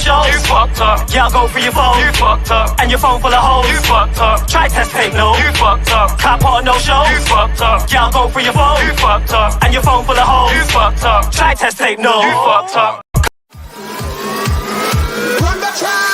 shows. You fucked up. Yeah, I'll go for your phone. You fucked up. And your phone full of hoes. You fucked up. Try test tape, no. You fucked up. Can't put on no shows. You fucked up. Yeah, I'll go for your phone. You fucked up. And your phone full of hoes. You fucked up. Try test tape, no. You fucked up. Run the track.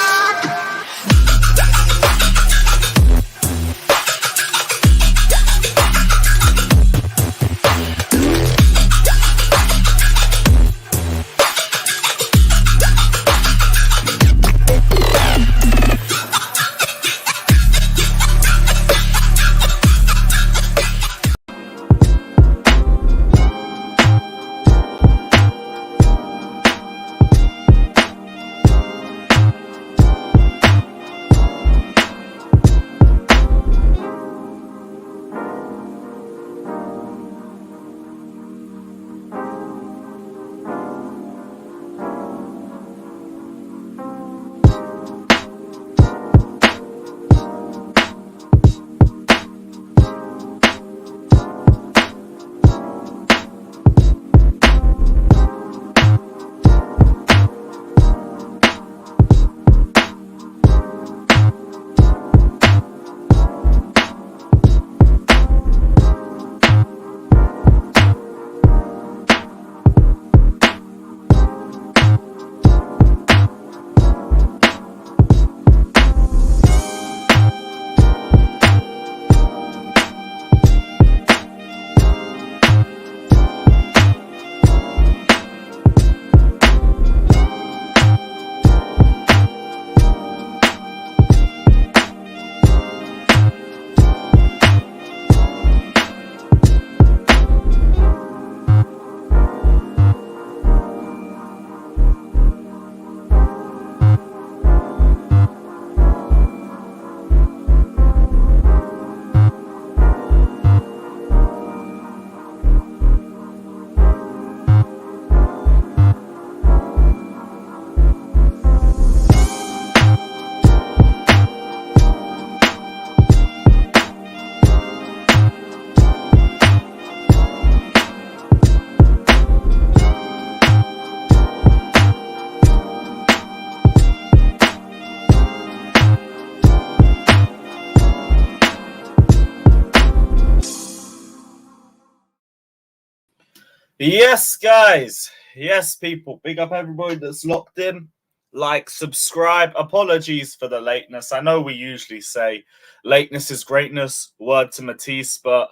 Yes, guys. Yes, people. Big up everybody that's locked in. Like, subscribe. Apologies for the lateness. I know we usually say lateness is greatness. Word to Matisse, but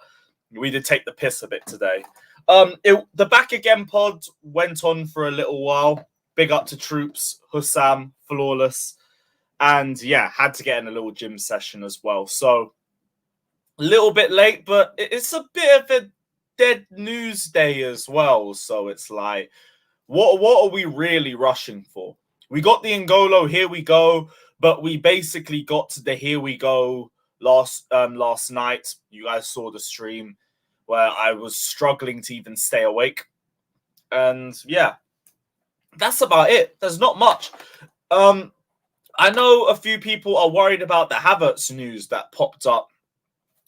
we did take the piss a bit today. The Back Again pod went on for a little while. Big up to Troops, Hussam, Flawless. And yeah, had to get in a little gym session as well. So, a little bit late, but it's a bit of a dead news day as well. So it's like, what are we really rushing for? We got the N'Golo, here we go, but we basically got to the here we go last night. You guys saw the stream where I was struggling to even stay awake. And yeah, that's about it. There's not much. I know a few people are worried about the Havertz news that popped up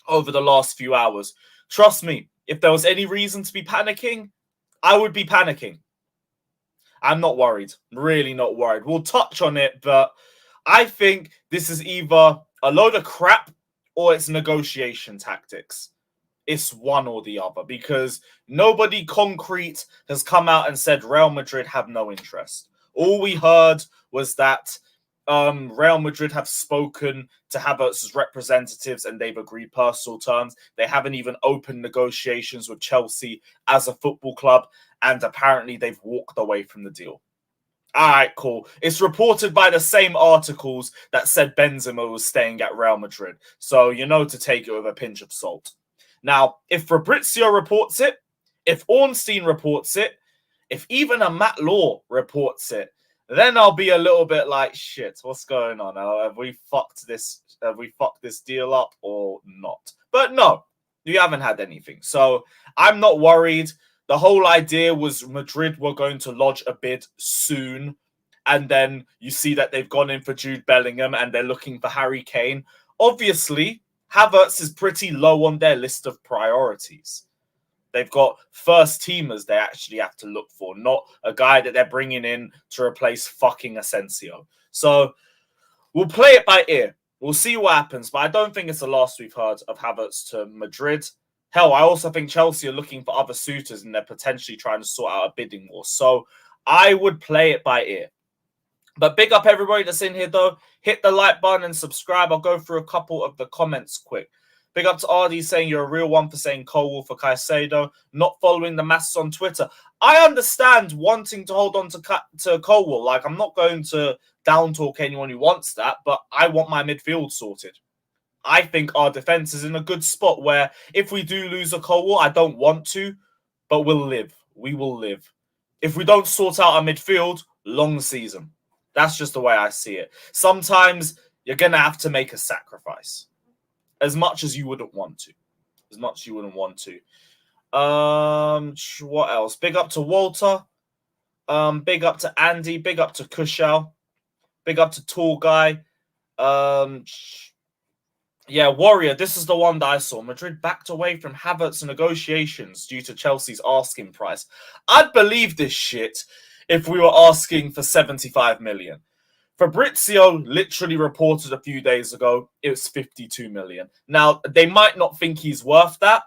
over the last few hours. Trust me, if there was any reason to be panicking, I would be panicking. I'm not worried. Really not worried. We'll touch on it, but I think this is either a load of crap or it's negotiation tactics. It's one or the other because nobody concrete has come out and said Real Madrid have no interest. All we heard was that Real Madrid have spoken to Havertz's representatives and they've agreed personal terms. They haven't even opened negotiations with Chelsea as a football club, and apparently they've walked away from the deal. All right, cool. It's reported by the same articles that said Benzema was staying at Real Madrid. So you know to take it with a pinch of salt. Now, if Fabrizio reports it, if Ornstein reports it, if even a Matt Law reports it, then I'll be a little bit like, shit, what's going on? Have we fucked this? Have we fucked this deal up or not? But no, you haven't had anything. So I'm not worried. The whole idea was Madrid were going to lodge a bid soon. And then you see that they've gone in for Jude Bellingham and they're looking for Harry Kane. Obviously, Havertz is pretty low on their list of priorities. They've got first teamers they actually have to look for, not a guy that they're bringing in to replace fucking Asensio. So we'll play it by ear. We'll see what happens, but I don't think it's the last we've heard of Havertz to Madrid. Hell, I also think Chelsea are looking for other suitors and they're potentially trying to sort out a bidding war. So I would play it by ear. But big up everybody that's in here, though. Hit the like button and subscribe. I'll go through a couple of the comments quick. Big up to RD saying you're a real one for saying Cole for Caicedo, not following the masses on Twitter. I understand wanting to hold on to Cole. Like, I'm not going to down talk anyone who wants that, but I want my midfield sorted. I think our defense is in a good spot where if we do lose a Cole, I don't want to, but we'll live. We will live. If we don't sort out our midfield, long season. That's just the way I see it. Sometimes you're going to have to make a sacrifice. As much as you wouldn't want to. As much as you wouldn't want to. What else? Big up to Walter. Big up to Andy. Big up to Kushal. Big up to Tall Guy. Yeah, Warrior. This is the one that I saw. Madrid backed away from Havertz negotiations due to Chelsea's asking price. I'd believe this shit if we were asking for 75 million. Fabrizio literally reported a few days ago it was 52 million. Now, they might not think he's worth that.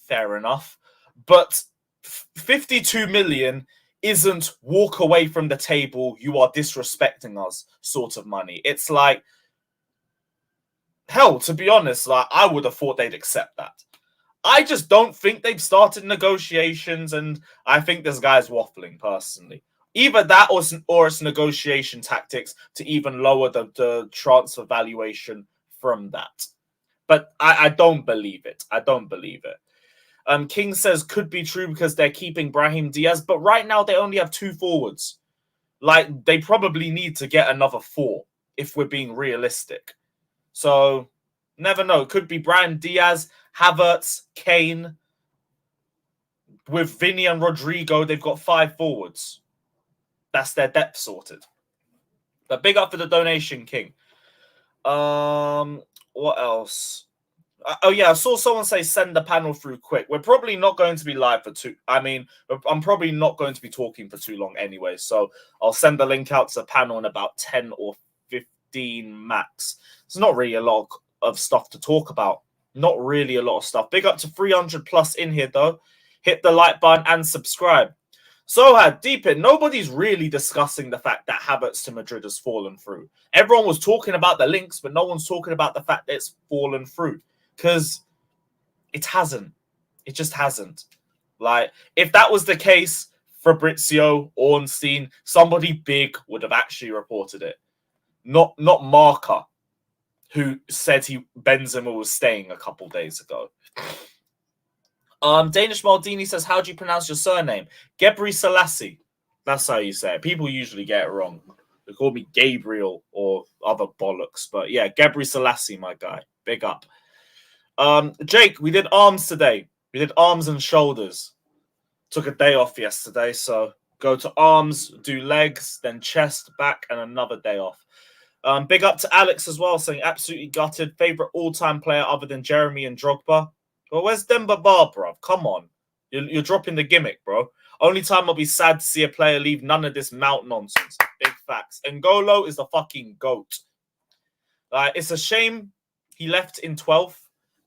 Fair enough. But 52 million isn't walk away from the table, you are disrespecting us sort of money. It's like, hell, to be honest, like I would have thought they'd accept that. I just don't think they've started negotiations, and I think this guy's waffling personally. Either that or it's negotiation tactics to even lower the transfer valuation from that. But I don't believe it. I don't believe it. King says could be true because they're keeping Brahim Diaz, but right now they only have 2 forwards. Like, they probably need to get another 4 if we're being realistic. So, never know. Could be Brahim Diaz, Havertz, Kane. With Vinny and Rodrigo, they've got 5 forwards. That's their depth sorted. But big up for the donation, King. What else? Oh, yeah, I saw someone say send the panel through quick. We're probably not going to be live for I'm probably not going to be talking for too long anyway. So I'll send the link out to the panel in about 10 or 15 max. It's not really a lot of stuff to talk about. Not really a lot of stuff. Big up to 300 plus in here, though. Hit the like button and subscribe. So, deep in, nobody's really discussing the fact that Havertz to Madrid has fallen through. Everyone was talking about the links, but no one's talking about the fact that it's fallen through. Because it hasn't. It just hasn't. Like, if that was the case, Fabrizio, Ornstein, somebody big would have actually reported it. Not Marca, who said Benzema was staying a couple days ago. Danish Maldini says, how do you pronounce your surname? Gebri Selassie. That's how you say it. People usually get it wrong. They call me Gabriel or other bollocks. But yeah, Gebri Selassie, my guy. Big up. Jake, we did arms today. We did arms and shoulders. Took a day off yesterday, so go to arms, do legs, then chest, back, and another day off. Big up to Alex as well, saying absolutely gutted. Favorite all-time player other than Jeremy and Drogba. Well, where's Demba Ba, bro? Come on. You're dropping the gimmick, bro. Only time I'll be sad to see a player leave, none of this mount nonsense. Big facts. N'Golo is the fucking GOAT. It's a shame he left in 12th,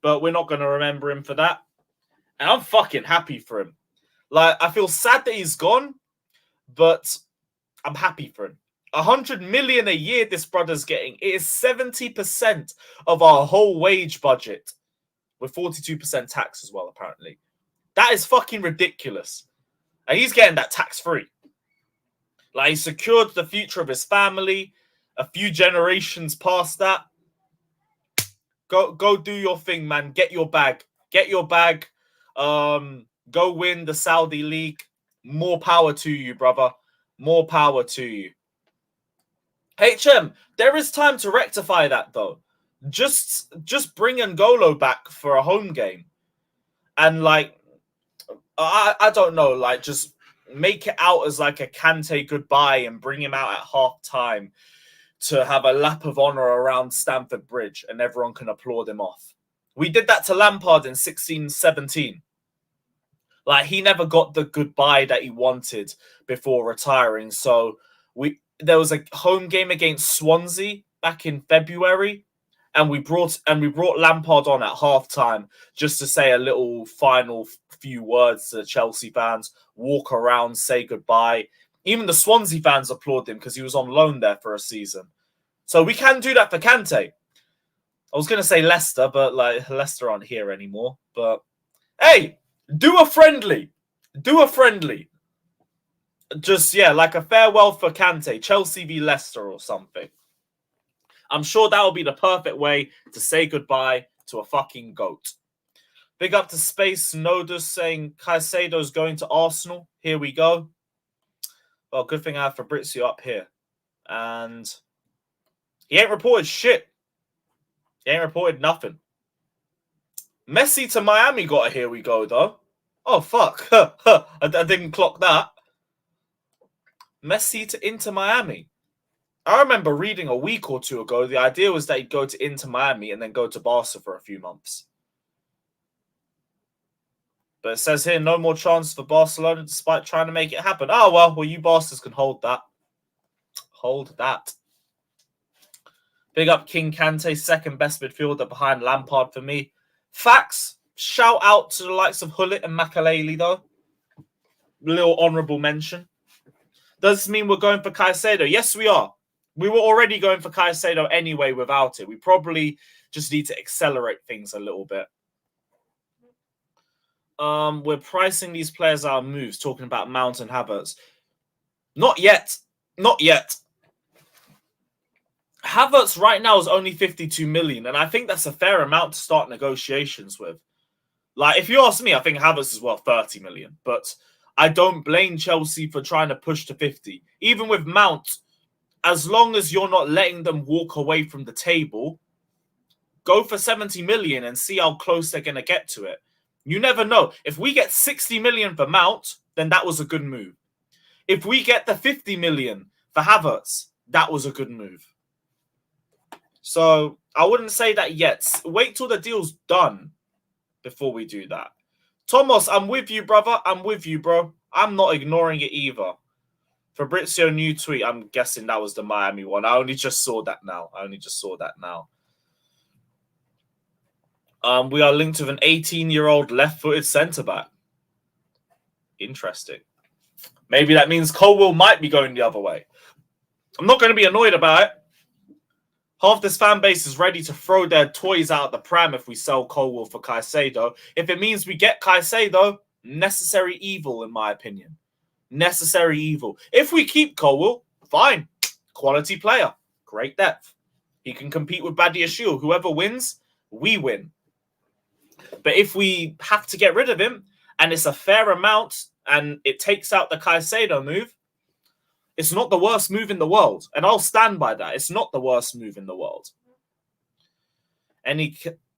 but we're not going to remember him for that. And I'm fucking happy for him. Like, I feel sad that he's gone, but I'm happy for him. 100 million a year this brother's getting. It is 70% of our whole wage budget. With 42% tax as well, apparently. That is fucking ridiculous. And he's getting that tax-free. Like, he secured the future of his family. A few generations past that. Go do your thing, man. Get your bag. Get your bag. Go win the Saudi League. More power to you, brother. More power to you. HM, there is time to rectify that, though. Just bring N'Golo back for a home game. And, like, I don't know, like, just make it out as, like, a Kante goodbye and bring him out at half-time to have a lap of honour around Stamford Bridge and everyone can applaud him off. We did that to Lampard in 16-17. Like, he never got the goodbye that he wanted before retiring. So there was a home game against Swansea back in February, and we brought Lampard on at halftime just to say a little final few words to the Chelsea fans, walk around, say goodbye. Even the Swansea fans applauded him because he was on loan there for a season. So we can do that for Kante. I was going to say Leicester, but like Leicester aren't here anymore. But hey, do a friendly. Do a friendly. Just, yeah, like a farewell for Kante. Chelsea v Leicester or something. I'm sure that will be the perfect way to say goodbye to a fucking GOAT. Big up to Space Nodus saying Caicedo's going to Arsenal. Here we go. Well, good thing I have Fabrizio up here. And he ain't reported shit. He ain't reported nothing. Messi to Miami got a here we go, though. Oh, fuck. I didn't clock that. Messi to Inter Miami. I remember reading a week or two ago, the idea was that he'd go to Inter Miami and then go to Barca for a few months. But it says here, no more chance for Barcelona despite trying to make it happen. Oh, well, you bastards can hold that. Hold that. Big up King Kante, second best midfielder behind Lampard for me. Facts. Shout out to the likes of Hullet and Makaleli, though. Little honourable mention. Does this mean we're going for Caicedo? Yes, we are. We were already going for Caicedo anyway without it. We probably just need to accelerate things a little bit. We're pricing these players out of moves, talking about Mount and Havertz. Not yet. Not yet. Havertz right now is only 52 million, and I think that's a fair amount to start negotiations with. Like, if you ask me, I think Havertz is worth 30 million, but I don't blame Chelsea for trying to push to 50. Even with Mount, as long as you're not letting them walk away from the table, go for 70 million and see how close they're going to get to it. You never know. If we get 60 million for Mount, then that was a good move. If we get the 50 million for Havertz, that was a good move. So I wouldn't say that yet. Wait till the deal's done before we do that. Thomas, I'm with you, brother. I'm with you, bro. I'm not ignoring it either. Fabrizio, new tweet. I'm guessing that was the Miami one. I only just saw that now. We are linked with an 18-year-old left-footed centre-back. Interesting. Maybe that means Colwill might be going the other way. I'm not going to be annoyed about it. Half this fan base is ready to throw their toys out of the pram if we sell Colwill for Caicedo. If it means we get Caicedo, necessary evil, in my opinion. Necessary evil. If we keep Colwill, fine. Quality player. Great depth. He can compete with Badiashile. Whoever wins, we win. But if we have to get rid of him, and it's a fair amount, and it takes out the Caicedo move, it's not the worst move in the world. And I'll stand by that. It's not the worst move in the world. Any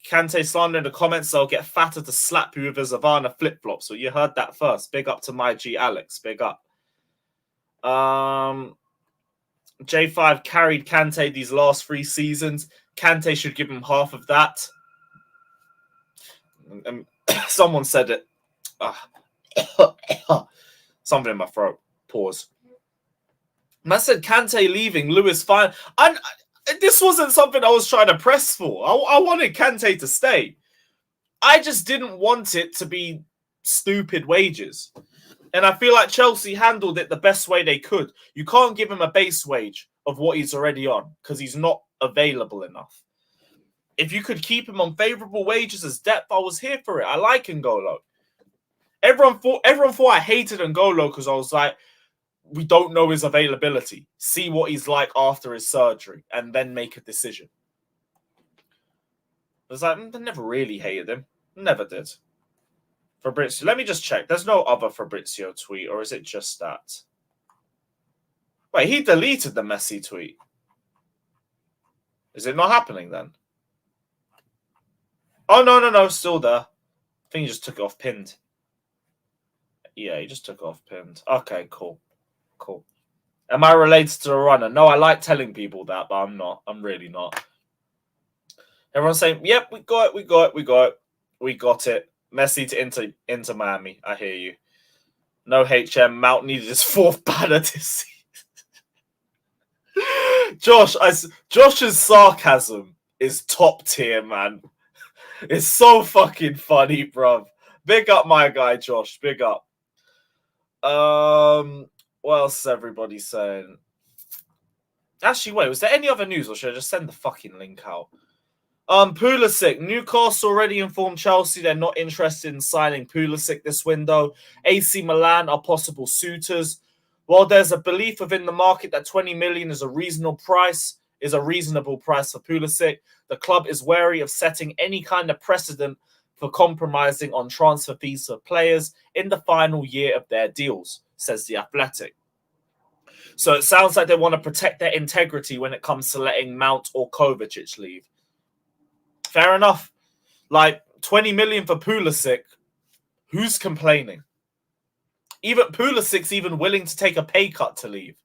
Kante slander in the comments, I'll get fatter to slap you with a Zavana flip-flop. So you heard that first. Big up to my G Alex. Big up. J5 carried Kante these last 3 seasons. Kante should give him half of that. Someone said it. Something in my throat. Pause. I said Kante leaving, Lewis fine. And this wasn't something I was trying to press for. I wanted Kante to stay. I just didn't want it to be stupid wages. And I feel like Chelsea handled it the best way they could. You can't give him a base wage of what he's already on because he's not available enough. If you could keep him on favourable wages as depth, I was here for it. I like N'Golo. Everyone thought I hated N'Golo because I was like, we don't know his availability. See what he's like after his surgery and then make a decision. I was like, I never really hated him. Never did. Fabrizio, let me just check. There's no other Fabrizio tweet, or is it just that? Wait, he deleted the Messi tweet. Is it not happening then? Oh, no, still there. I think he just took it off pinned. Yeah, he just took it off pinned. Okay, cool. Cool. Am I related to the runner? No, I like telling people that, but I'm not. I'm really not. Everyone's saying, yep, we got it. We got it. Messi to into Miami. I hear you. No HM. Mount needed his 4th banner this season. Josh's sarcasm is top tier, man. It's so fucking funny, bruv. Big up my guy, Josh. Big up. What else is everybody saying? Actually, wait, was there any other news, or should I just send the fucking link out? Pulisic. Newcastle already informed Chelsea they're not interested in signing Pulisic this window. AC Milan are possible suitors. While there's a belief within the market that 20 million is a reasonable price for Pulisic, the club is wary of setting any kind of precedent for compromising on transfer fees for players in the final year of their deals, says The Athletic. So it sounds like they want to protect their integrity when it comes to letting Mount or Kovacic leave. Fair enough. Like 20 million for Pulisic, who's complaining? Even Pulisic's even willing to take a pay cut to leave.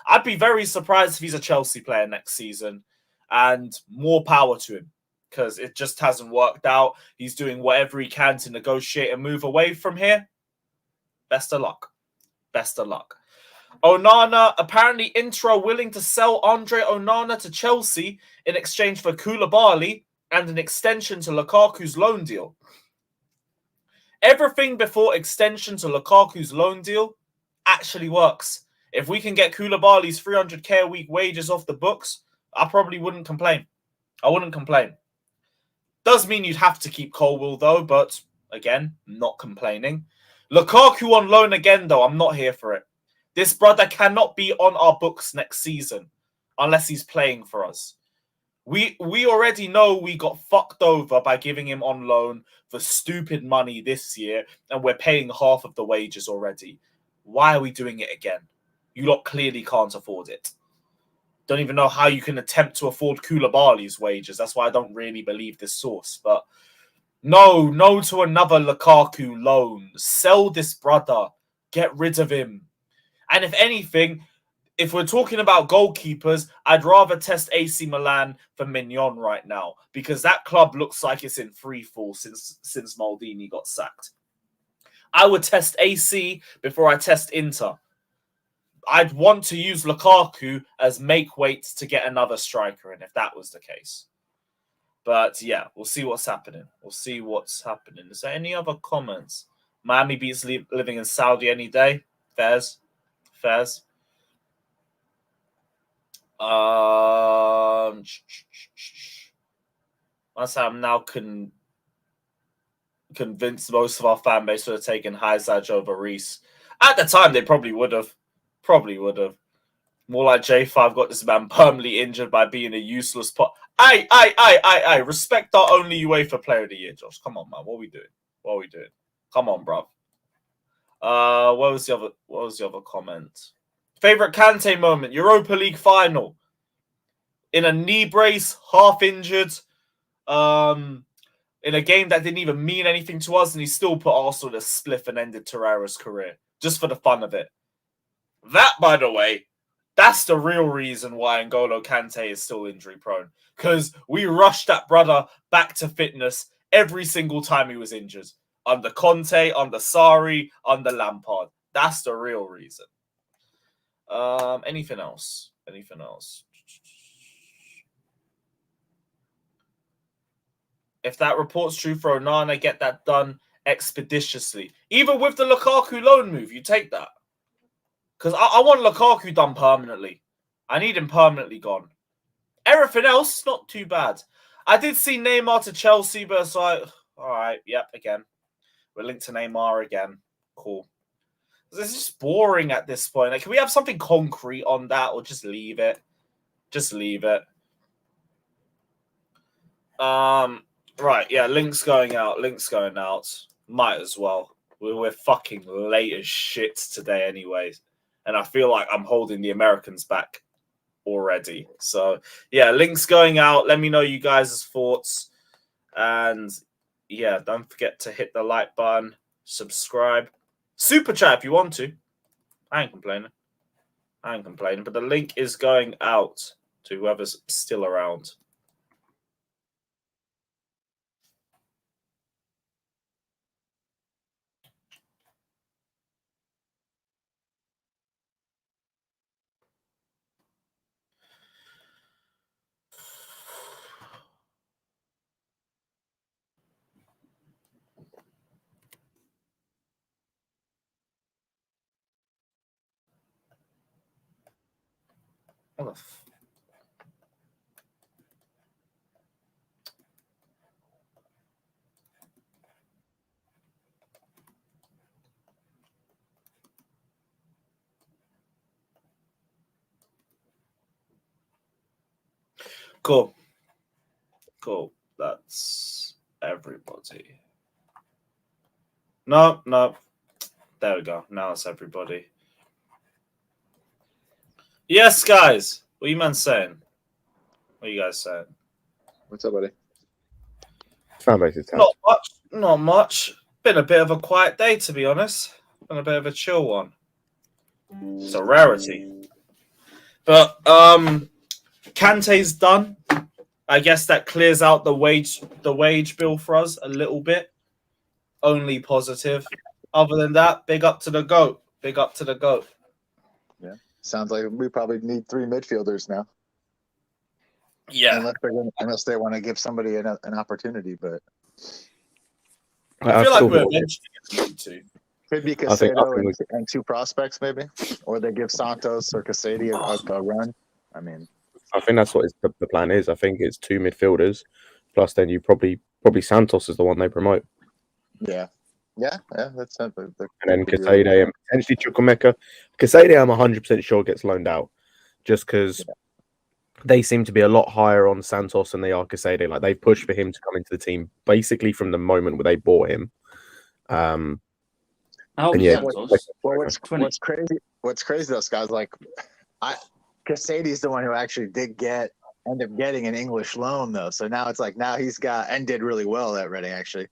I'd be very surprised if he's a Chelsea player next season, and more power to him because it just hasn't worked out. He's doing whatever he can to negotiate and move away from here. Best of luck. Best of luck. Onana, apparently Inter are willing to sell Andre Onana to Chelsea in exchange for Koulibaly and an extension to Lukaku's loan deal. Everything before extension to Lukaku's loan deal actually works. If we can get Koulibaly's 300k a week wages off the books, I probably wouldn't complain. I wouldn't complain. Does mean you'd have to keep Colwill though, but again, not complaining. Lukaku on loan again though, I'm not here for it. This brother cannot be on our books next season unless he's playing for us. We already know we got fucked over by giving him on loan for stupid money this year, and we're paying half of the wages already. Why are we doing it again? You lot clearly can't afford it. Don't even know how you can attempt to afford Koulibaly's wages. That's why I don't really believe this source. But no to another Lukaku loan. Sell this brother. Get rid of him. And if anything, if we're talking about goalkeepers, I'd rather test AC Milan for Mignon right now because that club looks like it's in free fall since Maldini got sacked. I would test AC before I test Inter. I'd want to use Lukaku as make weights to get another striker in if that was the case. But yeah, we'll see what's happening. We'll see what's happening. Is there any other comments? Miami beats living in Saudi any day. Fairs. I'm now convinced most of our fan base would have taken Hazard over Reece. At the time, they probably would have. More like J5 got this man permanently injured by being a useless pot. Aye. Respect our only UEFA player of the year, Josh. Come on, man. What are we doing? Come on, bruv. What was the other comment? Favorite Kante moment, Europa League final. In a knee brace, half injured, in a game that didn't even mean anything to us, and he still put Arsenal to spliff and ended Torreira's career, just for the fun of it. That, by the way, that's the real reason why N'Golo Kante is still injury prone. Because we rushed that brother back to fitness every single time he was injured. Under Conte, under Sarri, under Lampard. That's the real reason. Anything else? If that report's true for Onana, get that done expeditiously. Even with the Lukaku loan move, you take that. Because I want Lukaku done permanently. I need him permanently gone. Everything else, not too bad. I did see Neymar to Chelsea, but it's like, all right, yep, again. We're linked to Neymar again. Cool. This is just boring at this point. Like, can we have something concrete on that or just leave it? Right, yeah, links going out. Might as well. We're fucking late as shit today anyways. And I feel like I'm holding the Americans back already. So, yeah, links going out. Let me know you guys' thoughts. And, yeah, don't forget to hit the like button, subscribe. Super chat if you want to. I ain't complaining. But the link is going out to whoever's still around. What the f- Cool. Cool. That's everybody. No. There we go. Now it's everybody. Yes, guys. What you man saying? What are you guys saying? What's up, buddy? Fan base is Not much. Not much. Been a bit of a quiet day, to be honest. Been a bit of a chill one. It's a rarity. But Kante's done. I guess that clears out the wage bill for us a little bit. Only positive. Other than that, big up to the GOAT. Big up to the GOAT. Yeah, sounds like we probably need 3 midfielders now. Yeah. Unless they want to give somebody an opportunity, but I feel like we're eventually going to. could be Caicedo and 2 prospects maybe, or they give Santos or Caicedo a run. I mean, I think that's what the plan is. I think it's 2 midfielders, plus then you probably Santos is the one they promote. Yeah, that's something. And then Caicedo and potentially Chukwuemeka. Caicedo, I'm 100% sure gets loaned out, just because they seem to be a lot higher on Santos than they are Caicedo. Like they've pushed for him to come into the team basically from the moment where they bought him. What's crazy though, guys, like Caicedo's the one who actually did end up getting an English loan though. So now it's like he's got and did really well at Reading actually.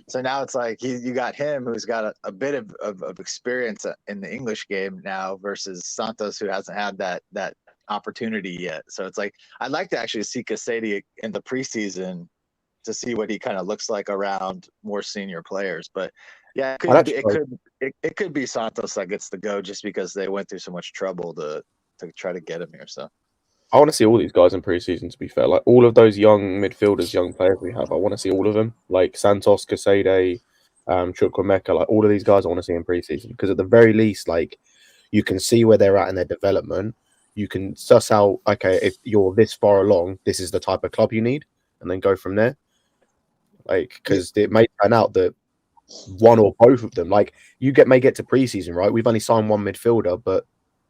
So now it's like you got him who's got a bit of experience in the English game now versus Santos who hasn't had that opportunity yet. So it's like I'd like to actually see Caicedo in the preseason to see what he kind of looks like around more senior players. But yeah, it could be Santos that gets the go just because they went through so much trouble to try to get him here. So I want to see all these guys in preseason, to be fair. Like all of those young midfielders, young players we have, I want to see all of them. Like Santos, Caicedo, Chukwuemeka, like all of these guys I want to see in preseason. Because at the very least, like you can see where they're at in their development. You can suss out, okay, if you're this far along, this is the type of club you need, and then go from there. Like, because it may turn out that one or both of them, like may get to preseason, right? We've only signed 1 midfielder, but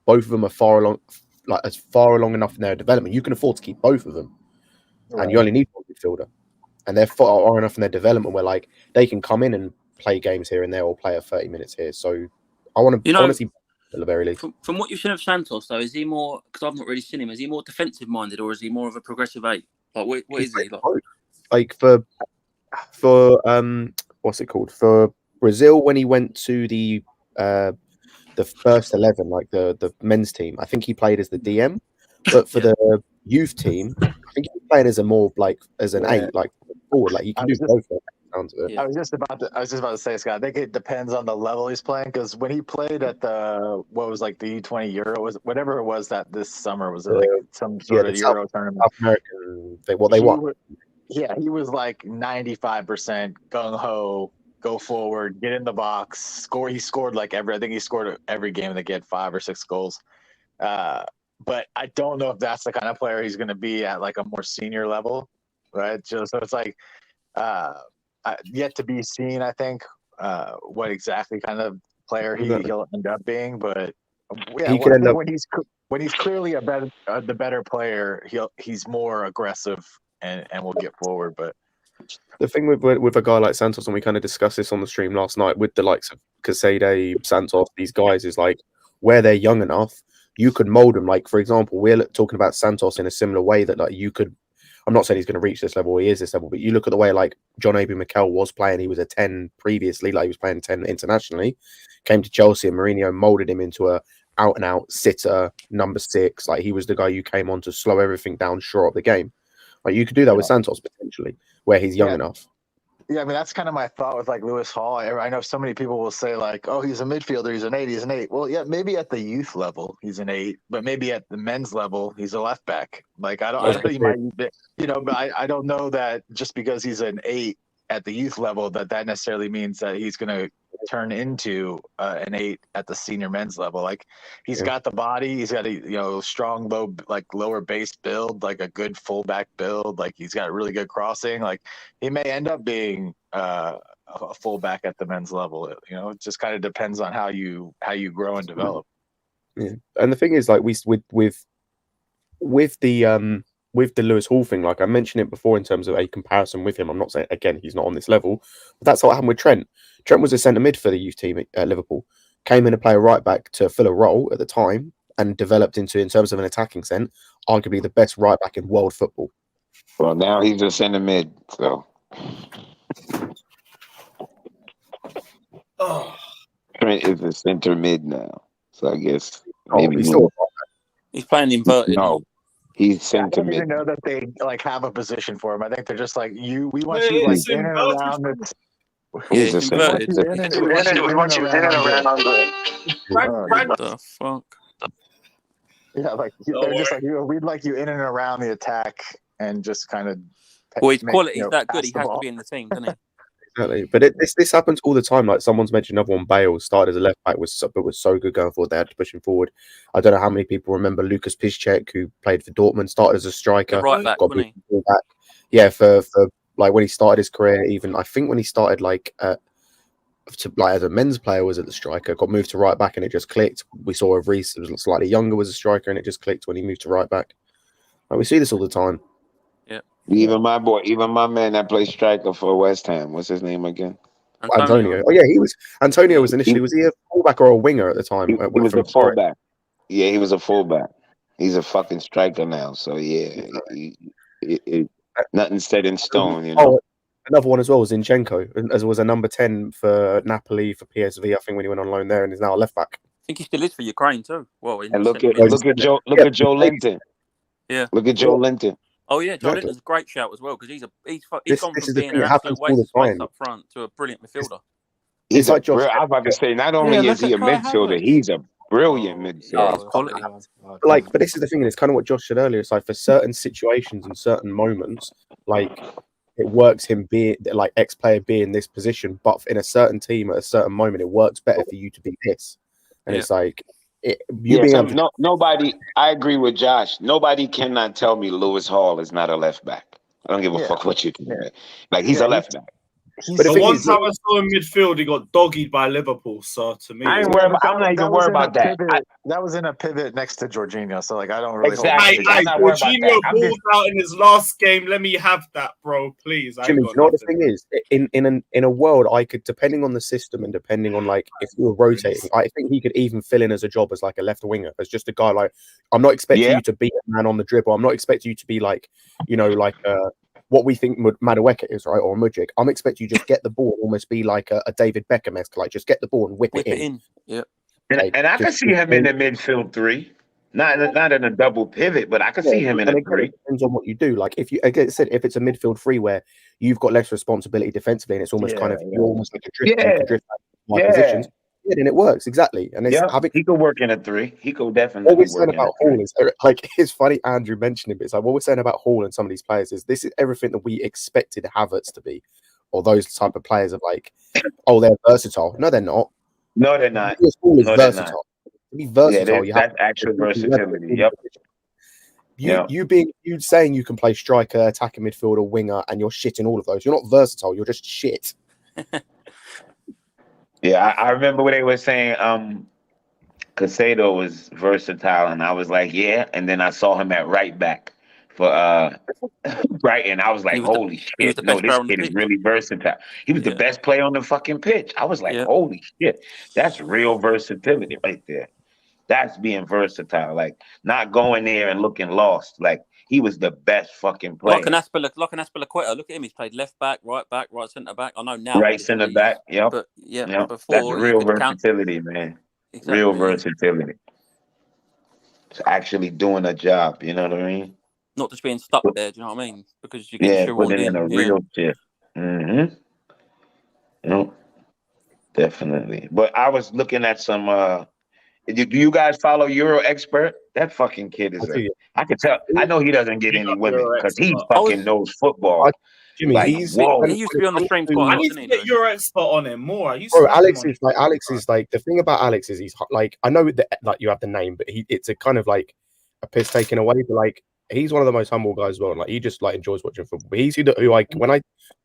both of them are far along enough in their development. You can afford to keep both of them, and you only need 1 midfielder, and they're far enough in their development where like they can come in and play games here and there or play 30 minutes here. So I want to see at the very least. From what you've seen of Santos, though, is he more? Because I've not really seen him. Is he more defensive minded, or is he more of a progressive 8? Like what is he like? Like for what's it called, for Brazil when he went to the first 11, like the men's team, I think he played as the DM, but for the youth team, I think he played as a more like as an 8, like forward, like you can do both. Sounds of it. I was just about to say, Scott, I think it depends on the level he's playing, because when he played at the the U20 Euro, whatever it was that this summer, was it like some sort of Euro tournament? South American, they won. He was like 95% gung ho, go forward, get in the box, score. He scored I think he scored every game that he had 5 or 6 goals. But I don't know if that's the kind of player he's going to be at like a more senior level, right? So it's like yet to be seen, I think, what exactly kind of player he'll end up being. But yeah, when he's clearly the better player, he's more aggressive and will get forward. But the thing with a guy like Santos, and we kind of discussed this on the stream last night with the likes of Caicedo, Santos, these guys, is like where they're young enough, you could mold them. Like, for example, we're talking about Santos in a similar way that like you could. I'm not saying he's going to reach this level, or he is this level, but you look at the way like John Obi Mikel was playing. He was a 10 previously, like he was playing 10 internationally, came to Chelsea and Mourinho molded him into a out and out sitter, number 6. Like he was the guy you came on to slow everything down, shore up the game. Like you could do that with Santos potentially, where he's young enough. Yeah, I mean, that's kind of my thought with like Lewis Hall. I know so many people will say like, oh, he's a midfielder, he's an 8, he's an 8. Well, yeah, maybe at the youth level he's an 8, but maybe at the men's level he's a left back. Like I don't think he might, but I don't know that just because he's an 8 at the youth level, that necessarily means that he's going to turn into an 8 at the senior men's level. Like he's got the body, he's got a strong lower base build, like a good fullback build. Like he's got really good crossing. Like he may end up being a fullback at the men's level. It just kind of depends on how you grow and develop. Yeah, and the thing is, like with the Lewis Hall thing, like I mentioned it before in terms of a comparison with him. I'm not saying, again, he's not on this level, but that's what happened with Trent. Trent was a centre mid for the youth team at Liverpool, came in to play a right back to fill a role at the time, and developed into, in terms of an attacking sense, arguably the best right back in world football. Well, now he's a centre mid, so Trent is a centre mid now. So I guess maybe he's playing inverted. No. He's centre I don't mid. even know that they have a position for him. I think they're just like we want you in and around it. He's a inverted. centre We mid. want you in and around The fuck? Yeah, they're just like we'd like you in and around the attack and just kind of. Well, his quality's that good. He has to be in the team, doesn't he? Exactly, but this happens all the time. Like someone's mentioned another one, Bale started as a left back, was so good going forward. They had to push him forward. I don't know how many people remember Lucas Piszczek, who played for Dortmund, started as a striker, The right back, got wasn't he? moved back. Yeah, for like when he started his career, even I think when he started as a men's player was at the striker, got moved to right back, and it just clicked. We saw a Reece, who was slightly younger, was a striker, and it just clicked when he moved to right back. Like, we see this all the time. Even my man that plays striker for West Ham. What's his name again? Antonio. Oh yeah, Antonio was initially. Was he a fullback or a winger at the time? He was a fullback. Yeah, he was a fullback. He's a fucking striker now. So yeah, nothing set in stone. Oh, another one as well was Zinchenko, as was a number 10 for Napoli for PSV. I think when he went on loan there, and is now a left back. I think he still is for Ukraine too. Well, and look at Joe Linton. Yeah, look at Joe Linton. Oh yeah, Joe Linton's a great shout as well because he's gone from being an absolute waste of space up front to a brilliant midfielder. He's like I was about to say, not only is he a midfielder, he's a brilliant midfielder. But this is the thing, and it's kind of what Josh said earlier. It's like for certain situations and certain moments, like it works him being like ex-player being in this position, but in a certain team at a certain moment, it works better for you to be this. And it's like. Nobody. I agree with Josh. Nobody cannot tell me Lewis Hall is not a left back. I don't give a fuck what you think. Like he's a left back. But the one time I saw him midfield, he got doggied by Liverpool. So to me, I'm not even worried about that. That was in a pivot next to Jorginho, so like I don't really. Exactly. Jorginho pulled out in his last game. Let me have that, bro, please. Jimmy, you know what the thing is? In a world, I could, depending on the system and depending on like if we were rotating, I think he could even fill in as a job as like a left winger, as just a guy. Like I'm not expecting you to be a man on the dribble. I'm not expecting you to be like what we think Madueke is, right, or Mudryk. I'm expecting you to just get the ball and almost be like a David Beckham-esque, like just get the ball and whip it in. Yeah. And I can see him in the midfield 3. Not in a double pivot, but I can see him in a 3. It depends on what you do. Like if you, again, said if it's a midfield 3 where you've got less responsibility defensively and it's almost you're almost like a drift positions. Yeah, then it works exactly. And he could work in a 3. He could definitely. What we're saying about Hall is like it's funny. Andrew mentioned it, but it's like what we're saying about Hall and some of these players is this is everything that we expected Havertz to be, or those type of players of like, oh, they're versatile. No, they're not. No, they're not. Hall is versatile. To be versatile, you have actual versatility. Yep. You saying you can play striker, attacking midfielder, winger, and you're shit in all of those. You're not versatile. You're just shit. Yeah, I remember when they were saying Caicedo was versatile, and I was like, yeah. And then I saw him at right back for Brighton. I was like, holy shit, no, this kid is really versatile. He was the best player on the fucking pitch. I was like, holy shit, that's real versatility right there. That's being versatile, like not going there and looking lost. Like he was the best fucking player. Like an Aspilicueta. Look at him. He's played left back, right centre back. I know now. Right centre back. Yep. But before that's real versatility, man. Exactly. Real versatility. It's actually doing a job. You know what I mean? Not just being stuck there. Do you know what I mean? Because you get putting in a real shit. Mm-hmm. No, definitely. But I was looking at some. Do you guys follow Euro Expert? That fucking kid is I can tell. I know he doesn't get any women because he fucking knows football. Jimmy, Like, he's whoa. He used to be on the streams quite a I lot, need didn't to he? get your expert on him more. You bro. slack Alex him on is like the thing about Alex is he's like, I know that like you have the name, but it's a kind of like a piss taken away. But like he's one of the most humble guys as well. And, like he just like enjoys watching football. But he's who I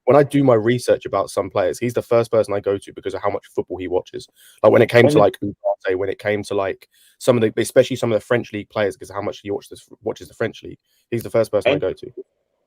when I do my research about some players, he's the first person I go to because of how much football he watches. Like when it came to like Kante, when it came to like some of the, especially some of the French league players, because of how much he watches the French league, he's the first person I go to.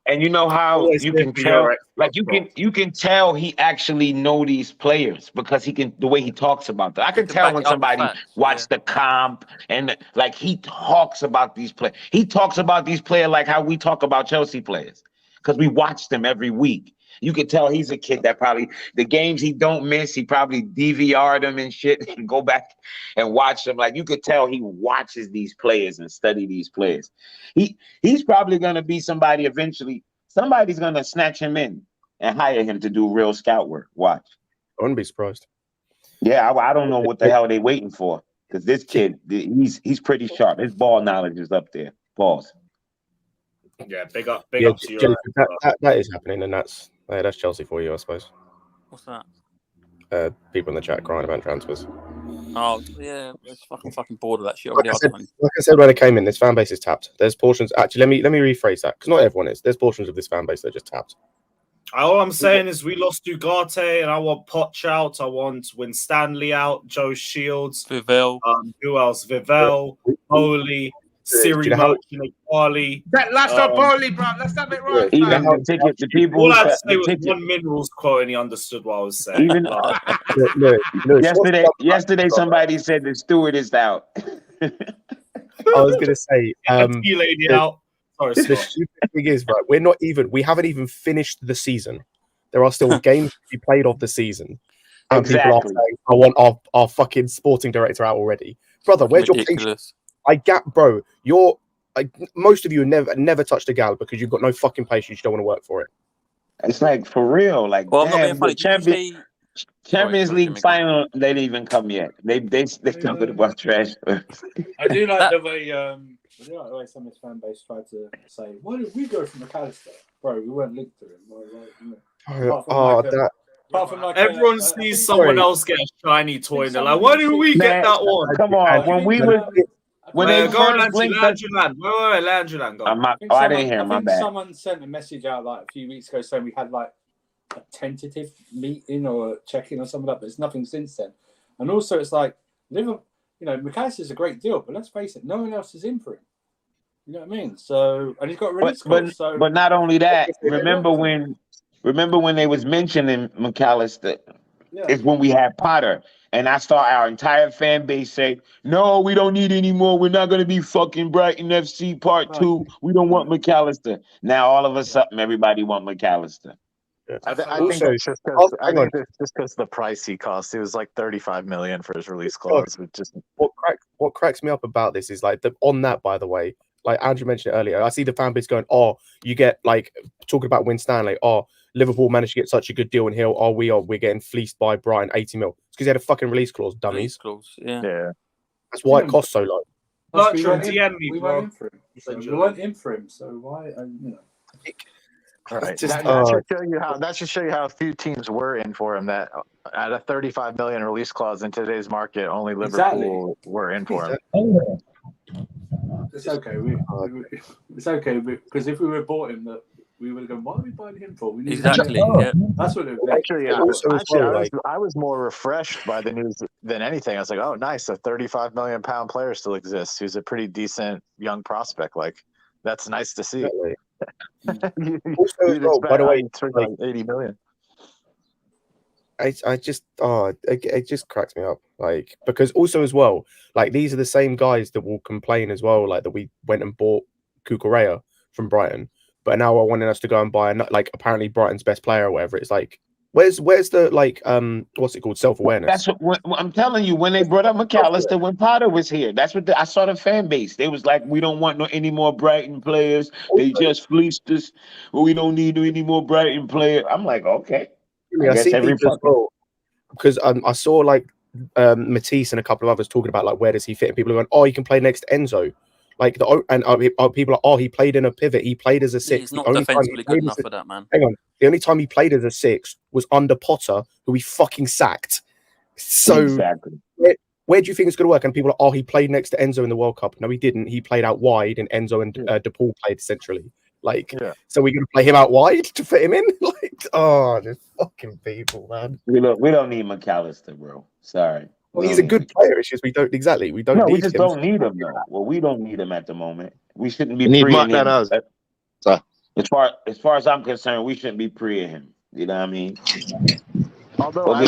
And you know how Always you good can for your tell, expert, you can tell he actually know these players because the way he talks about them. I can tell back when it up with somebody facts, watched the comp and like he talks about these players. He talks about these players like how we talk about Chelsea players because we watch them every week. You can tell he's a kid that probably the games he don't miss, he probably DVR'd them and shit and go back and watch them. Like you could tell he watches these players and study these players. He's probably gonna be somebody eventually. Somebody's gonna snatch him in and hire him to do real scout work. Watch. I wouldn't be surprised. Yeah, I don't know what the hell they waiting for because this kid, he's pretty sharp. His ball knowledge is up there. Balls. Yeah, big up to you. That is happening, and that's Chelsea for you, I suppose. What's that? People in the chat crying about transfers. Oh yeah, it's fucking bored of that shit already. Like I said when I came in, this fan base is tapped. There's portions. Actually, let me rephrase that because not everyone is. There's portions of this fan base that are just tapped. All I'm saying is we lost Ugarte, and I want Poch out. I want Winstanley out. Joe Shields. Vivell. Who else? Vivell. Holy. Siri Martinelli. That's not Bowley, bro. Let's have it right. Even the people. All I'd say was one Minerals quote, and he understood what I was saying. Even yesterday, somebody said the steward is out. I was gonna say, tea lady out. Sorry, the stupid thing is, right? We haven't even finished the season. There are still games to be played of the season, and people are saying, "I want our fucking sporting director out already, brother." Where's your patience? Bro, most of you never touched a gal because you've got no fucking patience. You don't want to work for it. It's like for real. Like, well, I'm damn, not being funny. Champions League final, they didn't even come yet. They talking about trash. I do like the way some of his fan base tried to say, "Why did we go for McAllister, bro? We weren't linked to him." Everyone sees someone else get a shiny toy, and they're like, "Why didn't we get that one?" Come on, when they first linked us, Landryland, go. I didn't hear. My bad. Someone sent a message out like a few weeks ago saying we had like a tentative meeting or a check-in or something like that, but there's nothing since then. And also, it's like Liverpool. McAllister's a great deal, but let's face it, no one else is in for him. You know what I mean? So, and he's got a release clause. But not only that, remember when they was mentioning McAllister? Yeah. It's when we had Potter. And I saw our entire fan base say, "No, we don't need any more. We're not going to be fucking Brighton FC Part 2. We don't want McAllister." Now, all of a sudden, everybody want McAllister. I think it's just because the price he cost. It was like $35 million for his release clause. What cracks me up about this is like on that, by the way, like Andrew mentioned it earlier, I see the fan base going, "Oh, you get like talking about Winstanley. Oh, Liverpool managed to get such a good deal in Hill. Oh, we're getting fleeced by Brighton, 80 mil. It's because he had a fucking release clause, dummies. Release clause, yeah. That's why it costs so low. We weren't in for him, so why? Right. That should show you how few teams were in for him. That at a $35 million release clause in today's market, only Liverpool were in for him. It's okay. It's okay because if we would have bought him, that we would have gone, "What are we buying him for?" We exactly. Yeah. That's what it would be. I was more refreshed by the news than anything. I was like, "Oh, nice! A £35 million player still exists. Who's a pretty decent young prospect. Like, that's nice to see." By the way, like 80 million. It just cracks me up, like, because also as well, like, these are the same guys that will complain as well, like, that we went and bought Cucurella from Brighton, but now are wanting us to go and buy like apparently Brighton's best player or whatever. It's like, where's the like what's it called, self-awareness? That's what I'm telling you. When they brought up McAllister, when Potter was here, that's what I saw the fan base. They was like, "We don't want any more Brighton players. They just fleeced us. We don't need any more Brighton players." I'm like, okay. I see people as well, because I saw like Matisse and a couple of others talking about like where does he fit, and people are going, "Oh, you can play next to Enzo." Like people are, oh, he played in a pivot. He played as a six. He's not defensively good enough for that, man. Hang on. The only time he played as a six was under Potter, who he fucking sacked. So exactly. Where do you think it's going to work? And people are, oh, he played next to Enzo in the World Cup. No, he didn't. He played out wide, and Enzo and De Paul played centrally. Like, so we're going to play him out wide to fit him in? Like, oh, just fucking people, man. We don't need McAllister, bro. Sorry. Well, he's a good player. It's just we don't need we him. just don't need him though. Well, we don't need him at the moment. We shouldn't be need preying him. As far as I'm concerned, we shouldn't be preying him. You know what I mean? Although I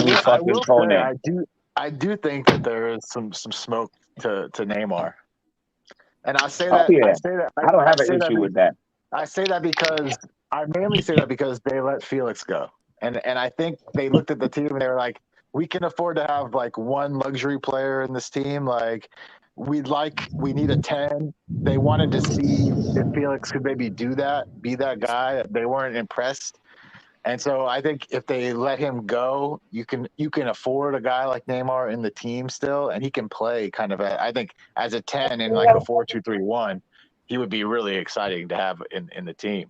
do think that there is some smoke to Neymar, and I say that. I don't have an issue with that. I say that because I mainly say that because they let Felix go, and I think they looked at the team and they were like, we can afford to have like one luxury player in this team. Like we need a 10. They wanted to see if Felix could maybe be that guy. They weren't impressed. And so I think if they let him go, you can afford a guy like Neymar in the team still, and he can play kind of I think as a 10 in like a 4-2-3-1. He would be really exciting to have in the team.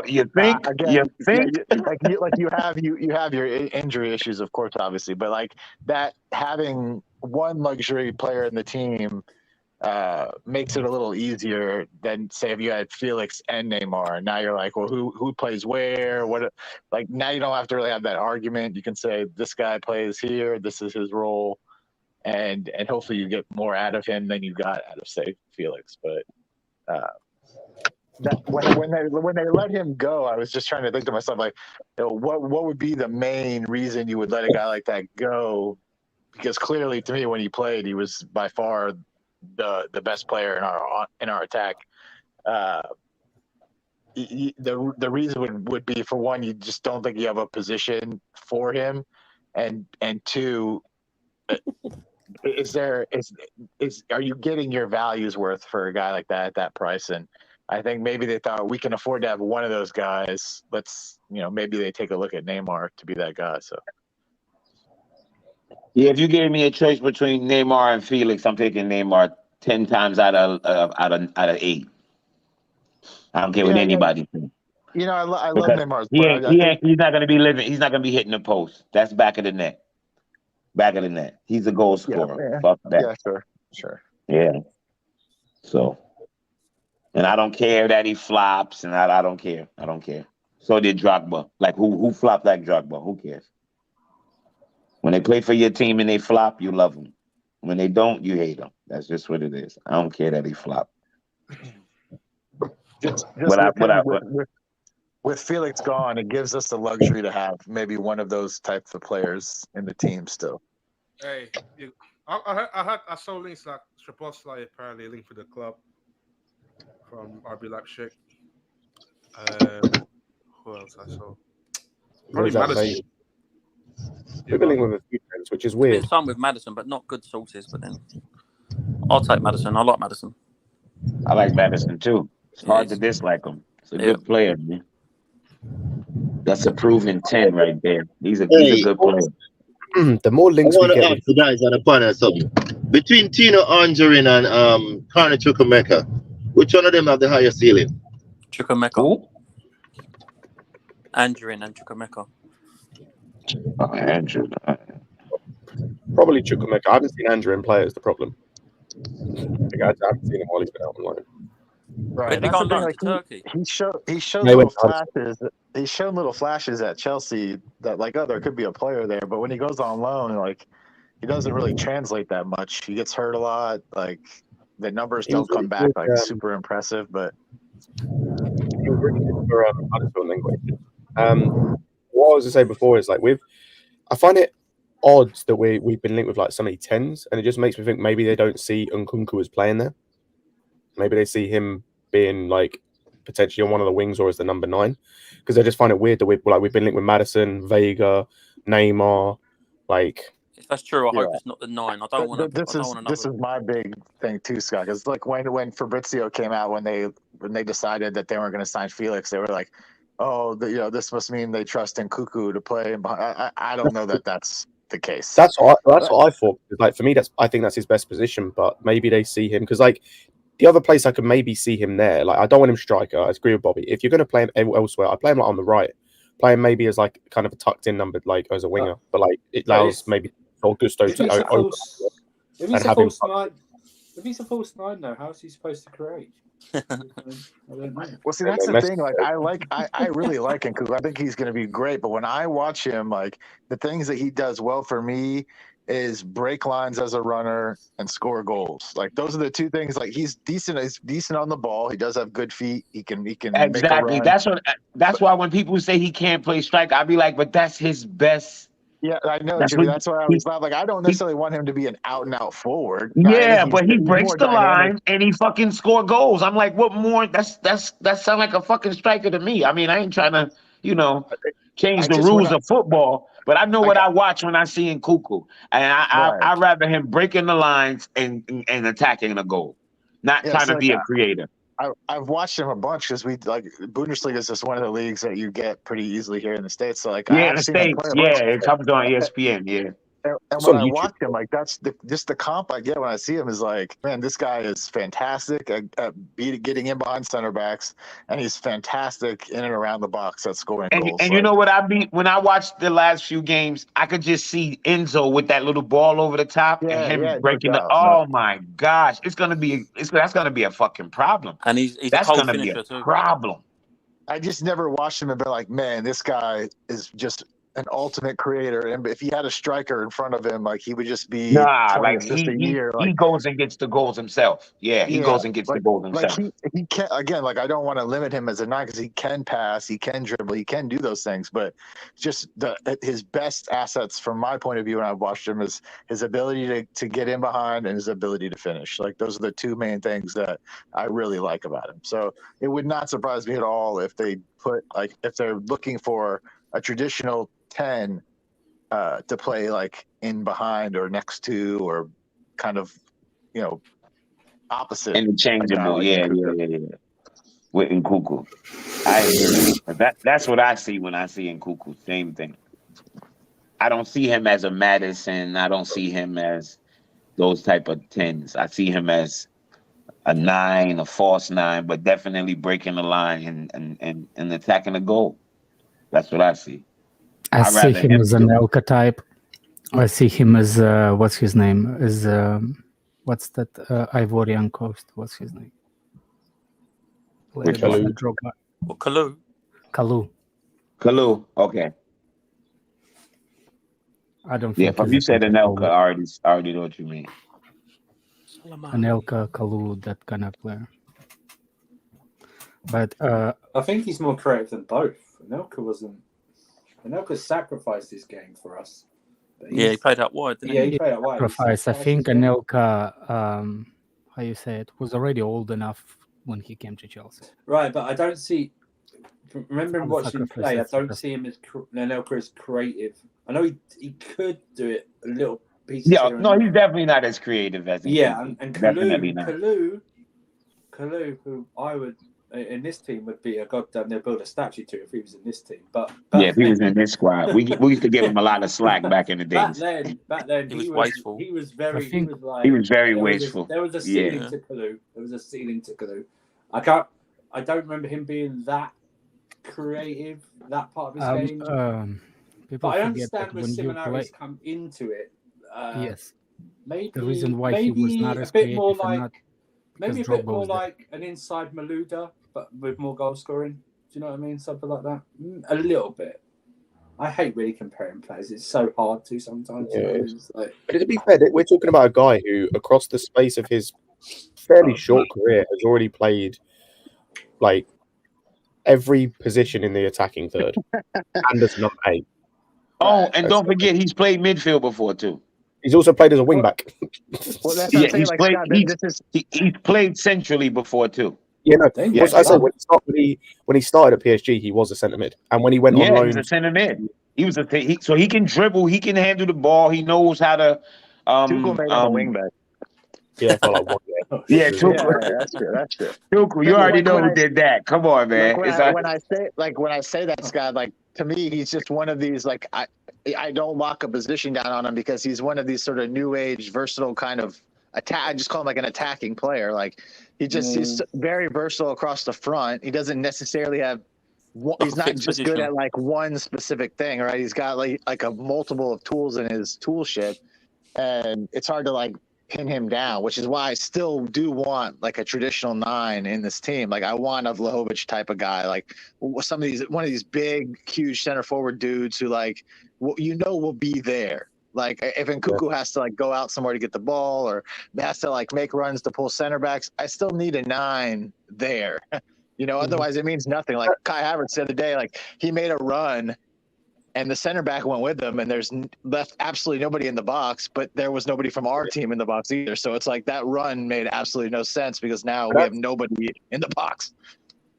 You think? Again, you think? You have your injury issues, of course, obviously, but like that having one luxury player in the team makes it a little easier than say if you had Felix and Neymar. Now you're like, well, who plays where? What? Like now you don't have to really have that argument. You can say this guy plays here. This is his role, and hopefully you get more out of him than you got out of say Felix, but. When they let him go, I was just trying to think to myself like, what would be the main reason you would let a guy like that go? Because clearly, to me, when he played, he was by far the best player in our attack. The reason would be, for one, you just don't think you have a position for him, and two. Are you getting your values worth for a guy like that at that price? And I think maybe they thought we can afford to have one of those guys. Maybe they take a look at Neymar to be that guy. So yeah, if you gave me a choice between Neymar and Felix, I'm taking Neymar 10 times out of 8. I don't care what anybody thinks. I love Neymar's. He's not going to be living. He's not going to be hitting the post. That's back of the net. Back of the net. He's a goal scorer. Yeah. Fuck that. Yeah, sure. Yeah. So, and I don't care that he flops, and I don't care. I don't care. So did Drogba. Like, who flopped like Drogba? Who cares? When they play for your team and they flop, you love them. When they don't, you hate them. That's just what it is. I don't care that he flopped. With Felix gone, it gives us the luxury to have maybe one of those types of players in the team still. Hey, I saw links like Szoboszlai apparently linked for the club from RB Leipzig. Who else I saw? Probably Madison. We're dealing with a few friends, which is weird. Some with Madison, but not good sources. But then I'll take Madison. I like Madison. I like Madison too. It's hard to dislike him. He's a good player, man. That's a proven 10 right there. He's a good player. The more links I want we to get, ask the guys on the panel something. Between Tino Anjorin and Kante Chukwuemeka, which one of them have the higher ceiling? Chukwuemeka. Who? Anjorin and Chukwuemeka. Andrew. probably Chukwuemeka. I haven't seen Andrew play. Is the problem? I haven't seen him while he's been out on loan. Right. That's the thing, like, Turkey. He showed little flashes. He's shown little flashes at Chelsea that there could be a player there, but when he goes on loan, he doesn't really translate that much. He gets hurt a lot. The numbers don't come back super impressive, but he was really good for Huddersfield anyway. What I was to say before is I find it odd that we've been linked with so many 10s, and it just makes me think maybe they don't see Nkunku as playing there. Maybe they see him being potentially on one of the wings or as the number 9, because I just find it weird that we've been linked with Madison, Vega, Neymar. If that's true, I hope it's not the 9. I don't want to. This is my big thing too, Scott. Because when Fabrizio came out, when they decided that they weren't going to sign Felix, they were like, "Oh, this must mean they trust Nkunku to play." I don't know that that's the case. That's what I thought. For me, I think that's his best position. But maybe they see him because The other place I could maybe see him there, like I don't want him striker. I agree with Bobby. If you're going to play him elsewhere, I play him like on the right. Play him maybe as like kind of a tucked in number, like as a winger. But like it allows maybe Augusto If to he's a open false 9, though, how's he supposed to create? I don't know. Well, see, that's the thing. Like, I really like him because I think he's going to be great. But when I watch him, like the things that he does well for me is break lines as a runner and score goals. Like those are the two things. Like he's decent. He's decent on the ball. He does have good feet. He can exactly. Make a run. That's why when people say he can't play strike, I'll be like, but that's his best. Yeah, I know, Jimmy. That's why I was like, I don't necessarily want him to be an out and out forward. Yeah, but he breaks the line and he fucking score goals. I'm like, what more? That sound like a fucking striker to me. I mean, I ain't trying to, change the rules of football, but I know what I watch when I see in Cuckoo, and I rather him breaking the lines and attacking the goal, not trying to be a creator. I've watched him a bunch because Bundesliga is just one of the leagues that you get pretty easily here in the States. So like, in the States, it comes on ESPN, yeah. And when I watch him, like that's just the comp I get when I see him is like, man, this guy is fantastic at getting in behind center backs, and he's fantastic in and around the box at scoring goals. And you know what when I watched the last few games, I could just see Enzo with that little ball over the top and him breaking oh my gosh, that's gonna be a fucking problem. And he's that's a cold gonna be finisher a too. problem. I just never watched him and been like, man, this guy is just an ultimate creator, and if he had a striker in front of him, like he would just be he goes and gets the goals himself. He goes and gets the goals himself. Like he can't, again, like I don't want to limit him as a 9 because he can pass, he can dribble, he can do those things, but just his best assets from my point of view when I watched him is his ability to get in behind and his ability to finish. Like those are the two main things that I really like about him. So it would not surprise me at all if they if they're looking for a traditional 10 to play like in behind or next to or kind of opposite. Interchangeable, yeah. With Nkuku. I agree. That's what I see when I see Nkuku. Same thing. I don't see him as a Madison. I don't see him as those type of 10s. I see him as a 9, a false 9, but definitely breaking the line and attacking the goal. That's what I see. I see him as an Elka type. I see him as what's his name? As what's that Ivorian Coast? What's his name? Kalu. Okay. I don't. Yeah, if you said an Elka, I already know what you mean. An Elka, Kalu, that kind of player. But I think he's more creative than both. Anelka sacrificed his game for us. He played out wide, didn't he? He played out wide. I think Anelka, how you say it, was already old enough when he came to Chelsea. Right, but I don't see. Remember watching him play, I don't see him as Anelka as creative. I know he could do it a little piece. Yeah, no, he's definitely not as creative as he and Kalu, who I would. In this team would be a goddamn. They'll build a statue to if he was in this team. But if he was in this squad, we used to give him a lot of slack back in the days. Back then, he was wasteful. He was very. He was very wasteful. There was a ceiling to Kalu. I don't remember him being that creative. That part of his game. But I understand where similarities come into it. Yes. Maybe the reason why he was not as creative maybe a bit more like an inside Malouda, but with more goal scoring. Do you know what I mean? Something like that. A little bit. I hate really comparing players. It's so hard to sometimes. Yeah. But to be fair, we're talking about a guy who, across the space of his fairly short career, has already played like every position in the attacking third and as number 8. Oh, and don't forget, he's played midfield before too. He's also played as a wing back. Well, that's what I'm saying. He's played centrally before too. Yeah, no. Yes, I said when he started at PSG, he was a centre mid, and when he went on loan, he was a centre mid. He was so he can dribble, he can handle the ball, he knows how to. Tuchel made him a wing back. Yeah, for like 1 year. Yeah, Tuchel. Yeah, that's true. Tuchel, you already know who did that. Come on, man. When I say that, Scott, like to me, he's just one of these. Like I don't lock a position down on him because he's one of these sort of new age, versatile kind of attack. I just call him like an attacking player. Like He's very versatile across the front. He doesn't necessarily have. He's not just good at like one specific thing, right? He's got like a multiple of tools in his toolshed, and it's hard to like pin him down, which is why I still do want like a traditional 9 in this team. Like I want a Vlahovic type of guy, like one of these big, huge center forward dudes who like will be there. Like if Nkunku has to like go out somewhere to get the ball or has to like make runs to pull center backs, I still need a 9 there. Otherwise it means nothing. Like Kai Havertz the other day, like he made a run and the center back went with him and there's left absolutely nobody in the box, but there was nobody from our team in the box either. So it's like that run made absolutely no sense because now we have nobody in the box.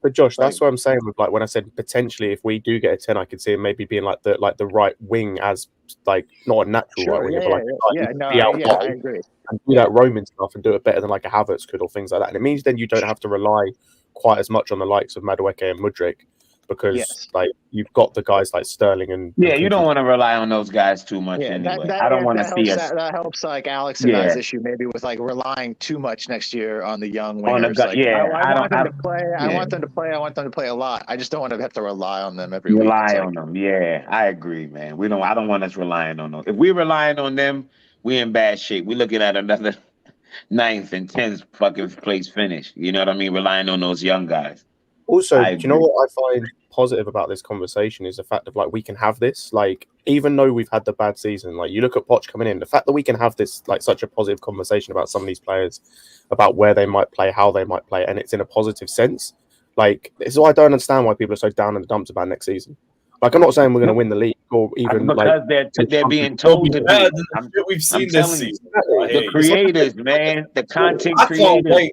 But Josh, that's what I'm saying with like when I said potentially if we do get a 10, I could see him maybe being like the right wing as like not a natural right winger, but I agree. And do that roaming stuff and do it better than like a Havertz could or things like that. And it means then you don't have to rely quite as much on the likes of Madueke and Mudryk because like you've got the guys like Sterling and you don't want to rely on those guys too much anyway. I don't want to see us. That helps like Alex and I's issue maybe with like relying too much next year on the young wingers. I want them to play. I want them to play. I want them to play a lot. I just don't want to have to rely on them every week. Rely on them. Yeah, I agree, man. I don't want us relying on them. If we're relying on them, we're in bad shape. We're looking at another 9th and 10th fucking place finish. You know what I mean? Relying on those young guys. Also, do you know what I find positive about this conversation is the fact of like we can have this, like even though we've had the bad season, like you look at Poch coming in, the fact that we can have this like such a positive conversation about some of these players, about where they might play, how they might play, and it's in a positive sense. Like this is why I don't understand why people are so down in the dumps about next season. Like I'm not saying we're going to win the league or even because they're being told to be. We've seen this season. The creators, man, the content creators.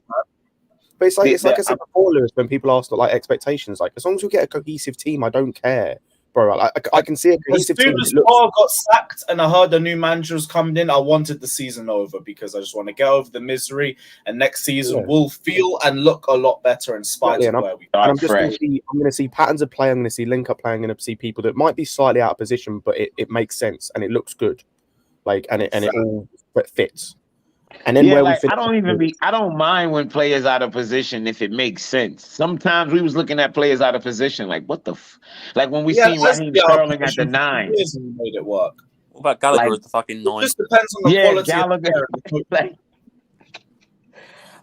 But it's like I said before, Lewis, when people ask like expectations, like as long as we get a cohesive team, I don't care, bro. I can see a cohesive team. As soon as Paul got sacked and I heard a new manager was coming in, I wanted the season over because I just want to get over the misery. And next season we'll feel and look a lot better in spite of where we are. I'm going to see patterns of play. I'm going to see link up play. I'm going to see people that might be slightly out of position, but it makes sense and it looks good, like and it all fits. And then I don't mind when players out of position if it makes sense. Sometimes we was looking at players out of position, like what the like when we seen Raheem Sterling at the 9. Made it work. What about Gallagher at the fucking 9? It just depends on the quality. Gallagher.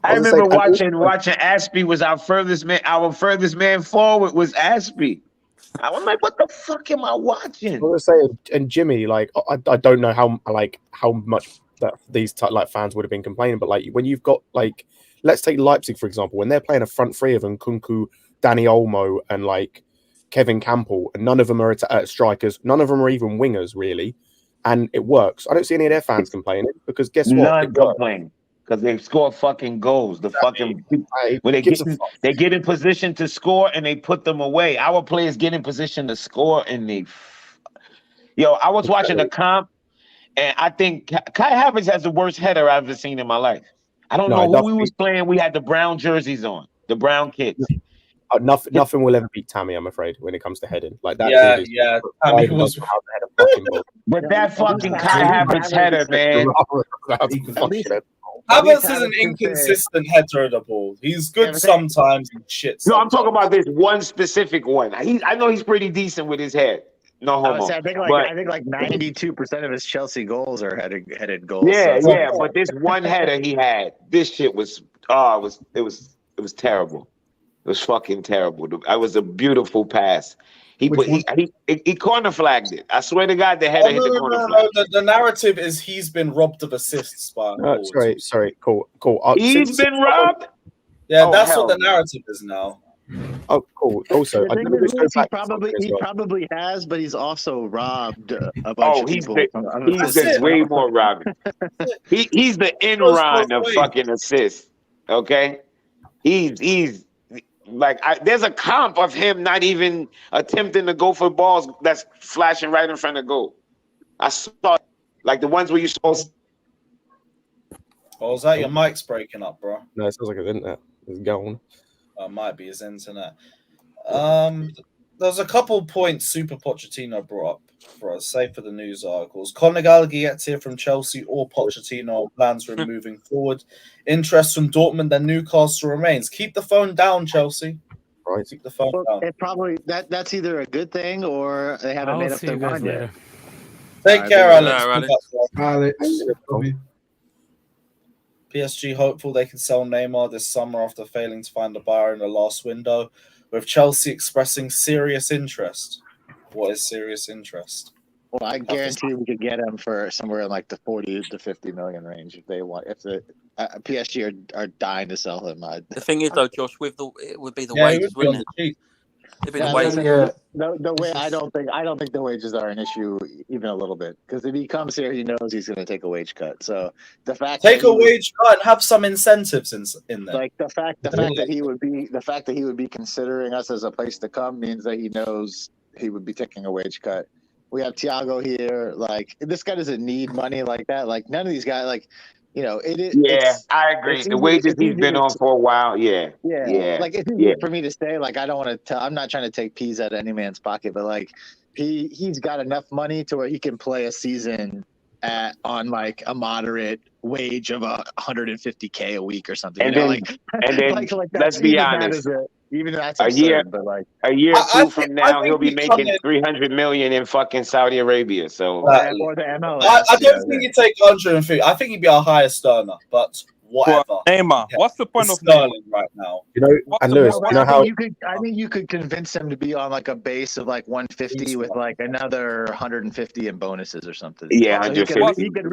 I remember watching Aspie was our furthest man. Our furthest man forward was Aspie. I was like, what the fuck am I watching? I was saying, and Jimmy, like I don't know how much that these like fans would have been complaining, but like when you've got like, let's take Leipzig for example, when they're playing a front three of Nkunku, Dani Olmo, and like Kevin Campbell, and none of them are strikers, none of them are even wingers really, and it works. I don't see any of their fans complaining because guess what? None complain because they score fucking goals. When they get in position to score and they put them away. Our players get in position to score and they. I was watching the comp. And I think Kai Havertz has the worst header I've ever seen in my life. I don't know who we was playing. We had the brown jerseys on, the brown kids. Nothing will ever beat Tammy, I'm afraid, when it comes to heading. Like that. Yeah. Tammy was. But that fucking Kai Havertz header, man. Havertz is an inconsistent header of the ball. He's good sometimes and shit. No, I'm talking about this one specific one. I know he's pretty decent with his head. No homo. I think like 92% of his Chelsea goals are headed goals. Yeah. But this one header he had, this shit was it was terrible. It was fucking terrible. It was a beautiful pass. He corner flagged it. I swear to God, the header hit the corner flag. The narrative is he's been robbed of assists by. Sorry. Cool. He's been robbed. Yeah, that's what the narrative is now. Oh, cool. Also, he probably has, but he's also robbed a bunch of people. He's just way more robbing. He's the Enron of fucking assists. Okay, he's like there's a comp of him not even attempting to go for balls that's flashing right in front of goal. I saw like the ones where you supposed. Oh, is that your mic's breaking up, bro? No, it sounds like it's internet. It's gone. Might be his internet. There's a couple points Super Pochettino brought up for us, say for the news articles. Conor Gallagher gets here from Chelsea or Pochettino on plans for him moving forward. Interest from Dortmund and Newcastle remains. Keep the phone down, Chelsea. Right. Keep the phone down. It probably that's either a good thing or they haven't made up their mind yet. Take care, Alex. Alex. PSG hopeful they can sell Neymar this summer after failing to find a buyer in the last window, with Chelsea expressing serious interest. What is serious interest? Well, I guarantee we could get him for somewhere in like the 40 to 50 million range if they want. If the PSG are dying to sell him. The thing is, though, Josh, it would be the wages, wouldn't it? It'd be the wages. The way I don't think the wages are an issue even a little bit, because if he comes here, he knows he's going to take a wage cut. So the fact take a wage cut and have some incentives in there. Like the fact that he would be considering us as a place to come means that he knows he would be taking a wage cut. We have Thiago here. Like, this guy doesn't need money like that. Like, none of these guys, like, you know, I agree. The wages he's been on for a while, yeah. Like, it's easy for me to say, like, I don't want to tell. I'm not trying to take peas out of any man's pocket, but like, he's got enough money to where he can play a season on like a moderate wage of $150K a week or something. And then let's be honest. Even that's a year, but like a year or two from now, he'll be making $300 million in fucking Saudi Arabia. So or the MLS. I don't think he'd take 150. I think he'd be our highest earner, but whatever. Neymar, what's the point of Sterling right now? You know, and Lewis, you know how I think you could convince him to be on like a base of like 150 with like another 150 in bonuses or something. Yeah, so he could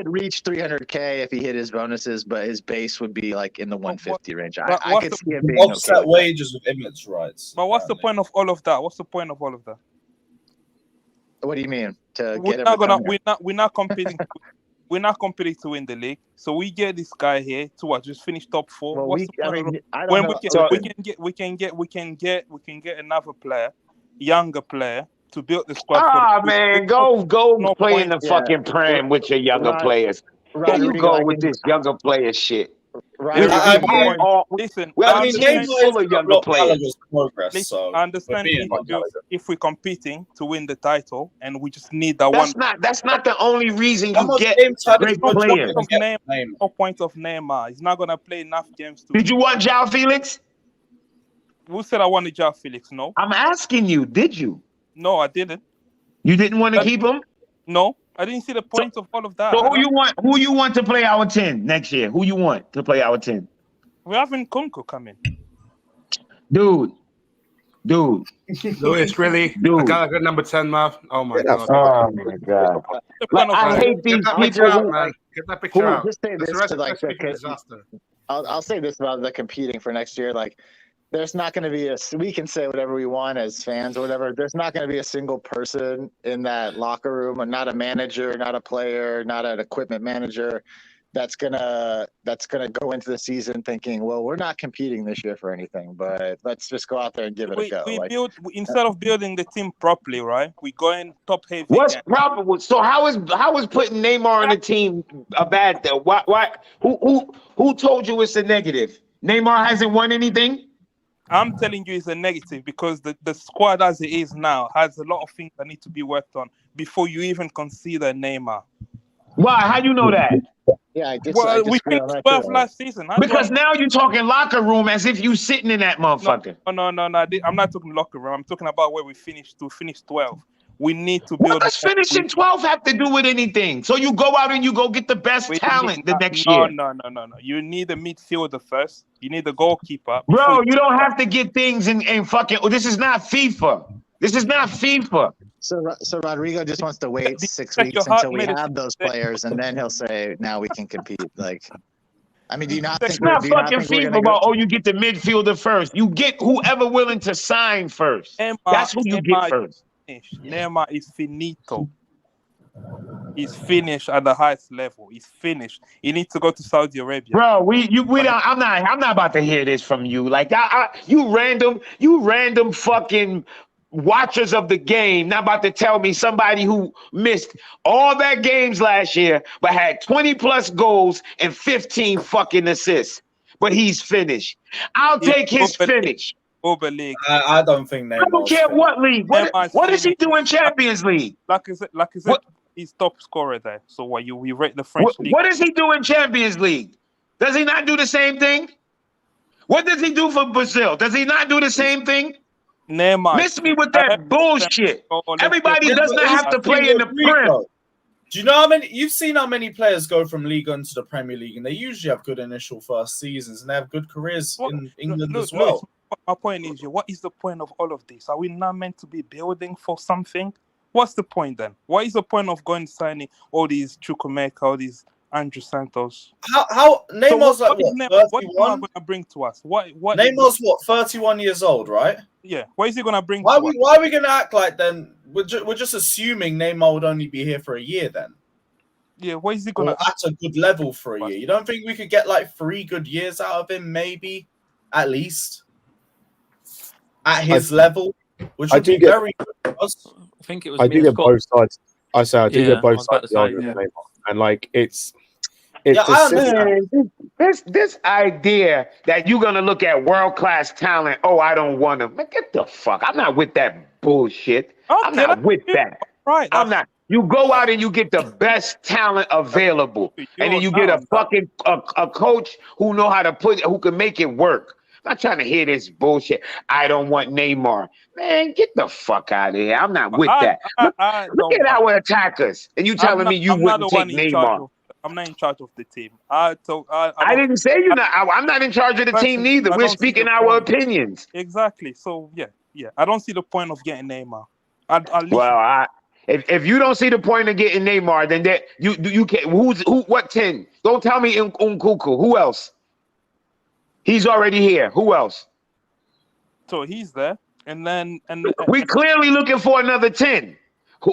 reach 300K if he hit his bonuses, but his base would be like in the 150 range. I could see him being offset wages with image rights. But what's the point of all of that? What's the point of all of that? What do you mean? We're not competing. We're not competing to win the league, so we get this guy here to just finish top 4. Well, we can get another player, younger player, to build the squad. Go play in the fucking Prem with your younger players. There you go with this younger player shit. Right. Listen, Neymar full of younger players. I understand if we're competing to win the title, and we just need that one. That's not the only reason you get great players. No point of Neymar. He's not gonna play enough games. Did you want João Felix? Who said I wanted João Felix? No. I'm asking you. Did you? No, I didn't. You didn't want to keep him? No. I didn't see the point of all of that. So who you want to play our 10 next year? Who you want to play our 10? We're having Kunku coming. Dude. Lewis, really? Dude. I got a good number 10, Mav. Oh my god. Oh my god. Like, I hate these people. Get that picture out. Just say this to like disaster. I'll say this about the competing for next year. Like, there's not going to be we can say whatever we want as fans or whatever. There's not going to be a single person in that locker room, and not a manager, not a player, not an equipment manager that's gonna go into the season thinking, well, we're not competing this year for anything, but let's just go out there and give it a go. Instead of building the team properly, right? We go in top heavy. What's proper? So how is putting Neymar on the team a bad thing? Why? Who told you it's a negative? Neymar hasn't won anything. I'm telling you it's a negative because the squad as it is now has a lot of things that need to be worked on before you even consider Neymar. Why? How do you know that? Yeah, we finished 12th last season. Because now you're talking locker room as if you sitting in that motherfucker. No. I'm not talking locker room. I'm talking about where we finished 12th. We need to build. What does finishing 12th have to do with anything? So you go out and you go get the best talent the next year. No. You need a midfielder first. You need a goalkeeper. Bro, you don't have to get things in fucking. Oh, this is not FIFA. This is not FIFA. So Rodrigo just wants to wait 6 weeks until we have those players, and then he'll say, "Now we can compete." Like, I mean, do you not think? It's not fucking FIFA about you get the midfielder first. You get whoever willing to sign first. That's who you get first. Neymar is finito. He's finished at the highest level. He's finished. He needs to go to Saudi Arabia. Bro, I'm not about to hear this from you. Like you random fucking watchers of the game, not about to tell me somebody who missed all that games last year, but had 20 plus goals and 15 fucking assists. But he's finished. I'll take his finish. Uber League. I don't think Neymar. I don't care what league. What does he do in Champions League? Like I said, he's top scorer there. So what you rate the French league? What does he do in Champions League? Does he not do the same thing? What does he do for Brazil? Does he not do the same thing? Neymar. Miss me with that bullshit. Everybody does not have to play in the Prem. Do you know how many? You've seen how many players go from Liga into the Premier League, and they usually have good initial first seasons, and they have good careers in England as well. My point is, what is the point of all of this? Are we not meant to be building for something? What's the point then? What is the point of going signing all these Chukwuemeka, all these Andrew Santos? How Neymar's so what is going to bring to us? What Neymar's 31 years old, right? Yeah. What is he going to bring? Why are we going to act like then? We're just assuming Neymar would only be here for a year then. Yeah. What is he going to at a good level for a year? You don't think we could get like 3 good years out of him, maybe at least at his level, which would be very good for us. I think it was. I do get both sides. I get both sides of the argument, Neymar, and like it's this idea that you're gonna look at world-class talent. Oh, I don't want him. Man, get the fuck. I'm not with that bullshit. I'm not with that. Right. I'm not. You go out and you get the best talent available, and then you get a fucking a coach who know how to who can make it work. I'm not trying to hear this bullshit. I don't want Neymar. Man, get the fuck out of here. I'm not with that. Look at our attackers, and you telling me you wouldn't take Neymar. I'm not in charge of the team. I didn't say you're not. I'm not in charge of the team neither. We're speaking our opinions. Exactly. So yeah. I don't see the point of getting Neymar. If you don't see the point of getting Neymar, then that you can't. What 10? Don't tell me Nkunku. Who else? He's already here. Who else? So he's there, and we clearly looking for another 10.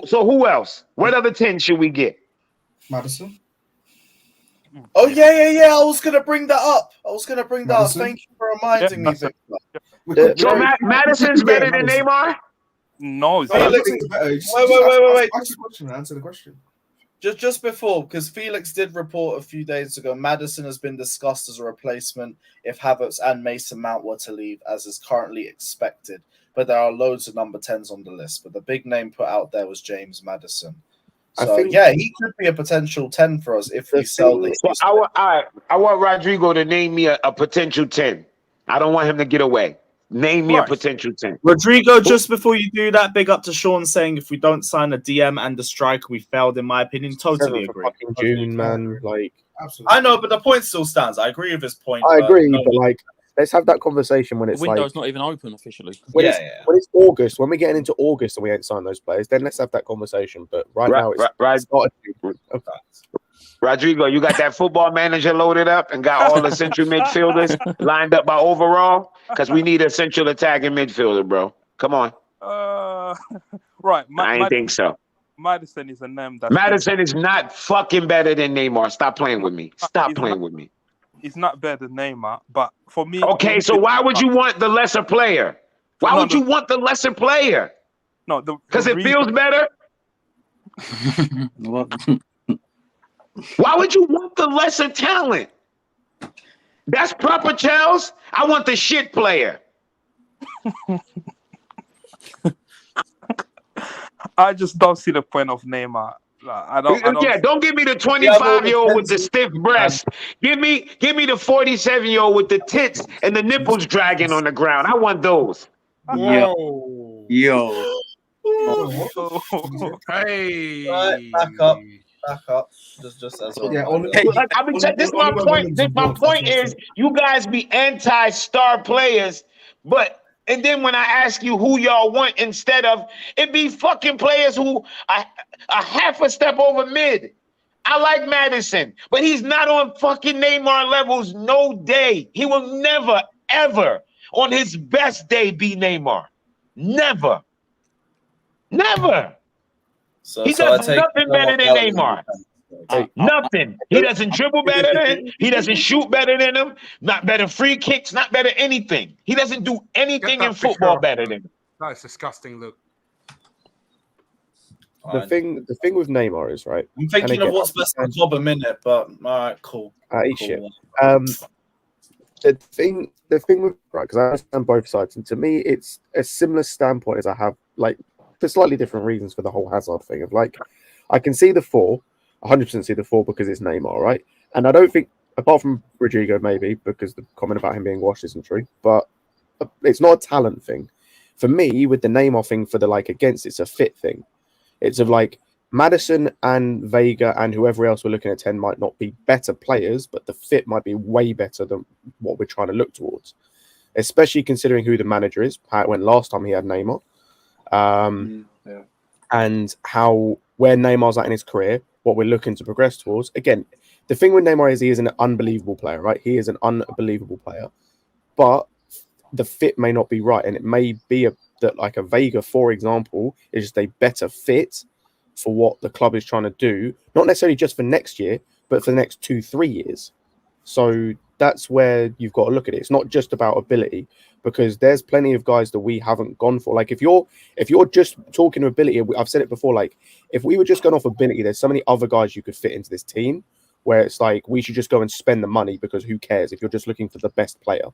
So who else? What other 10 should we get? Madison. Oh yeah. I was gonna bring that up. Thank you for reminding me. So Madison's better than Neymar? No. Wait. Answer the question. Just before, because Felix did report a few days ago, Madison has been discussed as a replacement if Havertz and Mason Mount were to leave, as is currently expected. But there are loads of number 10s on the list. But the big name put out there was James Madison. So he could be a potential 10 for us if we sell these. So I want Rodrigo to name me a potential 10. I don't want him to get away. Name me a potential 10. Rodrigo, just before you do that, big up to Sean saying if we don't sign a DM and a striker, we failed, in my opinion. Totally agree. June, man. Like, absolutely. I know, but the point still stands. I agree with his point. I agree, but like, let's have that conversation when it's the window's not even open officially. When it's August, when we're getting into August and we ain't signed those players, then let's have that conversation. But now it's Rodrigo, you got that football manager loaded up and got all the central midfielders lined up by overall? Because we need a central attacking midfielder, bro. Come on. Right. I didn't think so. Madison is a name that Madison is not fucking better than Neymar. Stop playing with me. Stop playing with me. He's not better than Neymar, but for me. Okay, so why would you want the lesser player? Why would you want the lesser player? No, because it feels better. Why would you want the lesser talent? That's proper, Charles. I want the shit player. I just don't see the point of Neymar. I don't don't give me the 25-year-old with the stiff breast. Give me the 47-year-old with the tits and the nipples dragging on the ground. I want those. Yo. Hey. Back up. Just as well. Yeah, this is my point. My point is you guys be anti-star players, and then when I ask you who y'all want instead of, it be fucking players who are half a step over mid. I like Madison, but he's not on fucking Neymar levels no day. He will never, ever, on his best day, be Neymar. Never. He does nothing better than Neymar. Nothing. He doesn't dribble better than him. He doesn't shoot better than him. Not better free kicks. Not better anything. He doesn't do anything in football better than him. That's disgusting. Look. The thing with Neymar is right. I'm thinking of what's best for Bob a minute, but all right, cool. Shit. The thing with right, because I understand both sides, and to me, it's a similar standpoint as I have, like, for slightly different reasons for the whole Hazard thing. Of like, I can see the 100% see the 4 because it's Neymar, right? And I don't think, apart from Rodrigo, maybe because the comment about him being washed isn't true, but it's not a talent thing. For me, with the Neymar thing, for the like against, it's a fit thing. It's of like Maddison and Vega and whoever else we're looking at 10 might not be better players, but the fit might be way better than what we're trying to look towards, especially considering who the manager is, how it went last time he had Neymar, and where Neymar's at in his career, what we're looking to progress towards. Again, the thing with Neymar is he is an unbelievable player, right? He is an unbelievable player, but the fit may not be right, and it may be that like a Vega, for example, is just a better fit for what the club is trying to do, not necessarily just for next year, but for the next 2-3 years. So that's where you've got to look at it. It's not just about ability, because there's plenty of guys that we haven't gone for. Like if you're just talking ability, I've said it before, like if we were just going off ability, there's so many other guys you could fit into this team where it's like we should just go and spend the money, because who cares if you're just looking for the best player.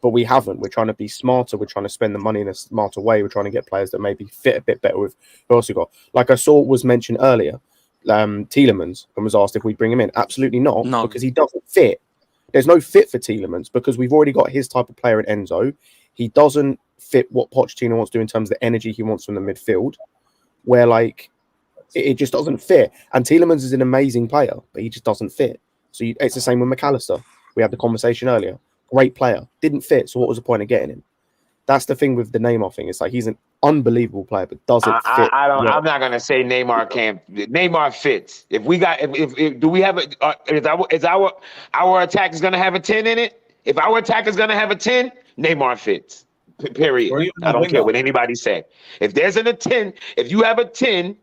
But we haven't. We're trying to be smarter. We're trying to spend the money in a smarter way. We're trying to get players that maybe fit a bit better with who else we got. Like I saw was mentioned earlier, Tielemans, and was asked if we'd bring him in. Absolutely not, because he doesn't fit. There's no fit for Tielemans because we've already got his type of player in Enzo. He doesn't fit what Pochettino wants to do in terms of the energy he wants from the midfield, where like it just doesn't fit. And Tielemans is an amazing player, but he just doesn't fit. So it's the same with McAllister. We had the conversation earlier. Great player, didn't fit. So what was the point of getting him? That's the thing with the Neymar thing. It's like he's an unbelievable player, but doesn't fit. I'm not gonna say Neymar can't. Neymar fits. If we got, if do we have is our attack is gonna have a 10 in it? If our attack is gonna have a 10, Neymar fits. Period. I don't care what anybody say. If there's a 10, if you have a 10,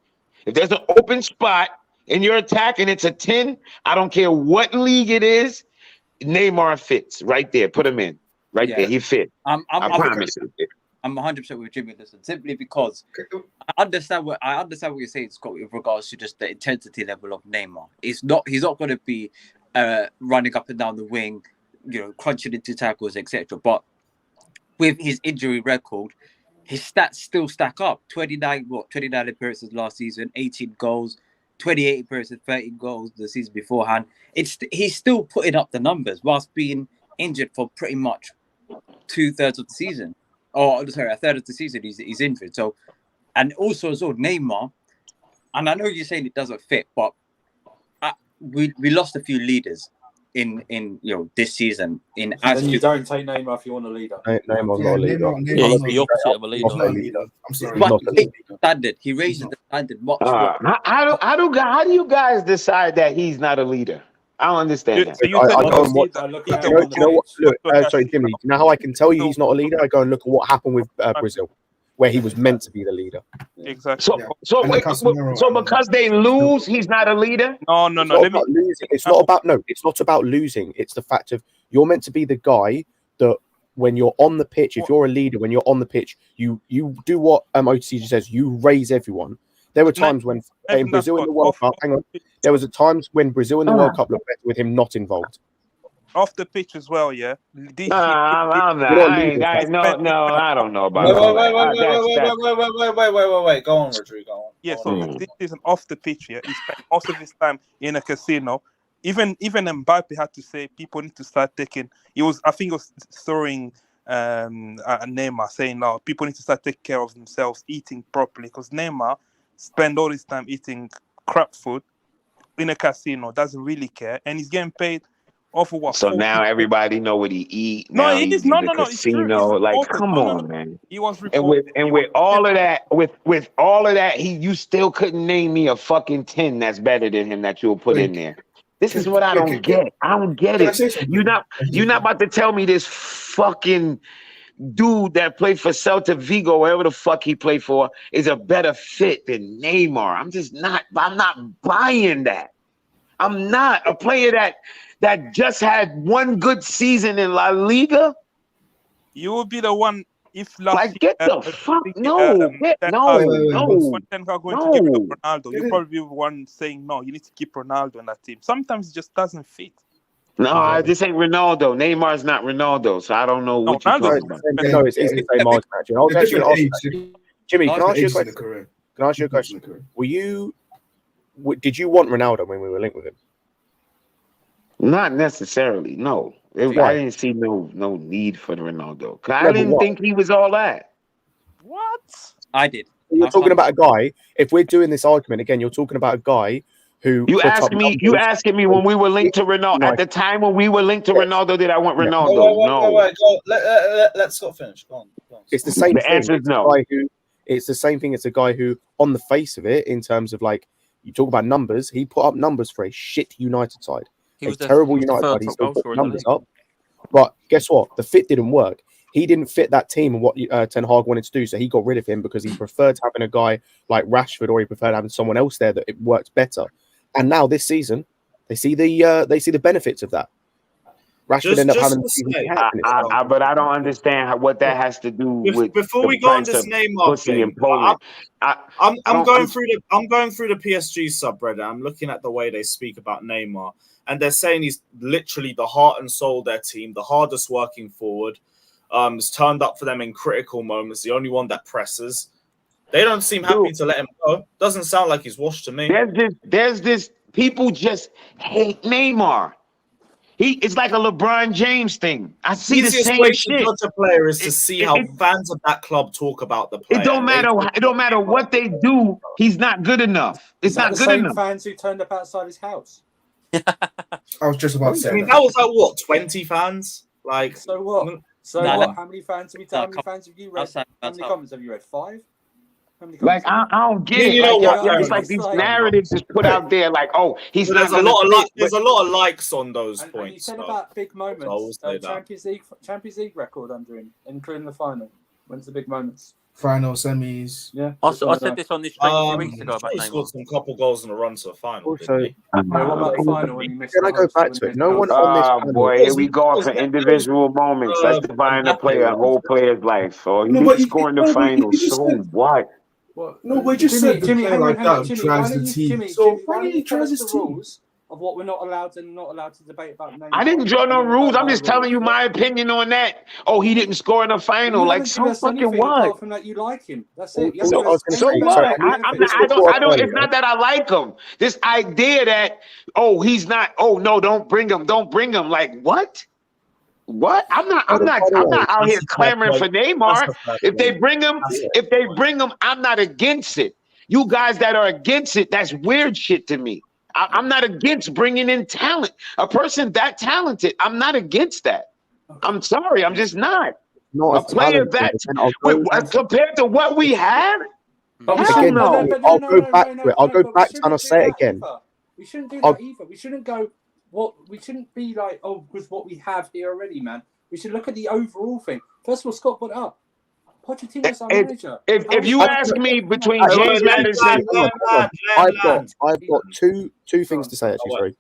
if there's an open spot in your attack and it's a 10, I don't care what league it is. Neymar fits right there. Put him in right there. He fit. I promise you. I'm 100% with Jimmy. Listen, simply because I understand what you're saying, Scott, with regards to just the intensity level of Neymar. He's not going to be running up and down the wing, crunching into tackles, etc. But with his injury record, his stats still stack up. 29 appearances last season, 18 goals. 28 appearances, 13 goals the season beforehand. He's still putting up the numbers whilst being injured for pretty much 2/3 of the season. Or sorry, 1/3 of the season he's injured. So, and also as well, Neymar. And I know you're saying it doesn't fit, but we lost a few leaders in this season. Then you don't take Neymar if you want a leader. Neymar's not a leader. Yeah, he's the opposite of a leader. I'm sorry. But standard. He raises the standard much more. How do you guys decide that he's not a leader? I don't understand that. I go and watch. You know what? Look, sorry, Jimmy. You know how I can tell you he's not a leader? I go and look at what happened with Brazil, where he was meant to be the leader. Exactly. So because they lose, he's not a leader? No. It's not about losing. It's the fact of you're meant to be the guy that when you're on the pitch, if you're a leader, when you're on the pitch, you do what OTC says, you raise everyone. There were times when in Brazil in the World Cup, there was times when Brazil in the World Cup looked better with him not involved. Off the pitch as well, yeah. I don't know about Wait. Go on, Rodrigo. Yeah, so this isn't off the pitch, yeah. He spent most of his time in a casino. Even Mbappe had to say people need to start taking. I think he was throwing Neymar, saying no, people need to start taking care of themselves, eating properly, because Neymar spend all his time eating crap food in a casino, doesn't really care, and he's getting paid off of what? So now everybody know what he eat. No, now it is no. Casino. Like, come on, man. He was and with all of that, you still couldn't name me a fucking 10 that's better than him that you'll put in there. This is what I don't get. I don't get it. You're not about to tell me this fucking dude that played for Celta Vigo, wherever the fuck he played for, is a better fit than Neymar. I'm not buying that. I'm not a player that just had one good season in La Liga. You will be the one if get the fuck no. When Ten Hag going to give it up Ronaldo, you'll probably be the one saying no. You need to keep Ronaldo in that team. Sometimes it just doesn't fit. No, this ain't Ronaldo. Neymar's not Ronaldo, so I don't know what you're talking about. No, it's the same argument. Actually. I was actually going to ask Jimmy, can I ask you a question? Can I ask you a question? Did you want Ronaldo when we were linked with him? Not necessarily, no. I didn't see no need for the Ronaldo. I didn't think he was all that. What? I did. You're talking about a guy. If we're doing this argument again, you're talking about a guy who you asking me when we were linked to Ronaldo at the time when we were linked to Ronaldo. Did I want Ronaldo? No. Let's Scott finish. Go on. It's the same. The answer is no. It's the same thing. It's a guy who, on the face of it, in terms of like you talk about numbers, he put up numbers for a shit United side. He was a terrible United side. He still put numbers up. But guess what? The fit didn't work. He didn't fit that team and what Ten Hag wanted to do, so he got rid of him because he preferred having a guy like Rashford, or he preferred having someone else there that it worked better. And now this season, they see the benefits of that. Rashford ended up having but I don't understand what that has to do with. Before we go on this Neymar thing, I'm going through the PSG subreddit. I'm looking at the way they speak about Neymar, and they're saying he's literally the heart and soul of their team, the hardest working forward. Has turned up for them in critical moments. The only one that presses. They don't seem happy to let him go. Doesn't sound like he's washed to me. There's this. People just hate Neymar. It's like a LeBron James thing. I see the same way shit. To judge a player is to see how fans of that club talk about the player. It don't matter what they do. He's not good enough. It's not good enough. Fans who turned up outside his house. I was just about to say. I mean, that was like what 20 fans. Like so what? So what? How many fans have we done? How many fans have you read? How many comments have you read? 5? Like I don't get it. It's like these narratives is put out there. Like, oh, he's not. There's a lot of likes on those points. And you said about big moments. Champions League record under him, including the final. When's the big moments? Final, semis. Yeah. I said this on this stream 2 weeks ago. He scored some couple goals in a run to the final. Also, what about the final when he missed? Can I go back to it? No one on this. Oh boy, here we go for individual moments. That's defining a whole player's life. Or he's scoring the final. So what? No, we just said the player like that drives the team. So why don't you drive the rules of what we're not allowed and not allowed to debate about? I didn't draw no rules. I'm just telling you my opinion on that. Oh, he didn't score in the final. Like, so fucking what? From that, you like him. That's it. So what? I don't. It's not that I like him. This idea that he's not. Oh no, don't bring him. Don't bring him. Like what? What? I'm not out here clamoring for Neymar. If they bring him, I'm not against it. You guys that are against it, that's weird shit to me. I'm not against bringing in talent. A person that talented, I'm not against that. I'm sorry, I'm just not. A player that compared to what we have. I'll go back to it. I'll go back and I'll say it again. We shouldn't do that either. We shouldn't go. We shouldn't be like, with what we have here already, man. We should look at the overall thing. First of all, Scott put it up. Pochettino's our manager. If you ask me between James Madison, I've got two things to say. Actually, sorry,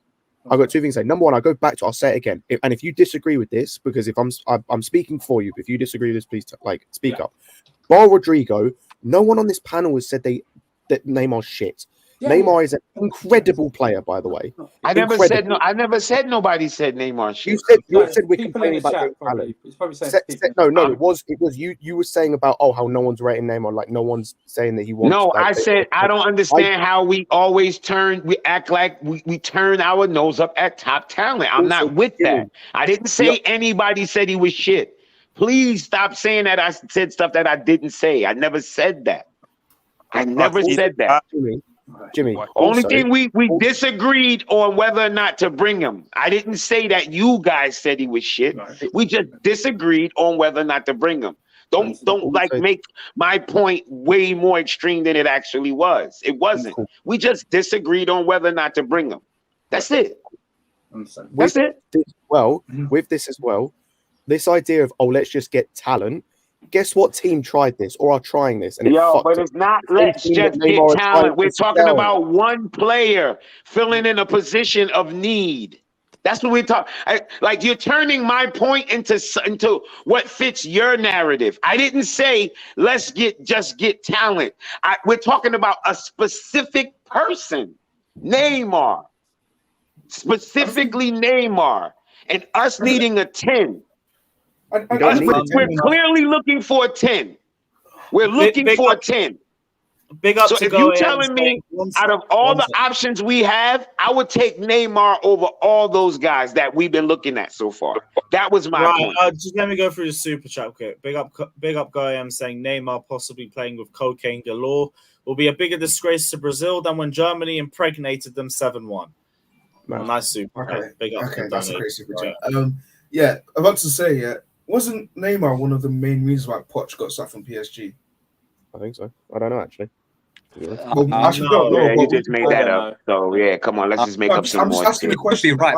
I've got 2 things to say. Number one, I'll go back to. I'll say it again. And if you disagree with this, because if I'm speaking for you, if you disagree with this, please speak up. Bar Rodrigo, no one on this panel has said that Neymar's shit. Yeah, Neymar is an incredible player, by the way. I never said nobody said Neymar shit. You said we're complaining about talent. No, it was you. You were saying about how no one's rating Neymar, like no one's saying that he wants. No, I said I don't understand how we always act like we turn our nose up at top talent. I'm not with that. I didn't say anybody said he was shit. Please stop saying that I said stuff that I didn't say. I never said that. I never said that. Jimmy. Only thing we disagreed on whether or not to bring him. I didn't say that you guys said he was shit. We just disagreed on whether or not to bring him. Don't make my point way more extreme than it actually was. It wasn't. We just disagreed on whether or not to bring him. That's it. That's it. With this as well, this idea of let's just get talent. Guess what team tried this or are trying this? And but it's not let's just get talent. We're talking about one player filling in a position of need. That's what we're talking. Like you're turning my point into what fits your narrative. I didn't say let's just get talent. We're talking about a specific person, Neymar, specifically Neymar. and us needing a 10. I need We're clearly looking for a 10. We're looking for a 10. Big up so to if Go you're AM telling me out of all the options we have, I would take Neymar over all those guys that we've been looking at so far. That was my point. Just let me go through the super chat quick. Big up Go AM saying Neymar possibly playing with cocaine galore will be a bigger disgrace to Brazil than when Germany impregnated them 7-1. Nice super. Okay. Big up. Okay, that's a great super chat. Yeah, I'm about to say, wasn't Neymar one of the main reasons why Poch got sacked from PSG? I think so. I don't know actually. Well, actually, no, you just made that up. So yeah, come on, let's just make up some more. I'm just asking a question. Right,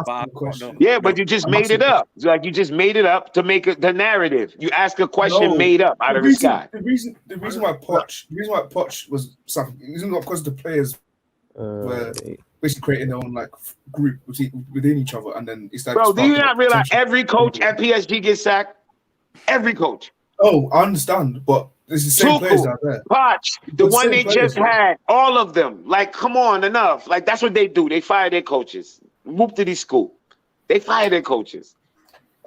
Yeah, but you just made it up. Like you just made it up to make it the narrative. You ask a question made up out of the sky. The reason why Poch was sacked isn't because the players were basically creating their own like group within each other, and then it's like. Bro, do you not realize every coach at PSG gets sacked? Every coach. Oh, I understand, but this is the same players out there. Poch, the one they just had, all of them. Like, come on, enough. Like, that's what they do. They fire their coaches. Whoop to these school. They fire their coaches.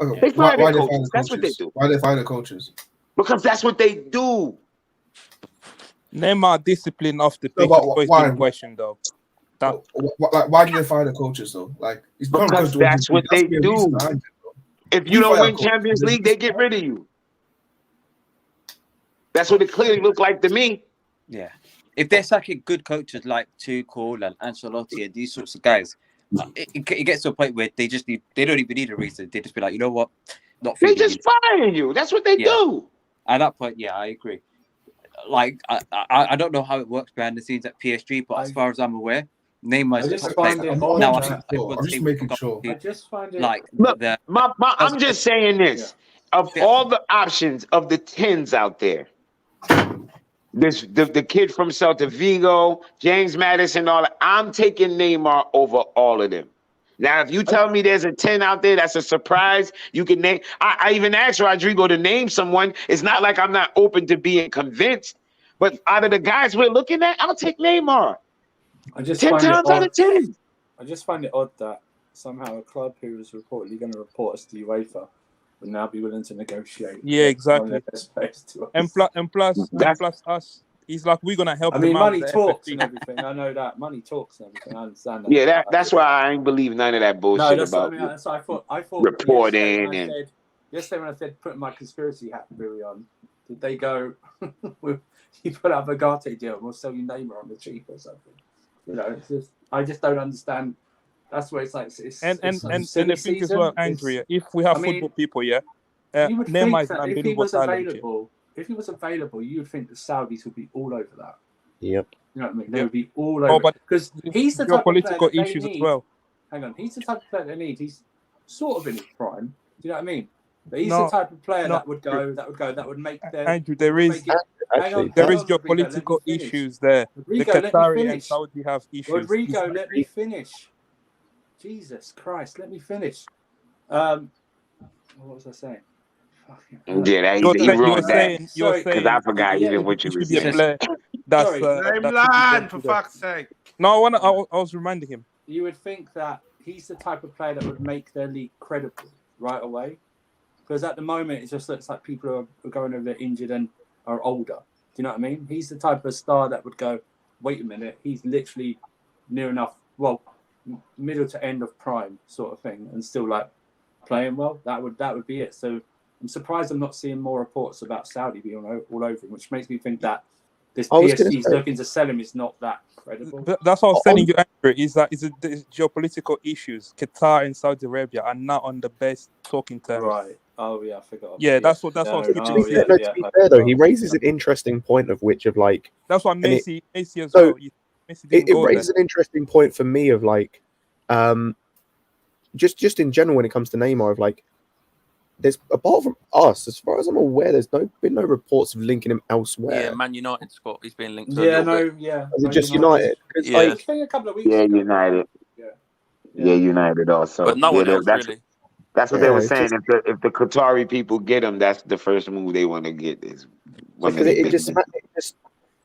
Okay. They fire their coaches. That's what they do. Why they fire the coaches? Because that's what they do. Neymar discipline off the pitch is question though. Why do they fire the coaches though? Like, it's because that's what they do. If you don't win Champions League, they get rid of you. That's what it clearly looked like to me. Yeah. If they're sacking good coaches like Tuchel and Ancelotti and these sorts of guys, it gets to a point where they don't even need a reason. They just be like, you know what? They just firing you. That's what they do. At that point, yeah, I agree. Like, I don't know how it works behind the scenes at PSG, but as far as I'm aware, Neymar is the top player. I'm just making sure. I just find it like, look, I'm just saying this. Of all the options of the 10s out there, the kid from Celta Vigo, James Madison, all that, I'm taking Neymar over all of them. Now, if you tell me there's a 10 out there that's a surprise, you can name. I even asked Rodrigo to name someone. It's not like I'm not open to being convinced, but out of the guys we're looking at, I'll take Neymar. 10 times out of 10. I just find it odd that somehow a club who was reportedly going to report us to UEFA would now be willing to negotiate. Yeah, exactly. And plus us. He's like, we're gonna help. I mean, money talks and everything. I know that money talks and everything. I understand that. Yeah, that's why I ain't believe none of that bullshit about that's what I thought reporting yesterday when I said putting my conspiracy hat theory on, did they go? You put up a Kante deal, and we'll sell you Neymar on the cheap or something. You know, it's just I just don't understand. That's where it's like and the thing as well, Andrea. If we have football people, Neymar is an unbeatable talent. If he was available, you would think the Saudis would be all over that. Yep. You know what I mean? They would be all over because he's the type political of player issues need. as well. Hang on, he's the type of player they need. He's sort of in his prime. Do you know what I mean? But he's the type of player that would make them. Andrew, there is geopolitical issues there. Rodrigo, the Qatari and Saudi have issues. Rodrigo, let me finish. Jesus Christ, let me finish. What was I saying? Yeah, he ruined that. Because I forgot even what you were saying. For fuck's sake. No, I was reminding him. You would think that he's the type of player that would make their league credible right away. Because at the moment, it just looks like people are going over there injured and are older. Do you know what I mean? He's the type of star that would go, wait a minute, he's literally near enough, well, middle to end of prime sort of thing, and still like playing well. That would be it. So I'm surprised I'm not seeing more reports about Saudi being all over him, which makes me think that this PSG's looking to sell him is not that credible. That's what I was telling you, Andrew, is that it's geopolitical issues. Qatar and Saudi Arabia are not on the best talking terms. Right. Oh yeah, I forgot. Yeah, that's what I was thinking. To be fair though, he raises an interesting point of which of like. That's why Messi as well. It raises an interesting point for me of like, just in general when it comes to Neymar of like, there's apart from us, as far as I'm aware, there's been no reports of linking him elsewhere. Yeah, Man United, Scott. He's been linked to. Is it just United? Yeah, I think a couple of weeks ago. United. Yeah, United also. But no one else really. That's what they were saying. If the Qatari people get him, that's the first move they want to get. Is because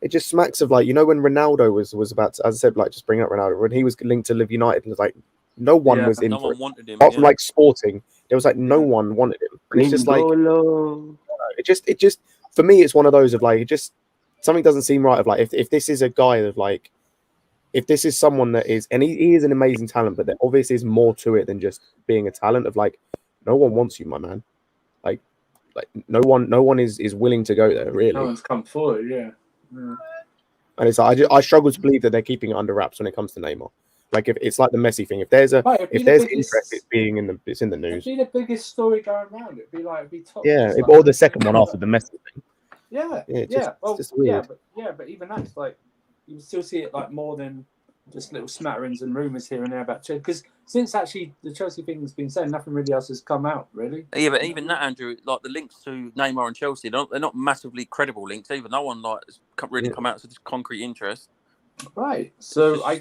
it just smacks of like, you know, when Ronaldo was about to, as I said, like just bring up Ronaldo when he was linked to Live United and was like No one Yeah. was in No for one it. wanted him. Apart from Yeah. like Sporting, there was like no one wanted him. And it's just like it just for me, it's one of those of like it just something doesn't seem right. Of like if this is a guy of like if this is someone that is and he is an amazing talent, but there obviously is more to it than just being a talent. Of like no one wants you, my man. Like no one is willing to go there really. No one's come forward. Yeah. And it's like, I struggle to believe that they're keeping it under wraps when it comes to Neymar. Like if it's like the Messi thing, if there's interest, it's in the news. It'd be the biggest story going around. It'd be top. Yeah, just like- or the second one after the Messi thing. Yeah, it's yeah. just, Well, it's just weird. but even that's like you still see it like more than just little smatterings and rumours here and there about Chelsea. Because since actually the Chelsea thing has been said, nothing really else has come out really. Yeah, but even that, Andrew, like the links to Neymar and Chelsea, they're not massively credible links either. No one like has really come out to this concrete interest. Right. So I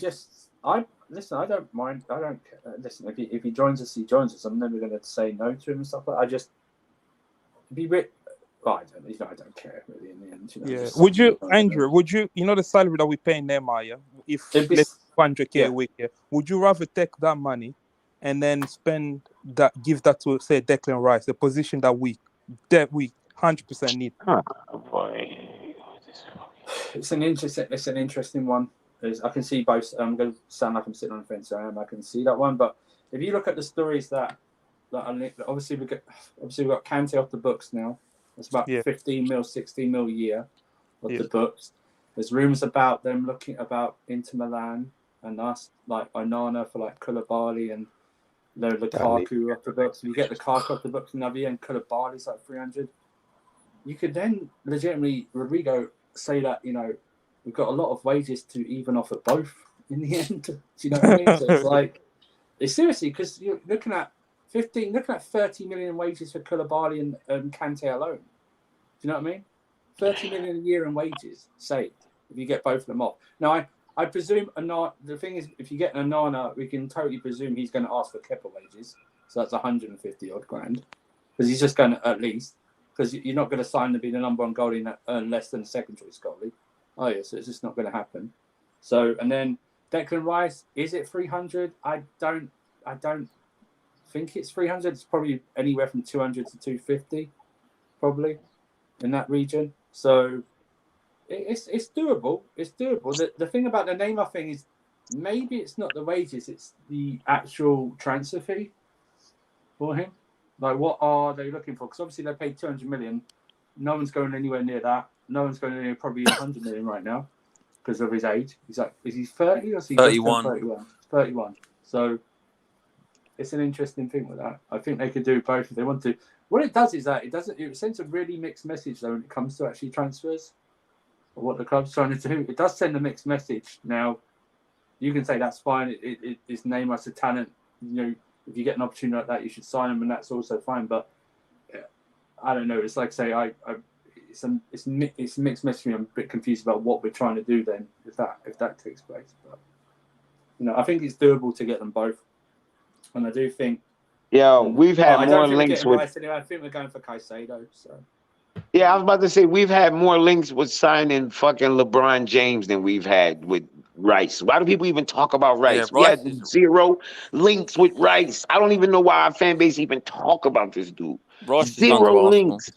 listen. I don't mind. I don't listen. If he joins us, he joins us. I'm never going to say no to him and stuff. But I just be rich. Well, I don't care really in the end. Yeah. Would you, Andrew? Would you? You know the salary that we pay Neymar, yeah? If let's 100K a week, yeah. Would you rather take that money and then give that to say Declan Rice, the position that we 100% need? Oh boy. It's an interesting one. I can see both. I'm going to sound like I'm sitting on the fence. I can see that one. But if you look at the stories that are linked, obviously we've got Kante off the books now. It's about 15 mil, 16 mil a year off the books. There's rumours about them looking about Inter Milan and us, like Onana for like Koulibaly and Lukaku off the books. If you get Lukaku off the books another year and Koulibaly's like 300, you could then legitimately, Rodrigo, say that, we've got a lot of wages to even off at both in the end. Do you know what I mean? So it's like, it's seriously, because you're looking at 30 million in wages for Koulibaly and Kante alone. Do you know what I mean? 30 million a year in wages saved if you get both of them off. Now, I presume the thing is, if you get an Onana, we can totally presume he's going to ask for Kepa wages. So that's 150 odd grand. Because he's just going to, at least, because you're not going to sign to be the number one goalie and earn less than a second choice goalie. Oh yeah, so it's just not going to happen. So, and then Declan Rice, is it 300? I don't think it's 300. It's probably anywhere from 200 to 250, probably in that region. So it's doable. It's doable. The thing about the Neymar thing is maybe it's not the wages, it's the actual transfer fee for him. Like, what are they looking for? Because obviously they paid 200 million. No one's going anywhere near that. No one's going anywhere probably 100 million right now because of his age. He's like, is he 30 or is he 31? 31. So it's an interesting thing with that. I think they could do both if they want to. What it does is that it sends a really mixed message though when it comes to actually transfers or what the club's trying to do. It does send a mixed message. Now, you can say that's fine. It's Neymar as a talent. If you get an opportunity like that, you should sign him, and that's also fine. But I don't know. It's like say it's a mixed message. I'm a bit confused about what we're trying to do then if that takes place. But I think it's doable to get them both, and I do think. Yeah, we've had more links with. Rice anyway. I think we're going for Caicedo. So. Yeah, I was about to say we've had more links with signing fucking LeBron James than we've had with Rice. Why do people even talk about Rice? We had 0 links with Rice. I don't even know why our fan base even talk about this dude. Rice 0 links.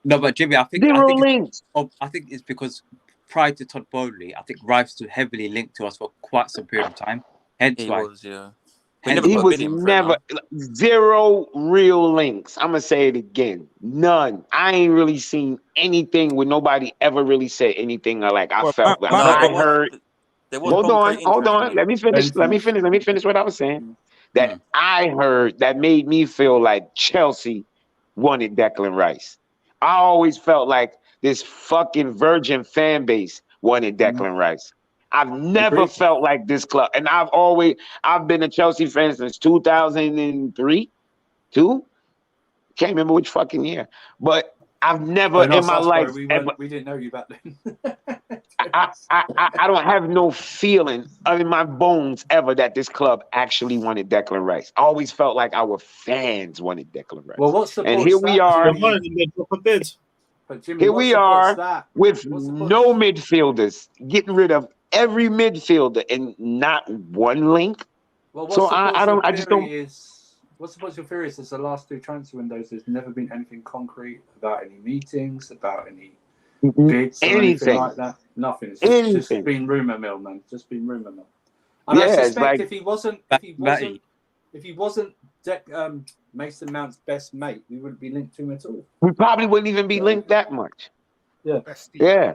No, but Jimmy, I think links. I think it's because prior to Todd Bowley, I think Rice was heavily linked to us for quite some period of time. Hence why. He was never 0 real links. I'm gonna say it again. None. I ain't really seen anything where nobody ever really said anything I felt. I heard. Hold on. Let me finish what I was saying. That I heard that made me feel like Chelsea wanted Declan Rice. I always felt like this fucking virgin fan base wanted Declan Rice. I've never felt like this club, and I've been a Chelsea fan since 2003, 2. Can't remember which fucking year, but I've never in my life. We didn't know you back then. I don't have no feeling in my bones ever that this club actually wanted Declan Rice. I always felt like our fans wanted Declan Rice. Well, what's the and here we are. Jimmy, here we are with no midfielders, getting rid of every midfielder and not one link. Well, what's So the I don't. I just don't. What's your theory is the last 2 transfer windows, there's never been anything concrete about any meetings, about any bids or anything like that. Nothing. It's just been rumor mill, man. Just been rumor mill. And I suspect if he wasn't Mason Mount's best mate, we wouldn't be linked to him at all. We probably wouldn't even be linked that much. Yeah. Yeah.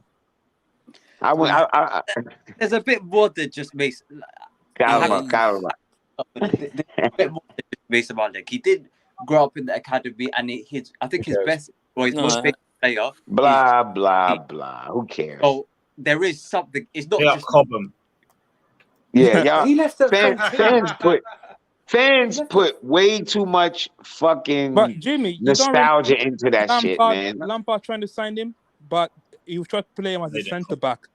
There's a bit more than just Mason. Calma. A bit more than just Mason Mount. Like, he did grow up in the academy, and I think his best, well, his most famous player. Blah blah. Who cares? Oh, there is something. It's not just Cobham. Yeah. He left Fans put way too much fucking nostalgia into that shit, man. Lampard trying to sign him, but he tried to play him as a centre back.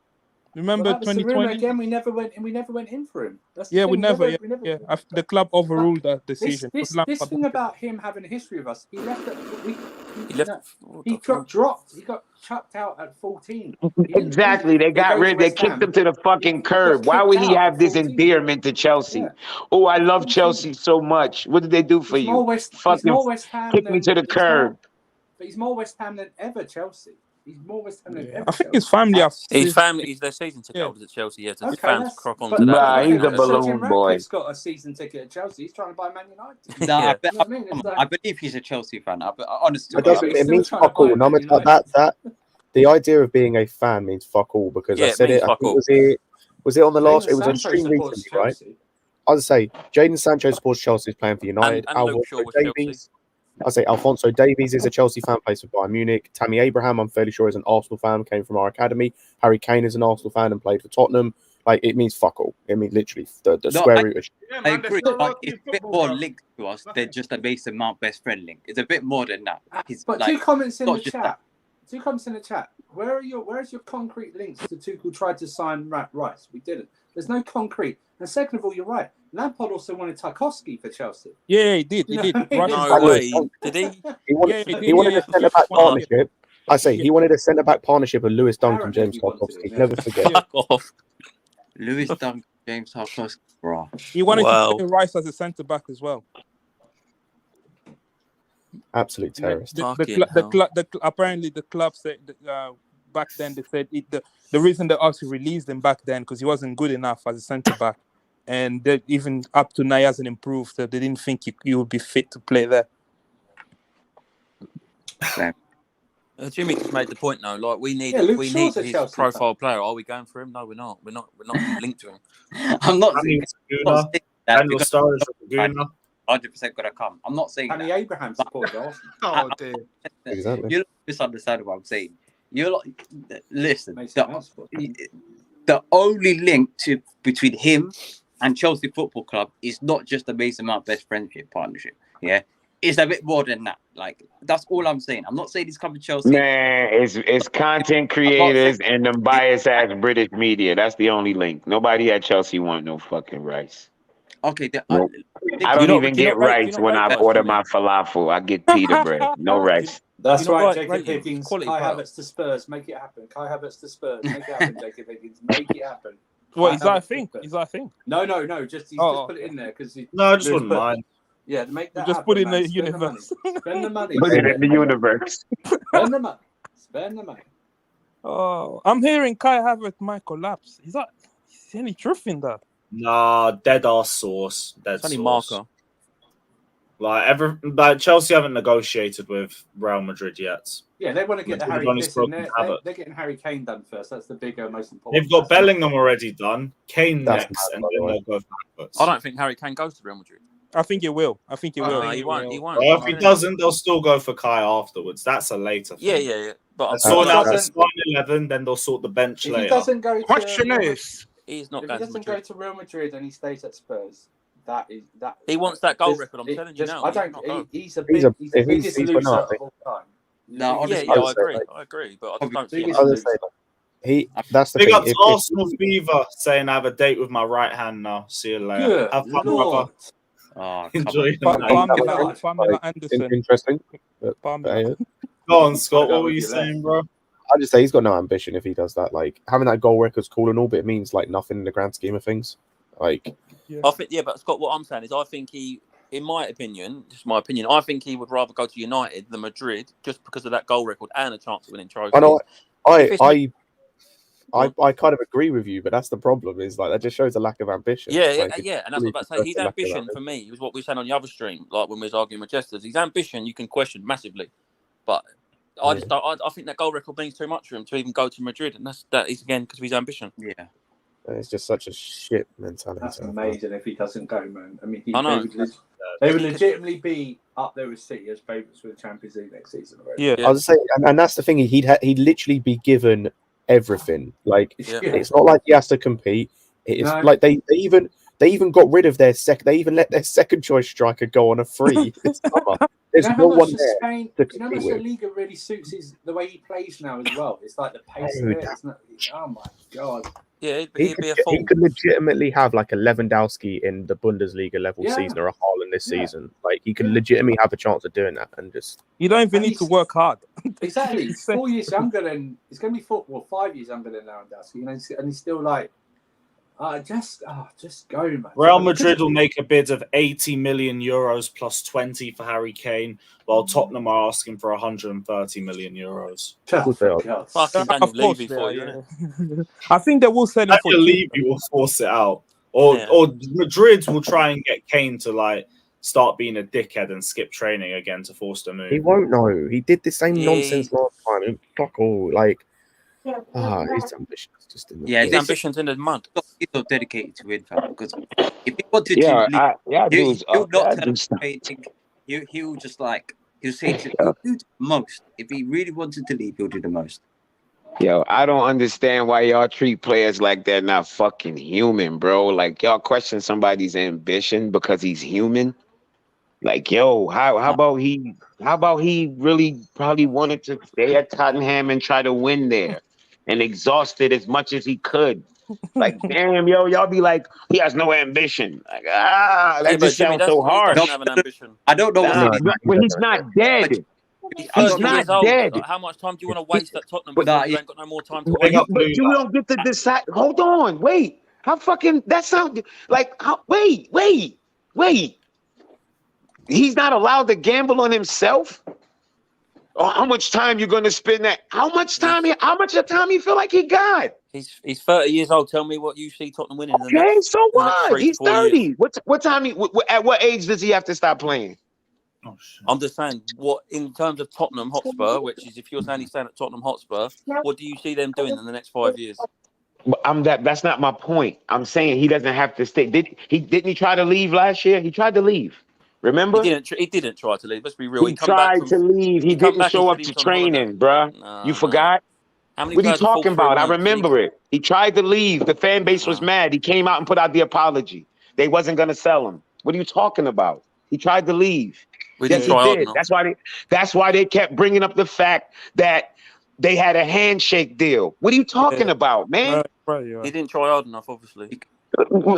Remember 2020? Again, we never went in for him. We never. The club overruled that decision. This thing about him having a history of us, he left. He got dropped. He got chucked out at 14. Exactly. They got rid. They kicked him to the fucking curb. Why would he have this endearment to Chelsea? Yeah. Oh, I love Chelsea so much. What did they do for you? Fucking kick me to the curb. But he's more West Ham than ever Chelsea. He's more West Ham than ever. I think his family are. His family. He's their season ticket holders at Chelsea. Yeah, his fans crop on to that. Nah, he's a balloon boy. He's got a season ticket at Chelsea. He's trying to buy Man United. Nah, I believe he's a Chelsea fan. Honestly, it means fuck all. No, that the idea of being a fan means fuck all because I said it. I think was it on the last? It was on stream recently, right? I would say Jadon Sancho supports Chelsea, is playing for United. I say Alphonso Davies is a Chelsea fan, plays for Bayern Munich. Tammy Abraham, I'm fairly sure, is an Arsenal fan, came from our academy. Harry Kane is an Arsenal fan and played for Tottenham. Like, it means fuck all. It means literally the square root of shit. I agree, but it's a bit more linked to us than just a Mason Mount best friend link. It's a bit more than that. But like, 2 comments in the chat. 2 comments in the chat. Where's your concrete links to Tuchel tried to sign Rice? We didn't. There's no concrete. And second of all, you're right. Lampard also wanted Tarkowski for Chelsea. Yeah, he did. He did. No way. Did he? He wanted a centre-back partnership. I say he wanted a centre-back partnership with Lewis Dunk and James Tarkowski. Never forget. Fuck off. Lewis Dunk, James Tarkowski, bro. He wanted to play Rice as a centre-back as well. Absolute terrorist. Apparently, the club said back then they said the reason they actually released him back then because he wasn't good enough as a centre-back. And even up to now, he hasn't improved. So they didn't think he would be fit to play there. Jimmy just made the point now. Like we need his profile player. Are we going for him? No, we're not. We're not linked to him. I'm not saying that. 100% gonna come. I'm not saying that. Abraham supported Arsenal. Oh dear. Exactly. You misunderstand what I'm saying. Listen. The only link between him and Chelsea Football Club is not just the Mason Mount best friendship partnership. Yeah, it's a bit more than that. Like that's all I'm saying. I'm not saying he's coming to Chelsea. Man, it's content creators and them biased ass British media. That's the only link. Nobody at Chelsea want no fucking rice. Okay, nope. I don't even get rice when I order my falafel. I get pita bread, no rice. That's right, Jacob Higgins. Kai Havertz to Spurs, make it happen. Kai Havertz to Spurs, make it happen. Jacob Higgins, make it happen. What is that a thing? Is that a thing? No. Just put it in there because I just wouldn't mind. Yeah, to make that just happen, put it in man. the universe. Spend the money. Put it in the universe. Spend the money. Spend the money. Oh, I'm hearing Kai Havertz might collapse. Is any truth in that? Nah, dead ass source. It's only marker. Like Chelsea haven't negotiated with Real Madrid yet. Yeah, they want to get they're getting Harry Kane done first. That's the bigger, most important. They've got Bellingham already done. Kane next, and then they'll go for Havertz. I don't think Harry Kane goes to Real Madrid. I think it will. He won't. Well, if he doesn't, they'll still go for Kai afterwards. That's a later thing. Yeah. But sort out the starting 11, then they'll sort the bench later. He doesn't go to he's not if going he doesn't go to Real Madrid and he stays at Spurs, that. He wants that goal record. I'm telling you now. I don't. He's the biggest loser of all time. No, honestly, I agree, but I don't see that's the Big thing. up to Arsenal Fever saying I have a date with my right hand now. See you later. Have fun, brother. Enjoy Pamela Anderson. Interesting. Go on, Scott. What were you saying, bro? I just say he's got no ambition if he does that. Like having that goal record's cool and all, but it means like nothing in the grand scheme of things. Like I think, yeah, but Scott, what I'm saying is, I think he, in my opinion, just my opinion, I think he would rather go to United than Madrid just because of that goal record and a chance of winning trophies. I know. I kind of agree with you, but that's the problem. Is like that just shows a lack of ambition. Yeah, like, yeah, and that's what I'm about to say. His ambition for me was what we were saying on the other stream, like when we was arguing with Jesters. His ambition you can question massively, but I just don't, I think that goal record means too much for him to even go to Madrid, and that is again because of his ambition. Yeah, it's just such a shit mentality. That's amazing if he doesn't go, man. I mean, I know. They would legitimately be up there with City as favourites for the Champions League next season already. Yeah, I was saying, and that's the thing. He'd literally be given everything. Like it's not like he has to compete. It's like they even got rid of their they even let their second choice striker go on a free this summer. There's no one there. Do you know how much the Liga really suits the way he plays now as well? It's like the pace of it. Oh my god. Yeah, he could legitimately have like a Lewandowski in the Bundesliga level season or a Haaland this season. Like he could legitimately have a chance of doing that, and just you don't even need to work hard. Exactly, he's 4 years younger than it's going to be 5 years younger than Lewandowski, you know, and he's still like, just go, man. Real Madrid will make a bid of 80 million euros plus 20 for Harry Kane, while Tottenham are asking for 130 million euros. Fucking Levy for you. I think they will sell him for Levy will force it out, or Madrid will try and get Kane to like start being a dickhead and skip training again to force the move. He won't know. He did the same nonsense last time. Fuck all. Like, his ambition is just in the his ambition's in the mud. He's not dedicated to win, fam. Because if he wanted to leave, he'll just like he'll say he'll do the most. If he really wanted to leave, he'll do the most. Yo, I don't understand why y'all treat players like they're not fucking human, bro. Like y'all question somebody's ambition because he's human. Like, yo, how about he really probably wanted to stay at Tottenham and try to win there and exhausted as much as he could. Like, damn, yo, y'all be like, he has no ambition. Like, that just sounds so harsh. He doesn't have an ambition. I don't know. He's not dead. He's not dead. Like, how much time do you want to waste at Tottenham? Because you ain't got no more time to waste. But you don't get to decide. Hold on, wait. How fucking that sound like? Wait. He's not allowed to gamble on himself. Or how much time you're going to spend that? How much time you feel like he got? He's 30 years old. Tell me what you see Tottenham winning. Okay, so what? He's 30. What time? At what age does he have to stop playing? Oh, I'm just saying, what in terms of Tottenham Hotspur, which is if you're saying he's staying at Tottenham Hotspur, what do you see them doing in the next 5 years? That's not my point. I'm saying he doesn't have to stay. Didn't he try to leave last year? He tried to leave. Remember? He didn't try to leave. Let's be real. He tried to leave. He didn't show up to training, bruh. You forgot? What are you talking about? I remember it. He tried to leave. The fan base was mad. He came out and put out the apology. They wasn't going to sell him. What are you talking about? He tried to leave. Yes, he did. That's why they kept bringing up the fact that they had a handshake deal. What are you talking about, man? He didn't try hard enough, obviously.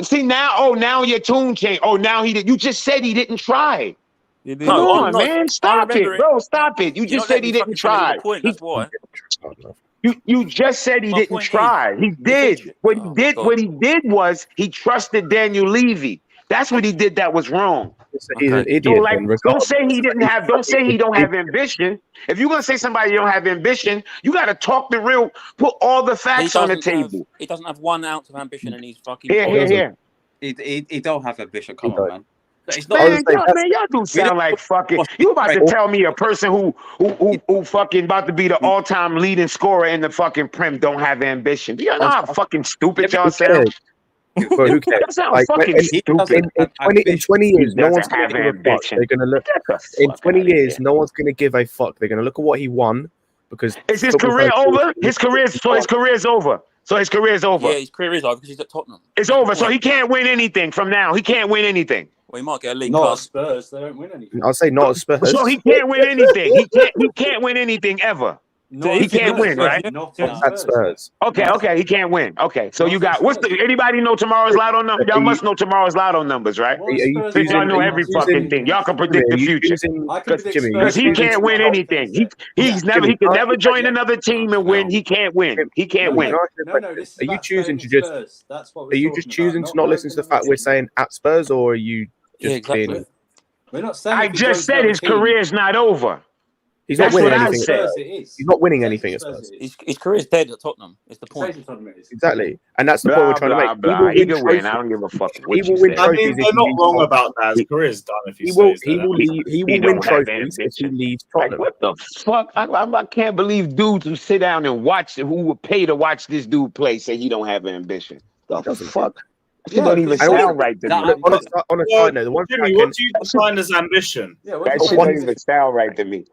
See now your tune changed. Oh, now he did. You just said he didn't try. Come on, man. Stop it, bro. Stop it. You just said he didn't try. That's why. You just said he didn't try. He did. What he did was he trusted Daniel Levy. That's what he did that was wrong. He's an idiot. So, like, don't say he don't have ambition. If you're gonna say somebody don't have ambition, you gotta talk the real, put all the facts on the table. He doesn't have 1 ounce of ambition and he's fucking here. He don't have ambition. Come on, man. It's not, man, y'all do sound like fucking. You about to tell me a person who fucking about to be the all-time leading scorer in the fucking Prem don't have ambition? Do you know how fucking stupid y'all sound? But who cares? That sounds fucking stupid. In 20 years, no one's going to give a fuck. They're going to look. In 20 years, no one's going to give a fuck. They're going to look at what he won because. Is his career over? His career's over. So his career's over. Yeah, his career is over because he's at Tottenham. It's over. So he can't win anything from now. He can't win anything. Well, he might get a league. Not at Spurs. They don't win anything. I'll say not at Spurs. So he can't win anything. He can't win anything ever. He can't win, right? That's Spurs. Okay, he can't win. Okay, so you got anybody know tomorrow's lotto number? Y'all must know tomorrow's lotto numbers, right? Y'all know every fucking thing. Y'all can predict the future. Because he can't win anything. He could never join another team and win. He can't win. He can't win. Are you choosing to just? Are you just choosing to not listen to the fact we're saying at Spurs, or are you just being? We're not saying. I just said his career's not over. He's not winning anything. He's not winning anything at Spurs. His career's dead at Tottenham. Is the point? Exactly, and that's the point we're trying to make. He can win. I don't give a fuck. He will win trophies. I mean, they're not wrong about that. His career's done if he will win trophies if he leaves Tottenham. What the fuck? I can't believe dudes who sit down and watch, who would pay to watch this dude play, say he don't have ambition. The fuck? It don't even sound right to me. On a side note, the one Jimmy, what do you define as ambition? That shit don't even sound right to me.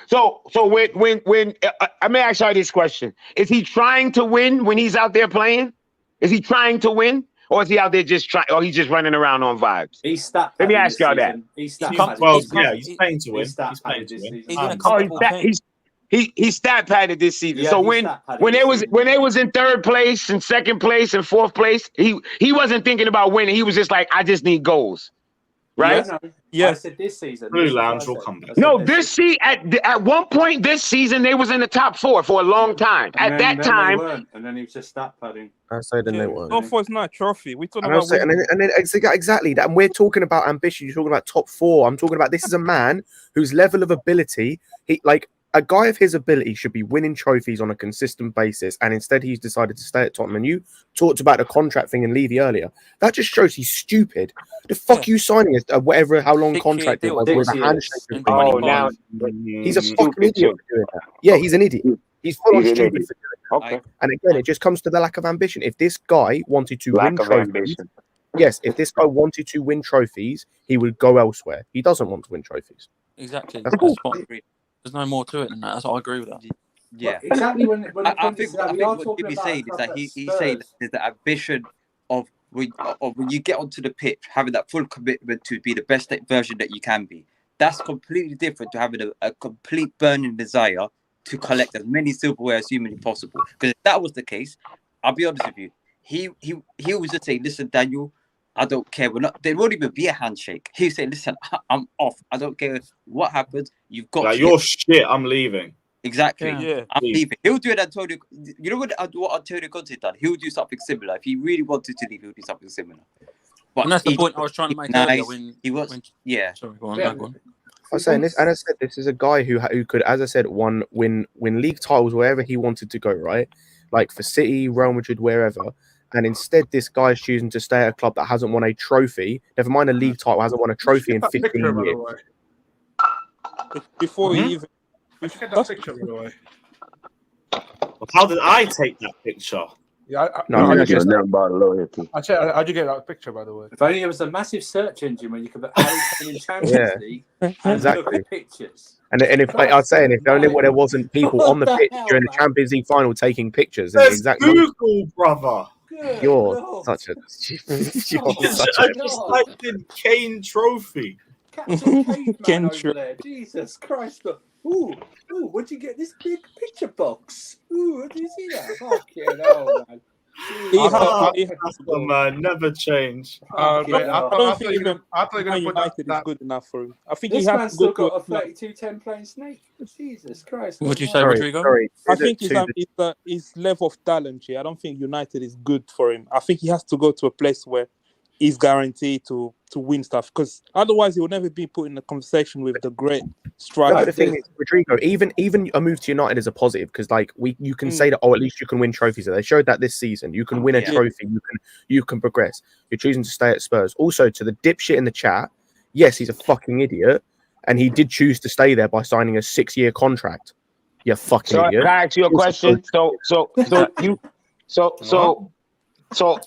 So when I may ask you this question: is he trying to win when he's out there playing? Is he trying to win, or is he out there just trying, or he's just running around on vibes? He's stat. Let me ask y'all that. He's playing to win. He's playing to win. He stat padded this season. So when they was in third place and second place and fourth place, he wasn't thinking about winning. He was just like, I just need goals, right? Yeah. I said this season. Blue Lounge will come back. No, at one point this season they was in the top 4 for a long time. At that time, and then he was just stat padding. I say then they weren't. Top 4 is not a trophy. We're talking about and then exactly that. And we're talking about ambition. You're talking about top 4. I'm talking about this is a man whose level of ability, a guy of his ability should be winning trophies on a consistent basis, and instead he's decided to stay at Tottenham. And you talked about the contract thing and Levy earlier. That just shows he's stupid. The fuck you signing how long contract it was with a handshake? Now he's a fucking idiot for doing that. Yeah, he's an idiot. He's full on stupid for doing that. Okay. And again, it just comes to the lack of ambition. If this guy wanted to win trophies, if this guy wanted to win trophies, he would go elsewhere. He doesn't want to win trophies. Exactly. That's cool. There's no more to it than that. That's what I agree with that. Yeah, exactly. I think what Jimmy saying is that he's saying is the ambition of when you get onto the pitch, having that full commitment to be the best version that you can be. That's completely different to having a complete burning desire to collect as many silverware as humanly possible. Because if that was the case, I'll be honest with you, he was just saying, listen, Daniel, I don't care. There won't even be a handshake. He said, listen, I'm off. I don't care what happens. You've got you're shit. I'm leaving. Exactly. Yeah. I'm leaving. He'll do it, Antonio. You know what Antonio Conte done? He'll do something similar. If he really wanted to leave, he'll do something similar. But and that's the point I was trying to make earlier when he was. Sorry, go on. Go on. I was saying this, and I said this is a guy who could, as I said, win league titles wherever he wanted to go, right? Like for City, Real Madrid, wherever. And instead, this guy is choosing to stay at a club that hasn't won a trophy. Never mind a league title, hasn't won a trophy in 15 years. Before he even... That picture, by the way. How did I take that picture? Yeah, how'd you get that picture, by the way? If only there was a massive search engine where you could put Harry Kane in Champions League and exactly. look at pictures. And if I'd say, if only there wasn't people on the pitch during the Champions League final taking pictures. There's Google, brother. You're such a. I just typed in Kane trophy. Captain Caveman over there. Jesus Christ! Ooh, where'd you get this big picture box? Ooh, did you see that? Fucking hell, man. Man, never change. I don't think even United is good enough for him. I think this he has man's to go still to got a 32-10 playing snake. Jesus Christ! What do you say, Rodrigo? I think his level of talent here. I don't think United is good for him. I think he has to go to a place where he's guaranteed to win stuff, because otherwise he will never be put in a conversation with the great strikers. No, the thing is, Rodrigo, even a move to United is a positive, because you can say that at least you can win trophies. They showed that this season. You can win a trophy. You can progress. You're choosing to stay at Spurs. Also, to the dipshit in the chat, yes, he's a fucking idiot, and he did choose to stay there by signing a 6-year contract. You fucking idiot. Can I ask you a question? So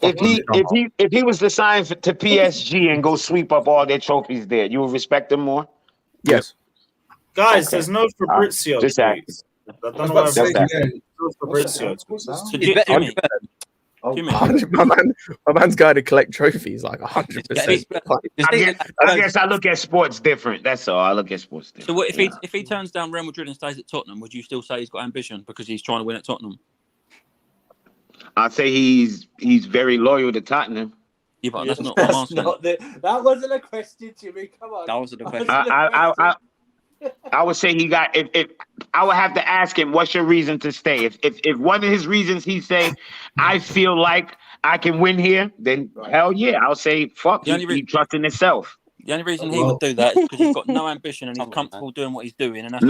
if he was to sign to PSG and go sweep up all their trophies there, you would respect him more? Yes. Guys, there's no Fabrizio. Just I don't know why Fabrizio. Jimmy. my man's going to collect trophies like 100%. I guess I look at sports different. That's all. I look at sports different. So what, if he turns down Real Madrid and stays at Tottenham, would you still say he's got ambition because he's trying to win at Tottenham? I'd say he's very loyal to Tottenham. Yeah, but that's not what I'm asking. That wasn't a question, Jimmy. Come on. That wasn't a question. I would say he got. If I would have to ask him, what's your reason to stay? If one of his reasons he's saying, I feel like I can win here, then hell yeah, I'll say fuck. He trusts in himself. The only reason he would do that is because he's got no ambition and he's comfortable doing what he's doing. And that's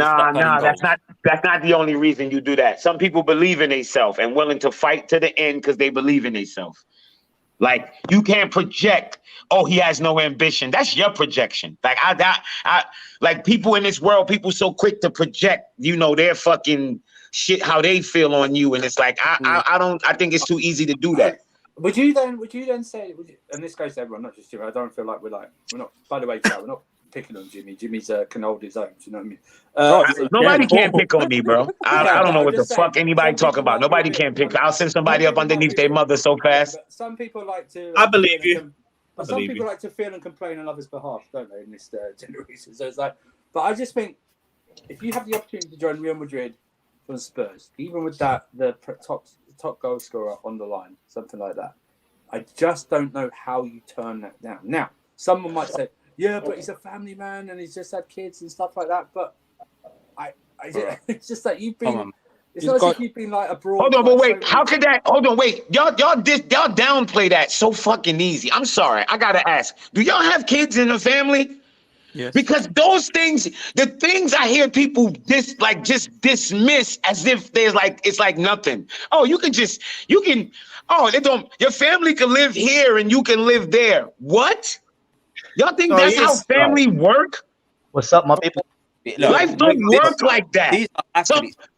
that's not the only reason you do that. Some people believe in themselves and willing to fight to the end because they believe in themselves. Like you can't project. Oh, he has no ambition. That's your projection. Like I like people in this world. People so quick to project. Their fucking shit how they feel on you, and it's like I don't. I think it's too easy to do that. Would you then say? And this goes to everyone, not just Jimmy. I don't feel like we're not. By the way, we're not picking on Jimmy. Jimmy's can hold his own. Do you know what I mean? Nobody can pick on me, bro. I don't know what the fuck anybody talk about. Nobody can pick. I'll send somebody up underneath their mother so fast. Some people like to. I believe you. Some people like to feel and complain on others' behalf, don't they? In this generation, so it's like. But I just think if you have the opportunity to join Real Madrid from Spurs, even with that the top goal scorer on the line, something like that, I just don't know how you turn that down. Now, someone might say, yeah, but he's a family man and he's just had kids and stuff like that. But it's just like you've been. It's not as if you've been like abroad. Hold on, but wait. How could that? Hold on, wait. Y'all downplay that so fucking easy. I'm sorry. I gotta ask. Do y'all have kids in the family? Yes. Because those things, the things I hear people just dismiss as if it's like nothing. Oh, you can. Oh, your family can live here and you can live there. What? Y'all think that's how family work? What's up, my people? Life don't work like that.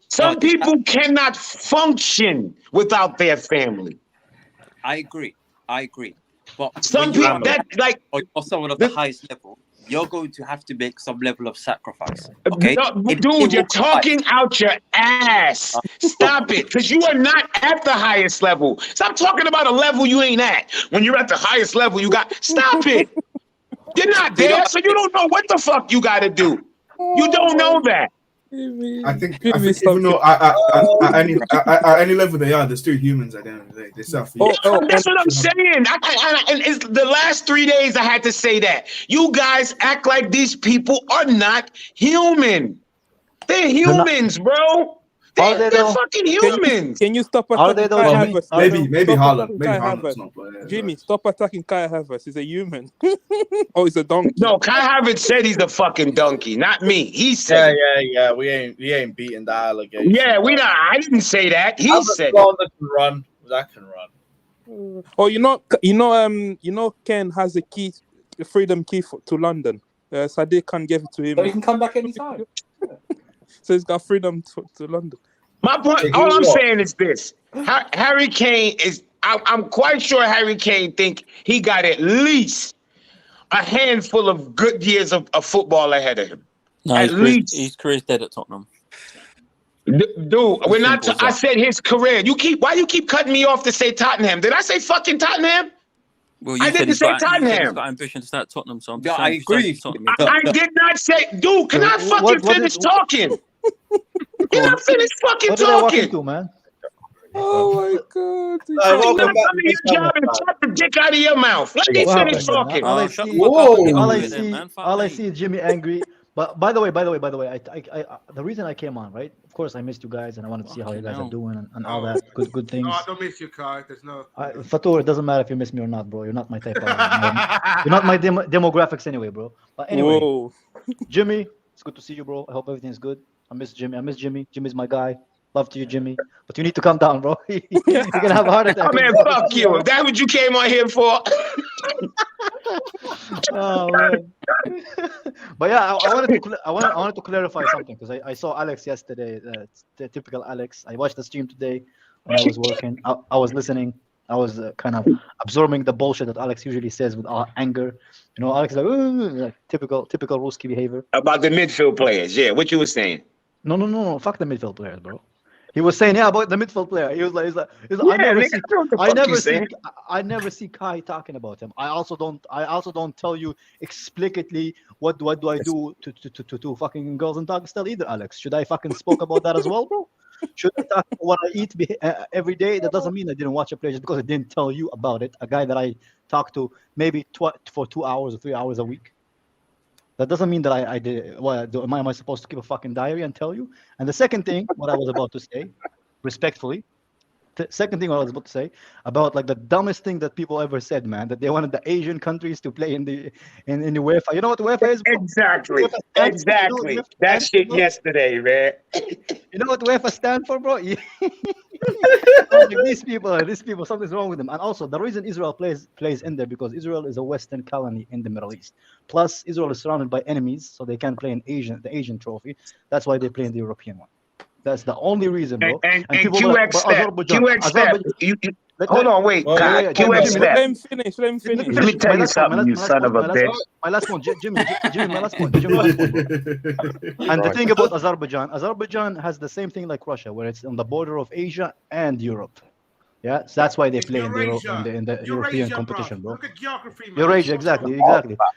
Some people cannot function without their family. I agree. But some people or someone of the highest level, you're going to have to make some level of sacrifice. Okay, dude, you're talking out your ass. Stop it, because you are not at the highest level. Stop talking about a level you ain't at. When you're at the highest level, stop it. You're not there, so you don't know what the fuck you got to do. You don't know that. I think even though at any level they are, they're still humans at the end of the day. They suffer. That's what I'm saying. And it's the last 3 days I had to say that. You guys act like these people are not human. They're humans, bro. They're fucking humans. Can you stop attacking Kai Havertz? Maybe Haaland. Maybe Haaland's not. Jimmy, stop attacking Kai Havertz. He's a human. Oh, he's a donkey. No, Kai Havertz said he's a fucking donkey, not me. He said. Yeah. We ain't beating the allegation. Yeah, we not. I didn't say that. He said. That can run. Oh, you know, Ken has a key, a freedom key to London. Sadiq can't give it to him. So he can come back anytime. So he's got freedom to London. My point, all I'm saying is this. Harry Kane is, I'm quite sure Harry Kane think he got at least a handful of good years of football ahead of him. No, his career's dead at Tottenham. Dude, we're not. I said his career. Why you keep cutting me off to say Tottenham? Did I say fucking Tottenham? Well, I didn't say Tottenham. He's got ambition to start at Tottenham, so I'm just I agree. I did not say, dude. Can I fucking finish talking? Can I finish fucking talking? To, man? Oh my god! Welcome back to your job and chop the dick out of your mouth. Let me finish talking. All I see is Jimmy angry. But by the way, the reason I came on, right? Of course, I missed you guys, and I wanted to see how you guys are doing and all that good things. No, I don't miss you, Kai. There's no. Fatur, it doesn't matter if you miss me or not, bro. You're not my type. You're not my demographics anyway, bro. But anyway, Jimmy, it's good to see you, bro. I hope everything's good. I miss Jimmy. Jimmy's my guy. Love to you, Jimmy. But you need to calm down, bro. You're gonna have a heart attack. Oh man, fuck you. That's what you came on here for. Oh man. But yeah, I wanted to clarify something because I saw Alex yesterday. The typical Alex. I watched the stream today when I was working. I was listening. I was kind of absorbing the bullshit that Alex usually says with anger. You know, Alex is like typical Ruski behavior about the midfield players. Yeah, what you were saying? No. Fuck the midfield players, bro. He was saying, yeah, about the midfield player. He was like, I never see Kai talking about him. I also don't tell you explicitly what do I do to fucking girls in Dagestan either, Alex. Should I fucking spoke about that as well, bro? Should I talk about what I eat every day? That doesn't mean I didn't watch a play just because I didn't tell you about it. A guy that I talk to maybe for 2 hours or 3 hours a week. That doesn't mean that I did. Am I supposed to keep a fucking diary and tell you? And the second thing, what I was about to say, respectfully, second thing what I was about to say about like the dumbest thing that people ever said, man, that they wanted the Asian countries to play in the UEFA. You know what UEFA is? Exactly. Exactly. That shit yesterday, man. You know what UEFA stand for, bro? Like these people, something's wrong with them. And also, the reason Israel plays in there because Israel is a Western colony in the Middle East. Plus, Israel is surrounded by enemies, so they can't play in the Asian trophy. That's why they play in the European one. That's the only reason, bro. And QX step. Hold on, wait. QX step. Let him finish. Let me tell you something, you son of a bitch. My last point, Jimmy, my last point. And the thing about Azerbaijan has the same thing like Russia, where it's on the border of Asia and Europe. Yeah, so that's why they play in the European competition, bro. Look at geography, man. Eurasia, exactly.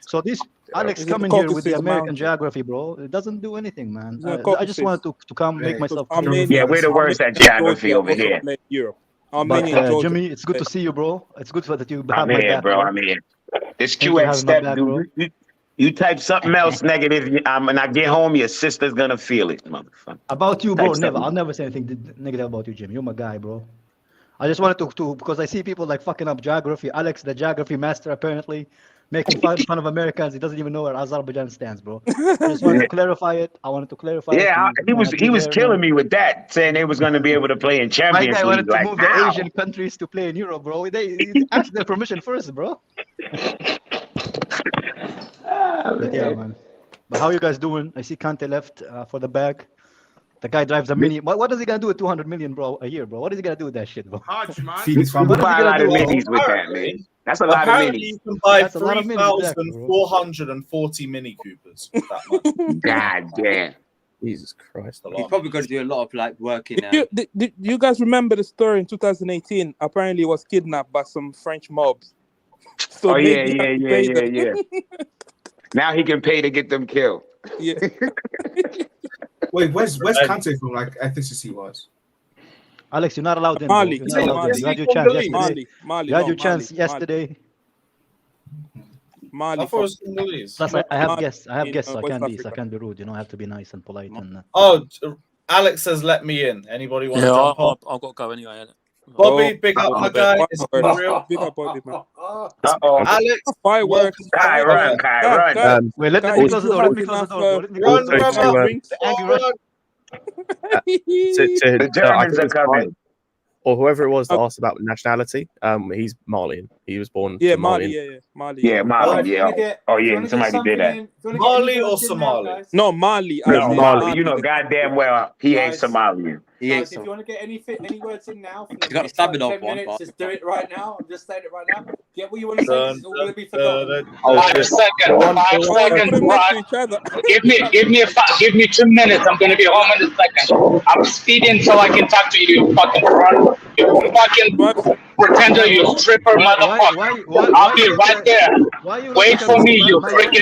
So this Alex coming here with the American geography, bro, it doesn't do anything, man. I just wanted to come make myself clear. Yeah, we're the worst at geography over here. But Jimmy, it's good to see you, bro. It's good that you have my back, bro. I'm here. This QX step, dude. You type something else negative, and I get home, your sister's gonna feel it, motherfucker. About you, bro. Never. I'll never say anything negative about you, Jimmy. You're my guy, bro. I just wanted to because I see people like fucking up geography. Alex, the geography master, apparently making fun of Americans. He doesn't even know where Azerbaijan stands, bro. I just wanted to clarify it. Yeah, he was killing me with that, saying they was going to be able to play in Champions League. I wanted to like, move the Asian countries to play in Europe, bro. They asked their permission first, bro. But yeah, man. But how you guys doing? I see Kante left for the bag. The guy drives a mini. What is he gonna do with 200 million, bro, a year, bro? What is he gonna do with that shit, bro? Buy a lot of minis with that, man. That's a lot of minis. You can buy 3,440 Mini Coopers. God damn. Jesus Christ. He's probably going to do a lot of like work in. Did you guys remember the story in 2018? Apparently, he was kidnapped by some French mobs. So yeah. Now he can pay to get them killed. Yeah. Wait, where's Kante from? Like ethnicity wise? Alex, you're not allowed in. Mali. You had your chance yesterday. You had your chance yesterday. Mali. Plus, I have guests. I can't be rude. You know, I have to be nice and polite. And Alex says, "Let me in." Anybody want to jump on? I've got to go anyway. Bobby, big up my guy. It's real. Big up Bobby, man. Alex, fireworks. Kai, run. Wait, let me close the door. Run, brother. The Germans are coming. Or whoever it was that asked about nationality, he's Malian. He was born. Mali. Mali. Oh yeah, somebody did that. Mali or Somali? No, Mali. No, Mali. You know goddamn well he ain't Somalian. Guys, if you want to get any words in now, for the got to next, stab it like, off 10 one, minutes, but- just do it right now. I'm just saying it right now. Get what you want to say. 'Cause it's all going to be forgotten. 5 seconds, Rod. Give me 2 minutes. I'm gonna be home in a second. I'm speeding so I can talk to you, you fucking front. You fucking pretender, you stripper motherfucker. I'll be right there. Wait for me, you fake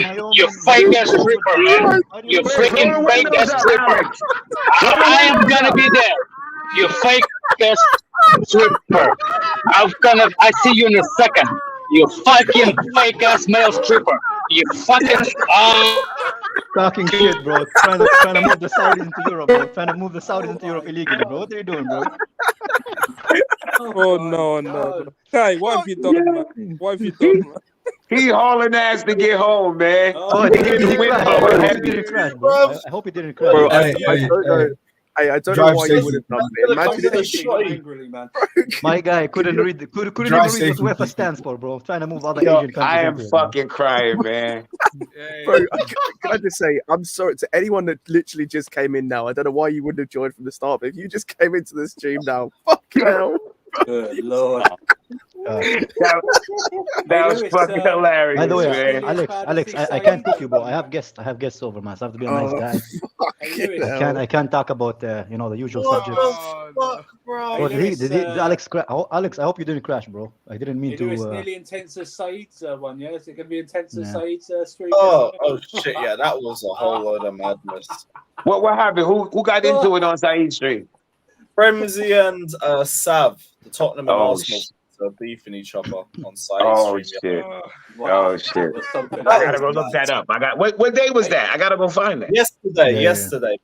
ass stripper, man. You freaking fake ass stripper. I am gonna be there. You fake ass stripper. I see you in a second. You fucking fake ass male stripper. You fucking talking shit, bro. Trying to move the Saudis into Europe, bro. Trying to move the Saudis into Europe illegally, bro. What are you doing, bro? Oh no. Kai, what have you done, man? What have you done, man? He hauling ass to get home, man. I hope he didn't crash, bro. I hope he didn't crash. Bro, I don't know why you would have done it. Imagine if my guy couldn't even read what UEFA stands for, bro. Trying to move other Asian countries. I am fucking crying, man. Bro, can I just say, I'm sorry to anyone that literally just came in now. I don't know why you wouldn't have joined from the start, but if you just came into the stream now, fucking hell. Good Lord. That was fucking hilarious. By the way, man. Alex, I can't cook you, bro. I have guests over, man. So I have to be a nice guy. I can't talk about the usual subjects. Bro, did Alex Alex, I hope you didn't crash, bro. I didn't mean It's to. nearly intense as Said's one, yeah? Is it going to be intense as Said's stream? Oh shit! Yeah, that was a whole load of madness. What happened? Who got into it on Saeed's stream? Fremzy and Sav, the Tottenham and Oh, Arsenal, are beefing each other on site. Oh shit! Oh shit! I gotta go look that up. I got what day was that? I gotta go find that. Yesterday.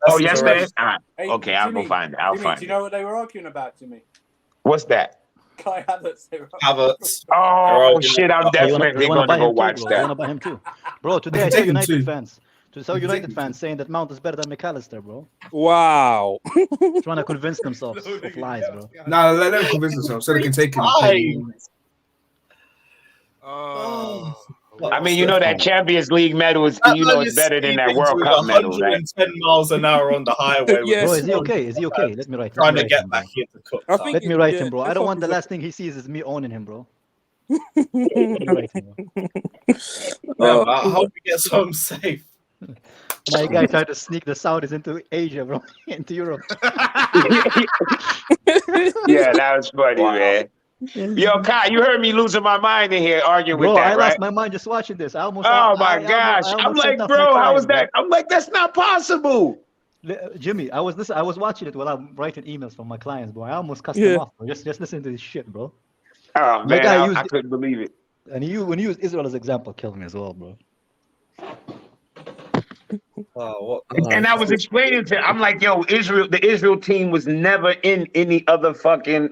Oh, yesterday. Correct. All right. Hey, Okay, I'll go Jimmy, find it. I'll Jimmy, find do you it. know what they were arguing about, Jimmy? What's that? Kai Havertz. Havertz. Oh shit! I'm You definitely wanna buy gonna go him watch too, bro. You wanna that. buy him too, bro? Today I saw United fans. Saying that Mount is better than McAllister, bro. Wow. Trying to convince themselves of lies, bro. Nah, let them convince themselves so they can take him. I mean, you know that Champions League medal is, is better than that World Cup medal, right? 110 miles an hour on the highway. Yes. Bro, is he okay? Is he okay? Let me write him. Trying to get back into cook. Let me write him, bro. I don't want the last thing he sees is me owning him, bro. Let me write him, bro. Yeah, I hope he gets home safe. My guy tried to sneak the Saudis into Asia, bro, into Europe. Yeah, that was funny, man. Yo, Kai, you heard me losing my mind in here arguing Bro, with that, I right? lost my mind just watching this. Oh my gosh! I'm like, bro, how was that? I'm like, that's not possible. Jimmy, I was watching it while I'm writing emails from my clients, bro. I almost cussed him off, bro. Just listen to this shit, bro. Oh man, I couldn't believe it. And when you use Israel as example, killed me as well, bro. And I was explaining to him, I'm like, yo, the Israel team was never in any other fucking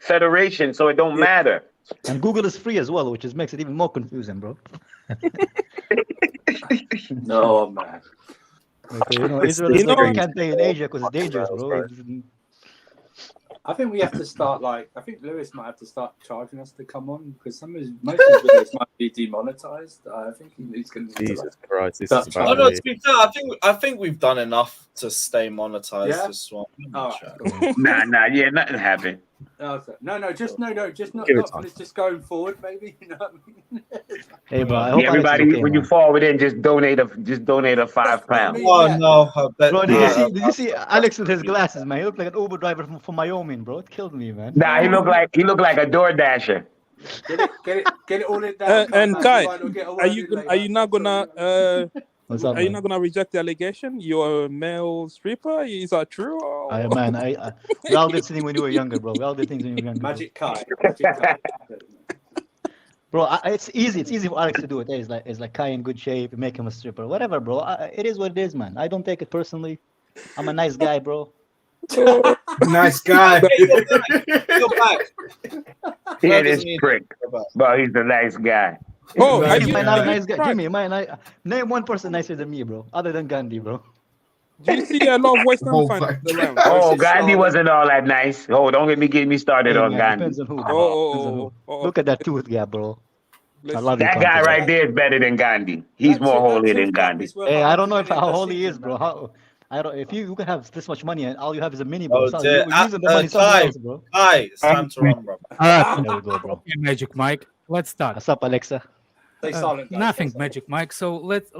federation, so it don't matter. And Google is free as well, which makes it even more confusing, bro. No, man. Okay, Israel is like can't play in Asia because it's dangerous, bro. I think we have to start I think Lewis might have to start charging us to come on because most of his videos might be demonetized. I think he's going to. Jesus Christ, this is about No, to be fair, I think we've done enough to stay monetized this one. Nah, yeah, nothing happened. No, just not just going forward, maybe. You know what I mean? Hey, bro, I hope everybody, okay, when you forward in, just donate a £5. Oh no, bro! Did you see Alex with his glasses, man? He looked like an Uber driver from Wyoming, bro. It killed me, man. Nah, he looked like a door dasher. Get it all in down. And Kai, are you not gonna What's up, are you man? not gonna reject the allegation? You're a male stripper? Is that true? Or... Man, we all did things when you were younger, bro. We all did things when you were younger. Magic Kai. Bro, it's easy. It's easy for Alex to do it. It's like Kai in good shape, make him a stripper, whatever, bro. It is what it is, man. I don't take it personally. I'm a nice guy, bro. Nice guy. Go back. Yeah, this prick. But he's a nice guy. Oh, Jimmy, not a nice guy. Jimmy, name one person nicer than me, bro. Other than Gandhi, bro. Do you see a lot of West Ham fans around? Oh, Gandhi wasn't all that nice. Oh, don't get me started on Gandhi. Depends on who. Bro. Look at that tooth gap, bro. I love that guy right there is better than Gandhi. He's more holy than Gandhi. Hey, I don't know how holy he is, bro. If you can have this much money and all you have is a mini, bro. You're using the money somewhere else, bro. It's time to run, bro. There we go, bro. Magic Mike. Let's start. What's up, Alexa? Nothing, Magic Mike. So let's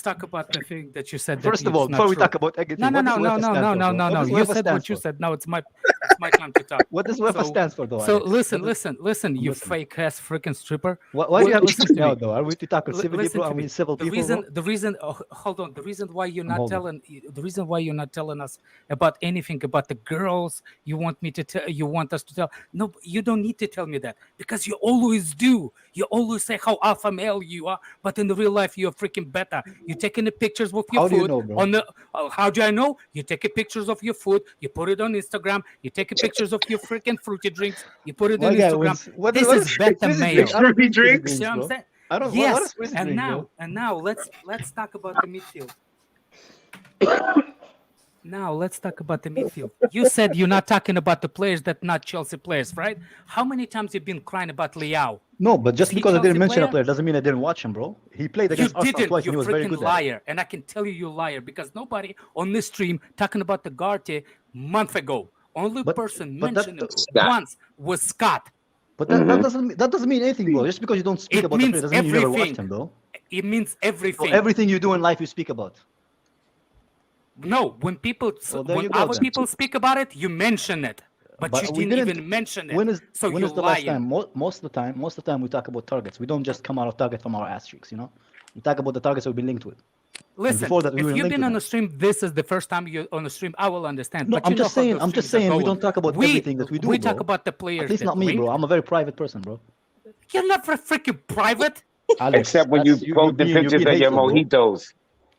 talk about the thing that you said. First of all, before we talk about everything, no. You said what you said. Now it's my time to talk. What does UEFA stands for, though? So listen, you fake ass freaking stripper. Why do you have to listen now, though? Are we to tackle civilly, bro? Are we civil people? The reason. Hold on. The reason why you're not telling us about anything about the girls you want us to tell. No, you don't need to tell me that because you always do. You always say how alpha male you are, but in the real life you're freaking beta. You're taking the pictures with your food on the. How do I know? You take pictures of your food. You put it on Instagram. You take pictures of your freaking fruity drinks. You put it on Instagram. This is beta male. Fruity drinks. You know what I'm saying? I don't. Yes. And now let's talk about the midfield. Now let's talk about the midfield. You said you're not talking about the players that not Chelsea players, right? How many times you've been crying about Leao? No, but just because I didn't mention a player doesn't mean I didn't watch him, bro. He played against Arsenal twice and he was very good. You're a freaking liar, and I can tell you're a liar because nobody on this stream talking about the Garte month ago. Only person mentioned Scott. once was Scott. But that doesn't mean anything, bro. Just because you don't speak It about the means player doesn't mean you never watched everything. him, bro. It means So everything. everything you do in life, you speak about. No, when people, there you when go, other then. people speak about it, you mention it, but you we didn't even mention it. When is so when you're is the last lying. time? Most of the time we talk about targets. We don't just come out of target from our asterisks, you know. We talk about the targets we've been linked with. And Listen, before that, we if were you've linked been with on them. a stream, this is the first time you're on a stream. I will understand. No, but I'm you know just how saying. those I'm just streams are saying we going. don't talk about everything that we do, We bro. talk about the players. At least that not me, link. bro. I'm a very private person, bro. You're not freaking private. Alex, Except when you post the pictures of your hateful, bro. mojitos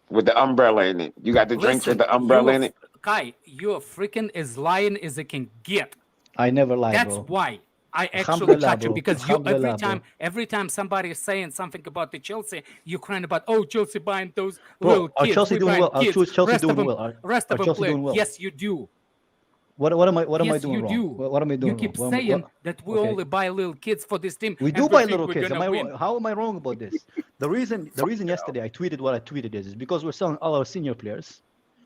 with the umbrella in it. You got the drinks with Listen, the umbrella in it. Kai, you're freaking as lying as it can get. I never lie, That's bro. why I actually Alhamdulillah, cut you, bro. because you Alhamdulillah, every time somebody is saying something about the Chelsea, you're crying about, oh, Chelsea buying those Bro, little are kids. Chelsea we doing buying well? Are kids. Chelsea rest doing of them, well? Are rest of them Chelsea play. doing well? Yes, you do. What am I yes, doing you wrong? do. What am I doing You keep wrong? saying that we okay. only buy little kids for this team. We and do we buy think little we're kids. gonna win. How am I wrong about this? The reason yesterday I tweeted what I tweeted is because we're selling all our senior players,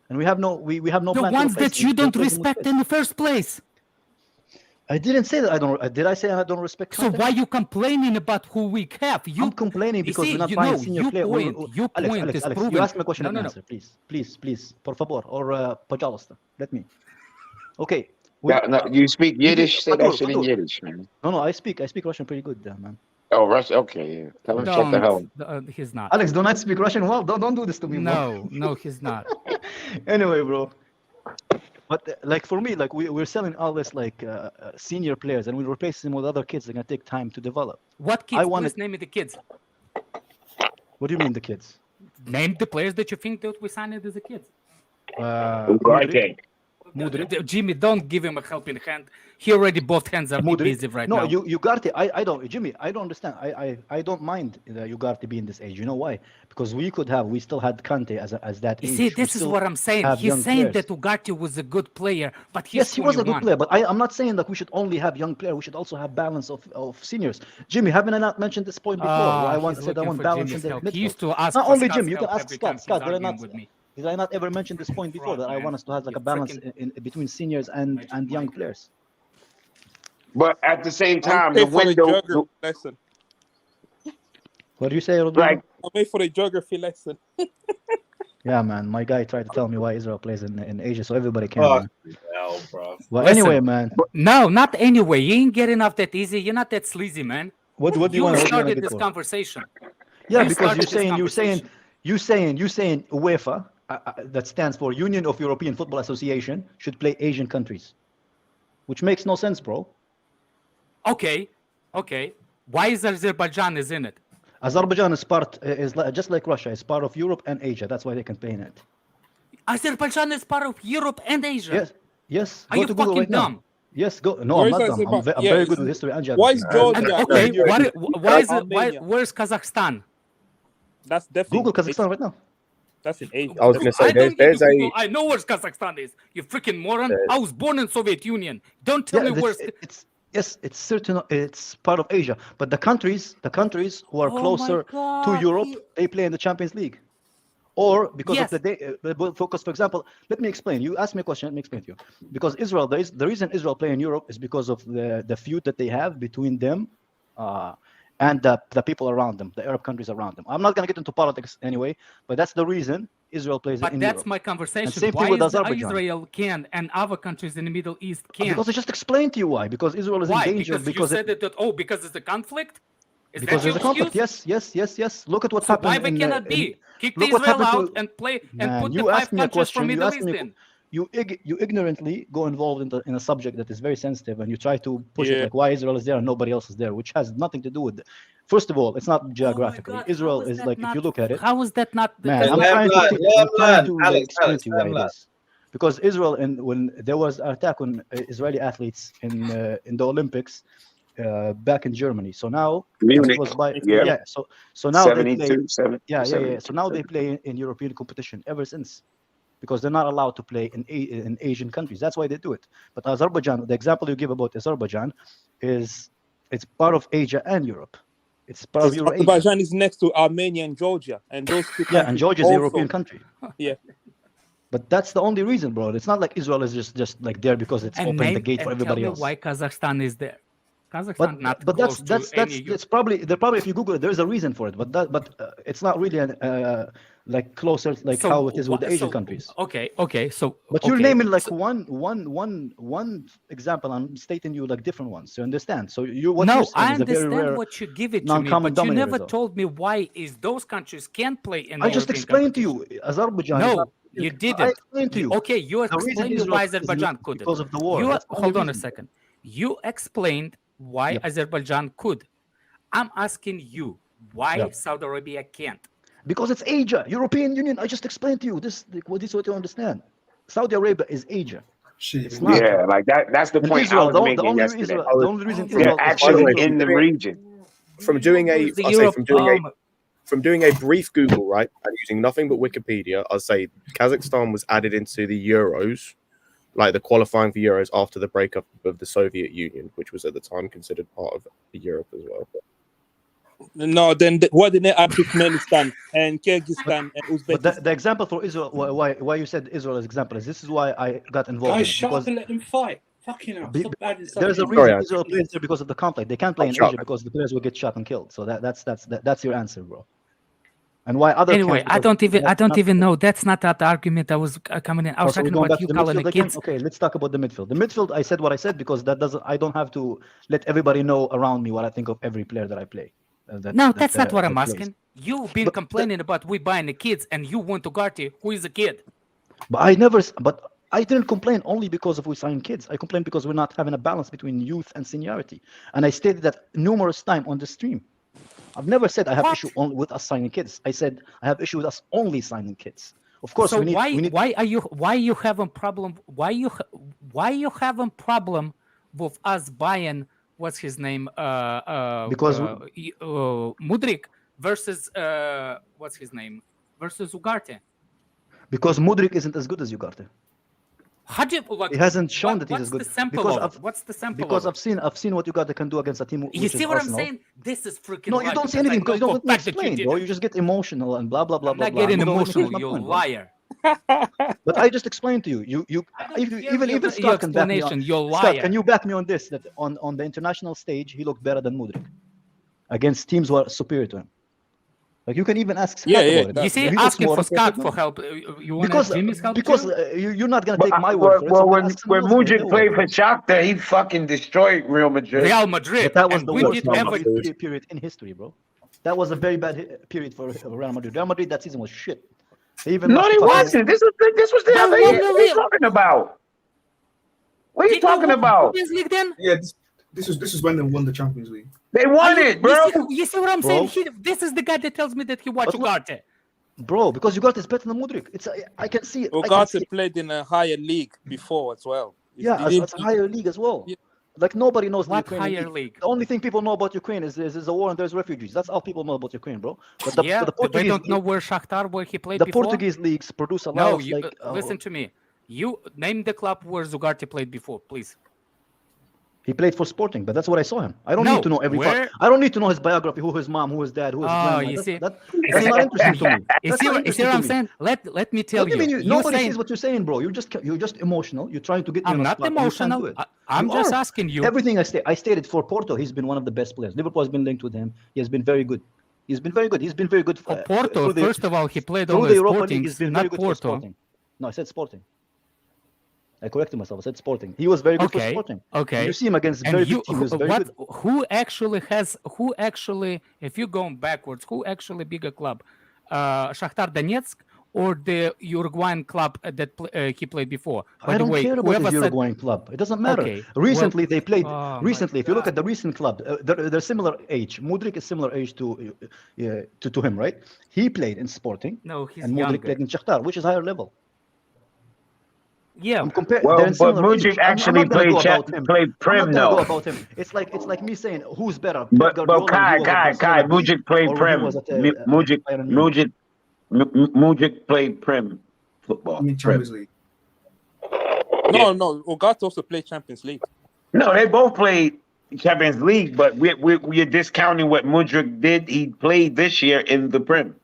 and we have no the plan ones to replace that you don't replace them with respect kids. in the first place. I didn't say that I don't. Did I say I don't respect? So Kante? why you complaining about who we have? I'm complaining because we're not buying senior players. Your point is Alex, proven. you ask me a question, No, let me no, no. answer, please, por favor, or pajalosta. Let me. Okay. No, you speak Yiddish? Say that shit in Yiddish, man. No, I speak Russian pretty good, man. Oh, Russian. Okay, yeah. Tell him shut the hell. He's not. Alex, don't I speak Russian well? Don't do this to me, bro. No, he's not. Anyway, bro. But like for me, like we're selling all this like senior players, and we replace them with other kids that are gonna take time to develop. What kids? Please name me the kids. What do you mean the kids? Name the players that you think that we signed as a kids. Jimmy, don't give him a helping hand. He already both hands are busy right now. No, Ugarte, I don't, Jimmy, I don't understand. I don't mind Ugarte being this age. You know why? Because we still had Kante as that age. You see, this is what I'm saying. He's saying that Ugarte was a good player, but he's yes, he was a good player. But I'm not saying that we should only have young players. We should also have balance of seniors. Jimmy, haven't I not mentioned this point before? I want balance in the midfield. He used to ask not only Jimmy, you help can ask every Scott. time Did I not ever mention this point before that I want us to have like a balance in between seniors and young players? But at the same time, the window. Lesson. What do you say, Rodrigo? Like, I wait for a geography lesson. Yeah, man. My guy tried to tell me why Israel plays in Asia, so everybody can. Hell, bro. Well, anyway, man. No, not anyway. You ain't getting off that easy. You're not that sleazy, man. What do you want? You started this conversation. Yeah, because you're saying UEFA, that stands for Union of European Football Association, should play Asian countries, which makes no sense, bro. Okay. Why is Azerbaijan is in it? Azerbaijan is just like Russia. It's part of Europe and Asia. That's why they can play in it. Azerbaijan is part of Europe and Asia. Yes. Are you Google fucking right dumb? Now. Yes, go. No, I'm not dumb. I'm very good with history and geography. Why is Georgia? Okay, where's Kazakhstan? That's definitely Google Kazakhstan right now. That's in Asia. I was going to say there's a. I know where Kazakhstan is. You freaking moron! I was born in Soviet Union. Don't tell me where's. Yes, it's certain. It's part of Asia, but the countries who are closer to Europe, they play in the Champions League, or because of the day. Focus, for example, let me explain. You asked me a question. Let me explain to you. Because Israel, the reason Israel play in Europe is because of the feud that they have between them, and the people around them, the Arab countries around them. I'm not gonna get into politics anyway, but that's the reason Israel plays in Europe. But that's my conversation. And same why thing with is Azerbaijan. Israel can and other countries in the Middle East can't? Because I just explained to you why. Because Israel is in danger. Because you said because it's a conflict? Is because that there's a conflict. Yes. Look at what's happened. Why they cannot be? Kick look Israel what out and play and put the you 5 asked me a countries from question. Middle East in. You ignorantly go involved in a subject that is very sensitive, and you try to push it like why Israel is there and nobody else is there, which has nothing to do with it. First of all, it's not geographically. Israel is like, if you look at it. How is that not? Man, I'm trying to explain to you why it is. Because Israel, when there was an attack on Israeli athletes in the Olympics back in Germany, so now Munich. So now they play. 72, So now they play in European competition ever since. Because they're not allowed to play in Asian countries. That's why they do it. But Azerbaijan, the example you give about Azerbaijan, it's part of Asia and Europe. It's part of Eurasia. Azerbaijan is next to Armenia and Georgia, and those two. Yeah, and Georgia is a European country. Yeah. But that's the only reason, bro. It's not like Israel is just like there because it's And opened the gate for everybody tell me else. why Kazakhstan is there. Kazakhstan not But close that's to any. it's probably if you Google it, there's a reason for it. But it's not really like closer like So how it is with the wha- Asian so- countries. Okay. So But you're okay, naming like so- one example. I'm stating you like different ones. You understand? So what no, you're saying I is a very understand rare what you give it to me, non-common but you dominator. never though. told me why is those countries can't play in. I just European explained to competition. you, Azerbaijan. is No, not- you I didn't. explained to you. Okay, you The reason explained me Israel why is Azerbaijan couldn't. because of the war. You That's the only hold on a reason. second. You explained why Yep. Azerbaijan could. I'm asking you why Yep. Saudi Arabia can't. Because it's Asia, European Union. I just explained to you. This is what you understand. Saudi Arabia is Asia. It's not. Yeah, like that's the And point Israel, I was the making only yesterday. Israel, the only reason They're Israel is actually way, in the region. From doing a, The I'll say Europe, from doing a brief Google, right, and using nothing but Wikipedia, I'll say Kazakhstan was added into the Euros, like the qualifying for Euros after the breakup of the Soviet Union, which was at the time considered part of Europe as well. No, then why didn't they add Turkmenistan and Kyrgyzstan and But Uzbekistan? the example for Israel, why you said Israel as example is this is why I got involved. in Guys, it, shut because up and let them fight. Fucking hell. Stop adding stuff there's a in. reason Sorry, Israel plays there because of the conflict. They can't play in Shut Asia up. because the players will get shot and killed. So that's your answer, bro. And why other Anyway, can't, I don't because even that's not- even know. That's not that argument I was coming in. I was So we're talking going about back you to the calling midfield the again. kids. Okay, let's talk about the midfield. The midfield, I said what I said because I don't have to let everybody know around me what I think of every player that I play. No, that's not what I'm that plays. asking. You've been complaining about we buying the kids, and you want Ugarte, who is a kid. But I didn't complain only because of we signing kids. I complained because we're not having a balance between youth and seniority. And I stated that numerous times on the stream. I've never said I have issue only with us signing kids. I said I have issue with us only signing kids. Of course, So we need. why you having problem? Why you having problem with us buying? What's his name? Because Mudrik versus what's his name versus Ugarte. Because Mudrik isn't as good as Ugarte. How do you, like, He hasn't shown that he's as what's good. the sample Because of it? What's the sample Because of it? I've seen what Ugarte can do against a team. You which see is what Arsenal. I'm saying? This is freaking. No, you don't see anything because you don't let me explain, bro. You just get emotional and blah blah blah I'm blah not blah. getting You don't let me emotional. finish my You point, bro. liar. But I just explained to you. Even Scott can back me on. explanation, you're Scott, liar. can you back me on this? That on the international stage, he looked better than Mudrik against teams who are superior to him. Like you can even ask Scott about it. You see, He looks asking more for impressive Scott than for Mudrik. help. You want Because Jimmy's help you're not gonna take my word for it. Well, so when ask someone else for it. Mudrik played for Shakhtar, he fucking destroyed Real Madrid. Real Madrid. But that was and the we worst did Real ever. Madrid period in history, bro. That was a very bad period for Real Madrid. Real Madrid that season was shit. They even No, lost they to fucking- wasn't. This was the other year. What are you talking about? What are you talking about? Champions League then? Yeah, this is when they won the Champions League. They won it, bro. You see what I'm Bro. saying? This is the guy that tells me that he watched Ugarte. Bro, because Ugarte is better than Mudrik. I can see it. I can see Ugarte it. played in a higher league before as well. Yeah, He it's a higher league as well. Like nobody knows What the Ukrainian higher league? The only thing people know about Ukraine is a war and there's refugees. That's all people know about Ukraine, bro. But the They Portuguese, don't know where Shakhtar, where he played the before. Portuguese leagues produce a lot No, of you, like. listen to me. You name the club where Ugarte played before, please. He played for Sporting, but that's what I saw him. I don't No, need to know every. where- I don't need to know his biography, who his mom, who his dad, who his grandma. you see, That's not interesting to me. You That's see, not you see interesting what to I'm me. saying? Let me tell What do you mean? you. Nobody saying, sees what you're saying, bro. You're just emotional. You're trying to get me I'm on a not spot, and you can't emotional. do it. I'm You just are. asking you. Everything I stated for Porto, he's been one of the best players. Liverpool has been linked with him. He has been very good. He's been very good. He's been very good For Porto, through the- first of all, he played through on the the Europa Sporting, League. He's been very not good for Porto. Sporting. No, I said Sporting. I corrected myself. I said Sporting. He was very good for Okay, Sporting. okay. And you see him against And very you, big teams. He was very good. who actually, if you're going backwards, who actually bigger club, Shakhtar Donetsk or the Uruguayan club that he played before? By I the don't way, care about whoever his said- Uruguayan club. It doesn't matter. Okay, Recently, well- they played. Oh, Recently, my if you look God. at the recent club, they're similar age. Mudrik is similar age to him, right? He played in Sporting. No, he's and Mudrik younger. played in Shakhtar, which is higher level. Yeah. I'm comparing. Well, they're in but similar Mudrik age. I'm actually not gonna played go cha- about him. played I'm Prem, not gonna go though. about him. It's like me saying who's better. Pep But Guardiola when he Kai, was at Kai, Barcelona B, Mudrik played or when he Prem. was at, Mudrik, Bayern Munich. Mudrik played Prem football. I mean Prem. Champions League. No, Ugarte also played Champions League. No, they both played Champions League, but we're discounting what Mudrik did. He played this year in the Prem.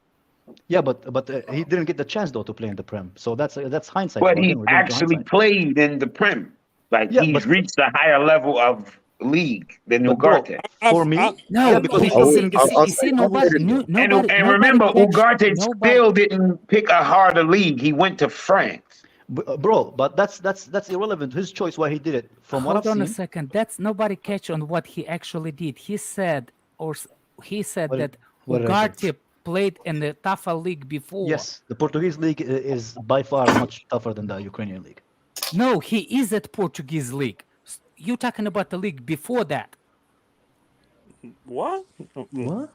Yeah, but he didn't get the chance though to play in the Prem. So that's hindsight. But Bro. he Again, we're doing it to actually hindsight. played in the Prem. Like Yeah, he's but reached a higher level of league than But bro, Ugarte. for me, No, yeah, because he you didn't get. see, nobody, And remember, Ugarte still didn't pick a harder league. He went to France. Bro, but that's irrelevant. His choice why he did it. From what Hold I've on seen, a second. That's nobody catch on what he actually did. He said that what did I say? Ugarte played in the tougher league before. Yes, the Portuguese league is by far much tougher than the Ukrainian league. No, he is at Portuguese league. You talking about the league before that? What? What?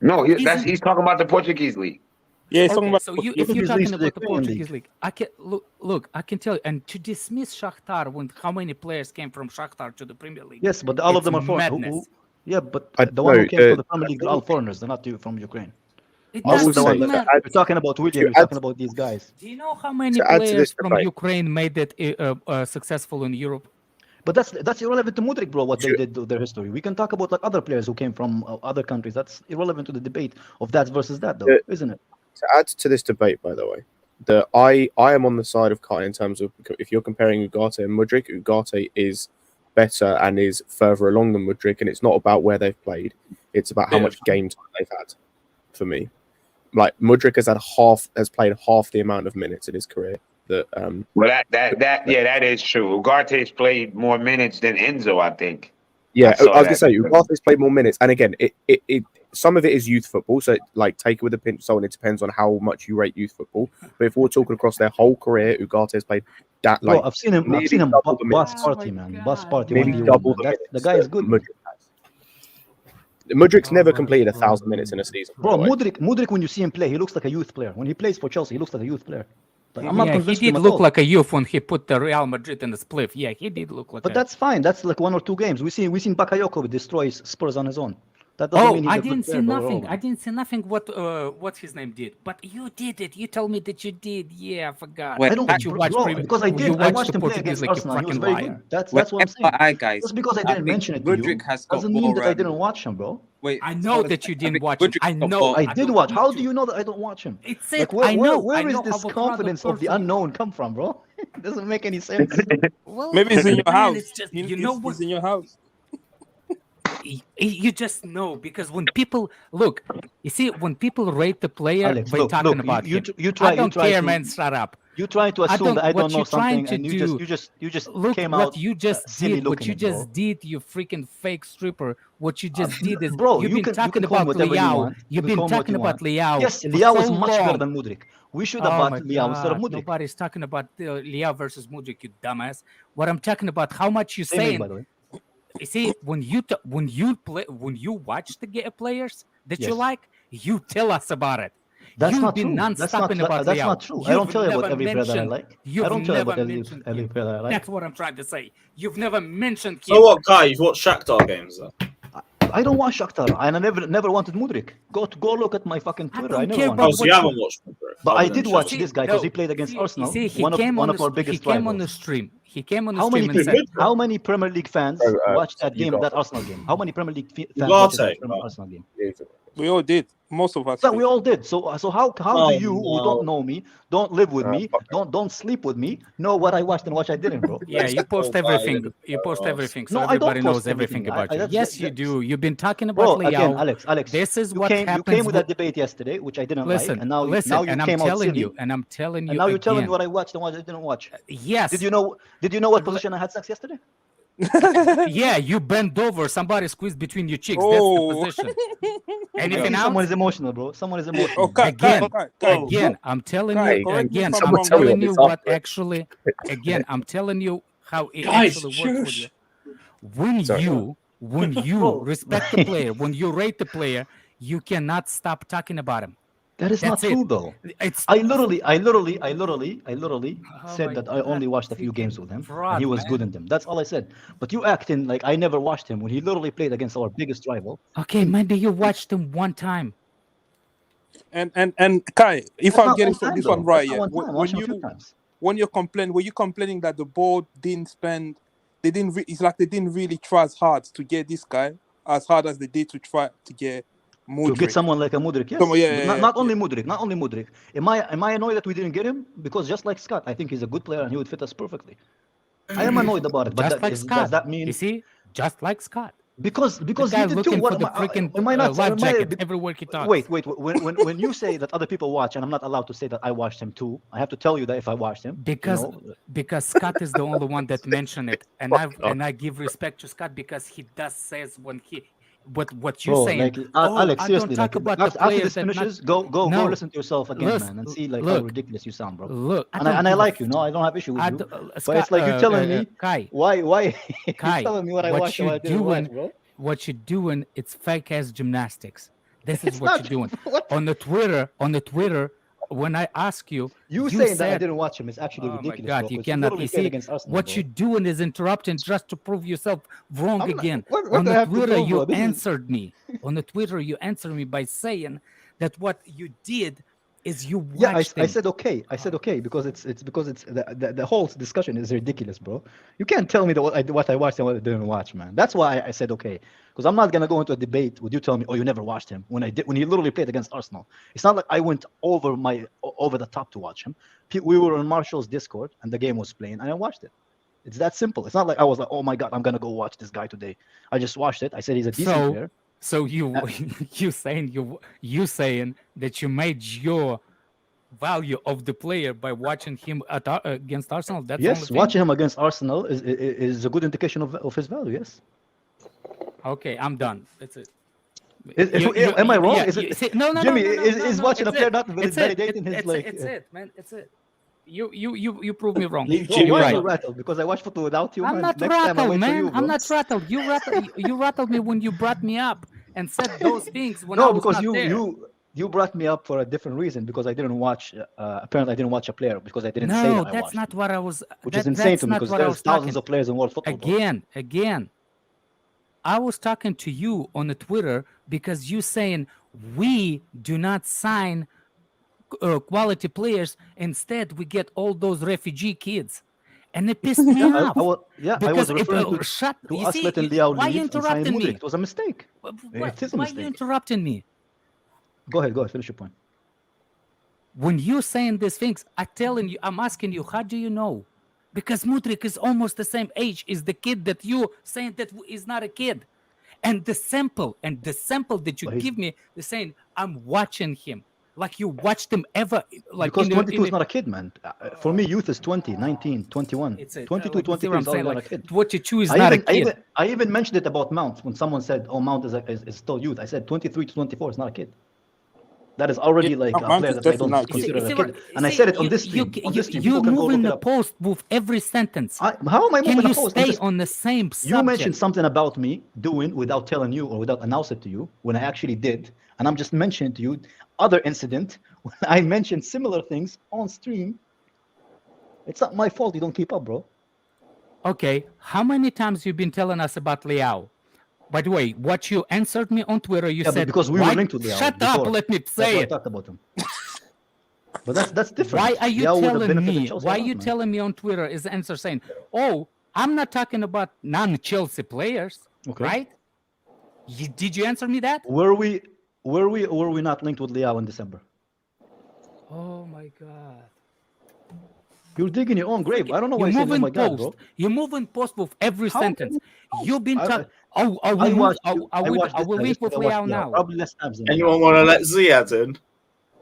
No, he's talking about the Portuguese league. Yeah, Okay, so if you're talking about the Portuguese league, I can look. I can tell you, and to dismiss Shakhtar when how many players came from Shakhtar to the Premier League? Yes, but all of it's them are foreign. madness. Yeah, but the one who came to the Premier League, they're all foreigners. They're not from Ukraine. It Also, doesn't the one matter. you're talking about William, you're talking about these guys. Do you know how many To add to players this from debate. Ukraine made it successful in Europe? But that's irrelevant to Mudryk, bro. What they did to their history. We can talk about like other players who came from other countries. That's irrelevant to the debate of that versus that, though, isn't it? To add to this debate, by the way, I am on the side of Kai in terms of if you're comparing Ugarte and Mudryk, Ugarte is better and is further along than Mudryk, and it's not about where they've played; it's about how much game time they've had. For me, like Mudryk has played half the amount of minutes in his career. Well, that is true. Ugarte's played more minutes than Enzo, I think. Yeah, I was gonna say Ugarte's played more minutes, and again, it some of it is youth football, so like take it with a pinch of salt. And it depends on how much you rate youth football. But if we're talking across their whole career, Ugarte's played that. Like, Bro, I've seen him bus party, man. Bus party. Nearly double The guy is good. Mudryk's never completed 1,000 minutes in a season. Bro, Mudryk, when you see him play, he looks like a youth player. When he plays for Chelsea, he looks like a youth player. Like, I'm not Yeah, he convinced did him at look all. like a youth when he put the Real Madrid in the spliff. Yeah, he did look like. But that's fine. That's like 1 or 2 games. We seen Bakayoko destroy Spurs on his own. That doesn't mean he's I a good didn't see player, bro. nothing. I didn't see nothing. What his name did, but you did it. You told me that you did. Yeah, I forgot. I don't, That you watched bro, because I did. I watched him play Portuguese against like you Arsenal. He was fucking very liar. good. That's what I'm saying. Guys, Just because I I didn't think mention it to you Mudryk has got doesn't mean that more, I didn't watch him, bro. Wait, I know that you didn't watch him. I know. I did watch. How do you know that I don't watch him? It's Like, it. where, I know. Where I is know this how proud confidence of the person- unknown come from, bro? It doesn't make any sense. Well, Maybe it's in your man, house. It's just, It's- you know it's what? in your house. You just know because when people look, you see, when people rate the player Alex, by look, talking look, about you him, try- I don't try care, to- man. Shut up. You try to assume that I what don't know you're trying something, and to you just look came what out you just silly did. What looking you at, bro. just did, you freaking fake stripper. What you just did is Bro, you've you been can talking call me about whatever you Leao. want. You You've can call been me what talking you about want. Leao. Yes, for Leao is so much long. better than Mudryk. We should have Oh bought my Leao instead of God, Mudryk. nobody's talking about Leao versus Mudryk, you dumbass. What I'm talking about, how much you Same age, saying. by the way. You see, when you watch the players that you Yes. like, you tell us about it. That's You've not been true. non-stopping That's about that's Leao. not true. I don't You've tell you about never every player that I mentioned- like. I You've don't tell you never about every mentioned player him. that I like. That's what I'm trying to say. You've never mentioned him. So what, Kai? You've watched Shakhtar games though? I don't watch Shakhtar, and I never wanted Mudryk. Go look at my fucking Twitter. I, never care wanted. about Oh, so you haven't watched Madrid? But I other than did watch Chelsea? this guy because he played against Arsenal. See, he one came of on our the, biggest he came on the rivals. stream. He came on the How many stream and said, people? How many Premier League fans watched that game, Ugarte. that Arsenal game? How many Premier League fans watched that Ugarte. Arsenal game? We all did. Most of us. Yeah, did. we all did. So how Oh, do you who no. don't know me, don't live with me, don't sleep with me, know what I watched and what I didn't, bro? yeah, you post Oh, everything. man. You post everything, so No, I don't everybody knows post everything everything. about you. that's- Yes, you that's- do. You've been talking about Bro, again, Leao. Alex, This is you what came happens with that debate yesterday, which I didn't Listen, like, and now listen, now you and I'm came out telling silly, you, and I'm telling you and now you're telling me again. what I watched and what I didn't watch. Yes. Did you know what position I had sex yesterday? Yeah, you bent over. Somebody squeezed between your cheeks. Oh. That's the position. Anything Someone else? is emotional, bro. Someone is emotional. Okay, Again, I'm telling Kai, you. correct me Again, if I'm I'm wrong. telling you It's what after it. actually. Again, I'm telling you how it Guys, actually works with shush. you. When you Bro. respect the player, when you rate the player, you cannot stop talking about him. That is not That's it. true, though. It's I literally Oh said my that I only watched a few games with him, fraud, and he was man. good in them. That's all I said. But you acting like I never watched him when he literally played against our biggest rival. okay. Maybe you watched him one time. And Kai, if That's I'm not getting one time, this though. one right, That's not yeah. one time. I watched him a few times. When you complain, were you complaining that the board didn't spend? They didn't. It's like they didn't really try as hard to get this guy as hard as they did to try to get To get someone like a Mudryk, yes. Come on, yeah, Not only Mudryk. Am I annoyed that we didn't get him? Because just like Scott, I think he's a good player and he would fit us perfectly. I am annoyed about it, but does that mean? You see, just like Scott. Because The he guy did looking too. for the freaking Am I not? life jacket everywhere he talks. Wait. When you say that other people watch, and I'm not allowed to say that I watched him too, I have to tell you that if I watched him, Because Scott is the only one that mentioned it, and I give respect to Scott because he does says when he. What you're saying? Like, Alex, I seriously, don't talk about the after players this finishes, go listen to yourself again, man, and see like how ridiculous you sound, bro. Look, and I like you. No, I don't have issue with you. But it's like you're telling me why you're telling me what I watched and what I didn't watch, bro. What you're doing, it's fake ass gymnastics. This is what you're doing. On the Twitter, when I ask you saying that I didn't watch him is actually ridiculous. Oh my God, you cannot. You see, what you're doing is interrupting just to prove yourself wrong again. On the Twitter, you answered me. On the Twitter, you answered me by saying that what you did is you watched I said okay. I said okay because it's the whole discussion is ridiculous, bro. You can't tell me that what I watched and what I didn't watch, man. That's why I said okay. Because I'm not gonna go into a debate with you telling me, oh, you never watched him when he literally played against Arsenal. It's not like I went over the top to watch him. We were on Marshall's Discord and the game was playing and I watched it. It's that simple. It's not like I was like, oh my God, I'm gonna go watch this guy today. I just watched it. I said he's a decent player. So you saying that you made your value of the player by watching him against Arsenal? That's yes, watching him against Arsenal is a good indication of his value. Yes. Okay, I'm done. That's it. Am I wrong? No, Jimmy, is watching a player not validating his like? It's it, man. It's it. You prove me wrong. Why are you rattled? Because I watched football without you. I'm not rattled, man. I'm not rattled. You rattled me when you brought me up and said those things when I was because not there. You brought me up for a different reason because I didn't watch. Apparently, I didn't watch a player because I didn't say that I watched. No, that's not what I was. Which is insane to me because there's thousands of players in world football. Again, I was talking to you on the Twitter because you saying we do not sign quality players. Instead, we get all those refugee kids, and it pissed me off. I was referring to us letting Liao why leave you and sign interrupting me? Mudryk. It was a mistake. It is a Why mistake. you interrupting me? Go ahead. Finish your point. When you're saying these things, I'm asking you, how do you know? Because Mudryk is almost the same age as the kid that you saying that is not a kid. And the sample that you give me, they're saying I'm watching him. Like you watched him ever. Like because 22 is not a kid, man. For me, youth is 20, 19, 21. 22, 23 is not a kid. 22 is not a kid. I even mentioned it about Mount when someone said, oh, Mount is still youth. I said 23 to 24 is not a kid. That is already like a player that I don't consider a kid. And I said it on this stream. You're moving the post with every sentence. How am I moving the post? Can you stay on the same subject? You mentioned something about me doing without telling you or without announcing it to you when I actually did. And I'm just mentioning to you other incident when I mentioned similar things on stream. It's not my fault you don't keep up, bro. Okay. How many times you've been telling us about Liao? By the way, what you answered me on Twitter, you said because we were linked to Liao. Shut up, let me say it. I talked about him. But that's different. Why are you telling me? Why are you telling me on Twitter is the answer saying, oh, I'm not talking about non-Chelsea players, right? Did you answer me that? Were we or were we not linked with Liao in December? Oh my God. You're digging your own grave. I don't know why you're saying, oh my God, bro. You're moving post with every sentence. You've been talking. I will link with Liao now. Probably less times than anyone want to let Ziad in?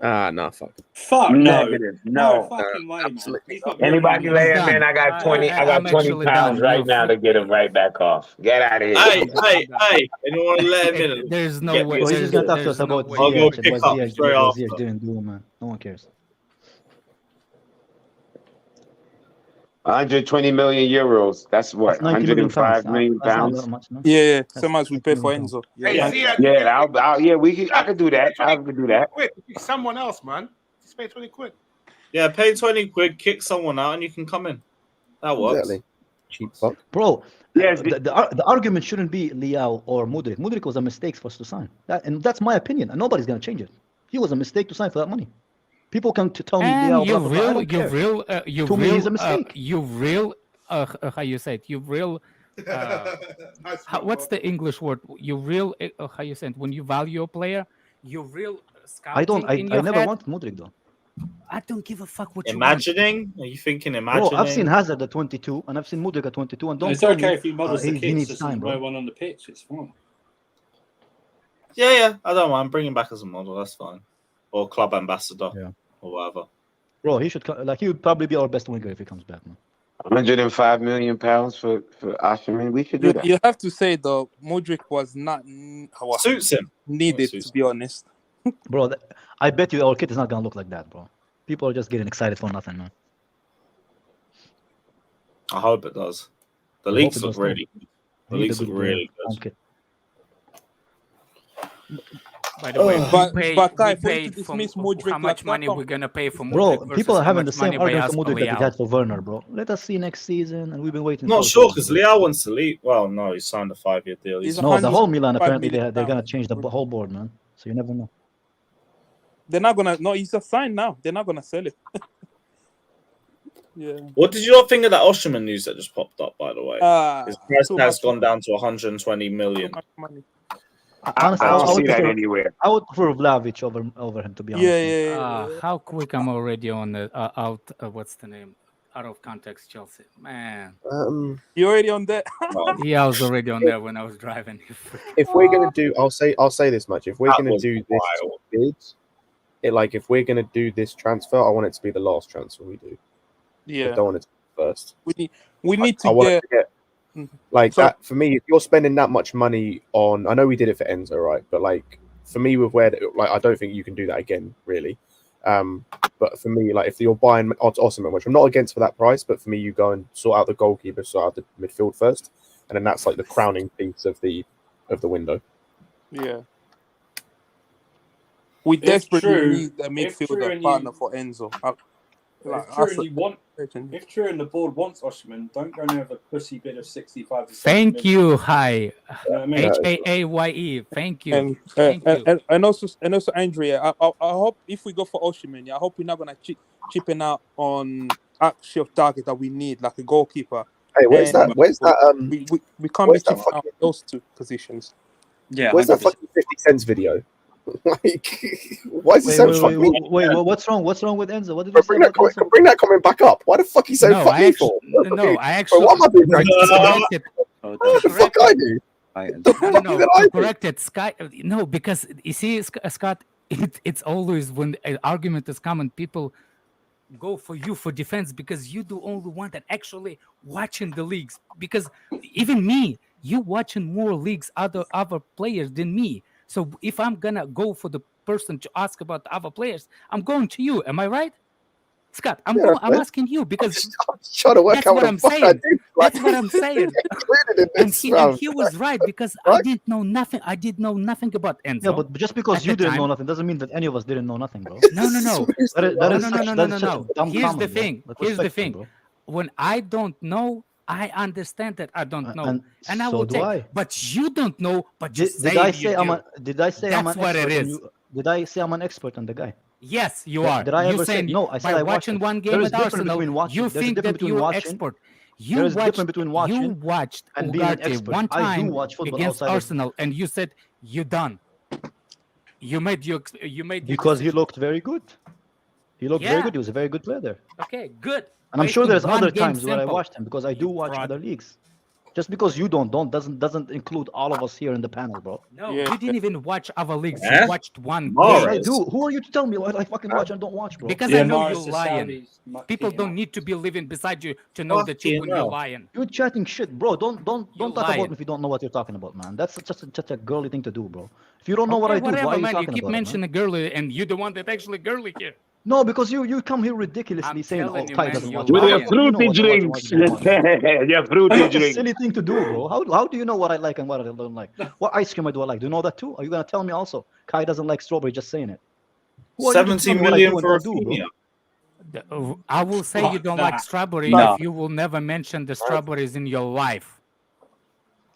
Nah, fuck. Fuck no. No fucking way, man. Anybody lay him in, I got 20 pounds right now to get him right back off. Get out of here. Hey. Anyone want to let him in? There's no way. He's just going to talk to us about Ziyech doing, man. No one cares. 120 million euros. That's what? 105 million pounds. Yeah, so much we pay for Enzo. I could do that. I could do that. Quid. Someone else, man. Just pay 20 quid. Yeah, pay 20 quid, kick someone out, and you can come in. That works. Exactly. Cheap fuck. Bro, the argument shouldn't be Liao or Mudryk. Mudryk was a mistake for us to sign. And that's my opinion, and nobody's going to change it. He was a mistake to sign for that money. People come to tell me Liao. How you say it? You real what's the English word? You real how you say it? When you value a player, you real I don't. scouting in I your never head. want Modric though. I don't give a fuck what Imagining? Are you thinking Bro, imagining? I've seen Hazard at 22, and I've seen Modric at 22, and don't It's tell okay me if he models the he kits, needs just time, no bro. one on the pitch. It's fine. Yeah, I don't mind. Bring him back as a model. That's fine. Or club ambassador. Yeah. Or whatever. Bro, he should he would probably be our best winger if he comes back, man. 105 million pounds for Osimhen. We should do that. You have to say though, Modric was not suits him needed to be honest. Bro, I bet you our kit is not gonna look like that, bro. People are just getting excited for nothing, man. I hope it does. The I leagues hope it look does really too. good. The leagues look really home good. kit. By the way, But Kai, we for you paid to dismiss Modric, how much money we're gonna pay for Modric Bro, versus people are how having the much same money by argument for us Modric that we Leao. had for Werner, bro. Let us see next season, and we've been waiting. Not for sure so because long. Leao wants to leave. Well, no, he signed a 5-year deal. No, the whole Milan 105 apparently million they're gonna change the whole board, man. So you never know. They're not gonna. No, he's a sign now. They're not gonna sell it. Yeah. What did you all think of that Osimhen news that just popped up, by the way? His price too tag's much gone down to 120 million. money. Honestly, I don't see that prefer, anywhere. I would prefer Vlahovic over him, to be honest. Yeah. How quick I'm already on the out. What's the name? Out of context, Chelsea. Man. You already on that? Yeah, I was already on there when I was driving. If we're gonna do, I'll say this much. If we're That gonna was do this bid, if we're gonna do this transfer, I want it to be the last transfer we do. Yeah. I don't want it to be first. We need to I want get. it to get like So- that for me. If you're spending that much money on, I know we did it for Enzo, right? But like for me, with where I don't think you can do that again, really. But for me, like if you're buying Osimhen, which I'm not against for that price, but for me, you go and sort out the goalkeeper, sort out the midfield first, and then that's like the crowning piece of the window. Yeah. We desperately need a midfielder partner for Enzo. If True and the board wants Osimhen, don't go near the pussy bid of 65 to 70 Thank million. you, hi. You know what I mean? HAAYE. Thank you. Thank you. And also Andrea, I hope if we go for Osimhen, I hope we're not gonna chipping out on actual target that we need, like a goalkeeper. Hey, where's that? We can't be chipping out those two positions. Yeah, Where's that fucking 50 cents video? Like, why is it so fucking? Wait, what's wrong? What's wrong with Enzo? What did you say about Enzo? Bring that comment back up. Why the fuck you so No, fuck I me actually, for? no, I actually. Bro, what am I being dragged to? Corrected. What the fuck I do? No, Did I do? corrected. Sky. No, because you see, Scott, it's always when an argument is common, people go for you for defense because you the only one that actually watching the leagues. Because even me, you watching more leagues other players than me. So if I'm gonna go for the person to ask about the other players, I'm going to you. Am I right, Scott? I'm asking you because I'm trying to work that's out what what I'm the fuck saying. I did. That's what I'm saying. And he was right because I Right? didn't know nothing. I did know nothing about Enzo. Yeah, but just because at you the didn't time. know nothing doesn't mean that any of us didn't know nothing, bro. No. That is such a dumb Here's comment, the bro. thing. Like, Here's the respectful, thing. bro. When I don't know, I understand that I don't know, and I so will do take. I. But you don't know. But you Did I say I'm do. a? Did I say I'm That's an what expert? it on is. you? Did I say I'm an expert on the guy? Yes, you are. Did I You ever say saying no? I said by I watched watching it. one There game is at difference Arsenal, between watching. you There's a think difference that between you're watching. expert. There is a difference between You watching watched and being an Ugarte expert. one I do time watch football against outside of- Arsenal, and you said you done. You made your because he looked very good. He looked very Yeah. good. He was a very good player there. Okay, good. And I'm sure Wasting there's one other game times where I simple. watched him because I do watch fraud. other leagues. Just because you don't doesn't include all of us here in the panel, bro. No, you didn't even watch other leagues. Eh? You watched one. Yes, game. I do. Who are you to tell me what I fucking watch and don't watch, bro? Because I know you're lying. People don't need to be living beside you to know the truth when you're lying. You're chatting shit, bro. Don't talk lying. about me if you don't know what you're talking about, man. That's just a girly thing to do, bro. If you don't know what Okay, I do, whatever, why are you man. talking You keep about it, man? mentioning girly, and you're the one that actually girly here. No, because you come here ridiculously saying, telling "Oh, you, Kai man, doesn't you're watch." With How your the fuck do you know fruity what I watch and what drinks. I don't watch? Your fruity That's a drinks. silly thing to do, bro. How do you know what I like and what I don't like? What ice cream I do I like? Do you know that too? Are you gonna tell me also? Kai doesn't like strawberry. Just saying it. Who are you to tell 17 me what I million do and for don't do, bro? I will say you don't like strawberry No. if you will never mention the strawberries in your life.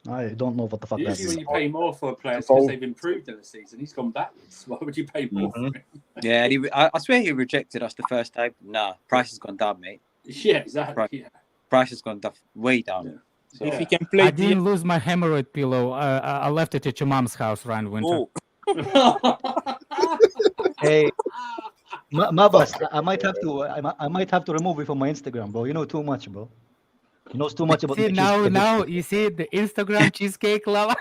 I don't know what the fuck that Usually, is. when you pay more for a player, it's because they've improved in the season. He's gone backwards. Why would you pay more for him? Yeah, and I swear he rejected us the first time. Nah, price has gone down, mate. Yeah, exactly. Price, Yeah. price has gone way down. So, if he can play, I didn't lose my hemorrhoid pillow. I left it at your mom's house, Ryan Winter. Hey, Mabas, I might have to. I might have to remove you from my Instagram, bro. You know too much, bro. He knows too much about See my now, cheesecake. you see the Instagram cheesecake lover.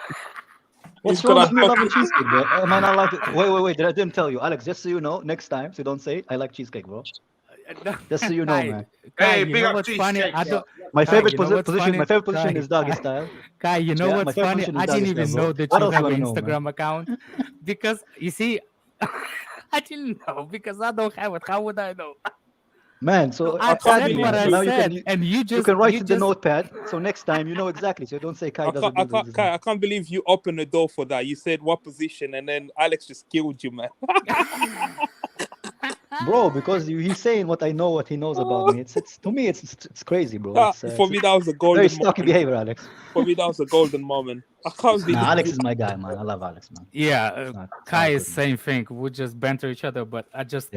What's wrong with me loving cheesecake, bro? Am I not allowed to? Wait. I didn't tell you, Alex. Just so you know, next time, so don't say it, I like cheesecake, bro. Just so you know, man. Kai, you know what's funny? My Kai, favorite you know what's position. funny? My favorite position Kai, is doggy style. Kai, you know Yeah, my what's favorite funny? position is I didn't doggy even style, bro. know that What you else have you an wanna know, man? Instagram account because you see, I didn't know because I don't have it. How would I know? Man, so I said what I now said, and you just can write you in the just notepad. So next time you know exactly. So don't say Kai doesn't do this. I can't believe you opened the door for that. You said what position, and then Alex just killed you, man. Bro, because he's saying what I know, what he knows about me. It's to me, it's crazy, bro. For me, that was a golden very stocky moment. behavior, Alex. For me, that was a golden moment. I can't believe. Nah, Alex is my guy, man. I love Alex, man. Yeah, Kai is same thing. We just banter each other, but I just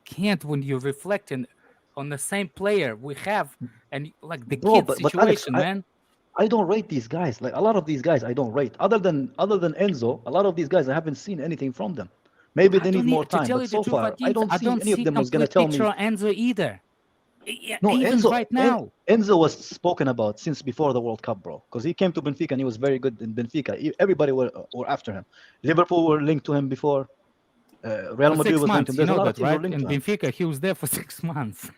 can't when you're reflecting on the same player we have and like the Bro, kid but Alex, situation, man. I don't rate these guys. Like a lot of these guys, I don't rate. Other than Enzo, a lot of these guys, I haven't seen anything from them. Maybe they need more To time, tell but you so the truth, far, I don't see any of see them was gonna complete tell picture me. of Enzo either. No, Even Enzo. right now. Enzo was spoken about since before the World Cup, bro. Because he came to Benfica and he was very good in Benfica. Everybody were after him. Liverpool were linked to him before. Real For Madrid 6 was linked to months, him. you There's a know lot of that, teams were right? linked In to him. Benfica, he was there for 6 months.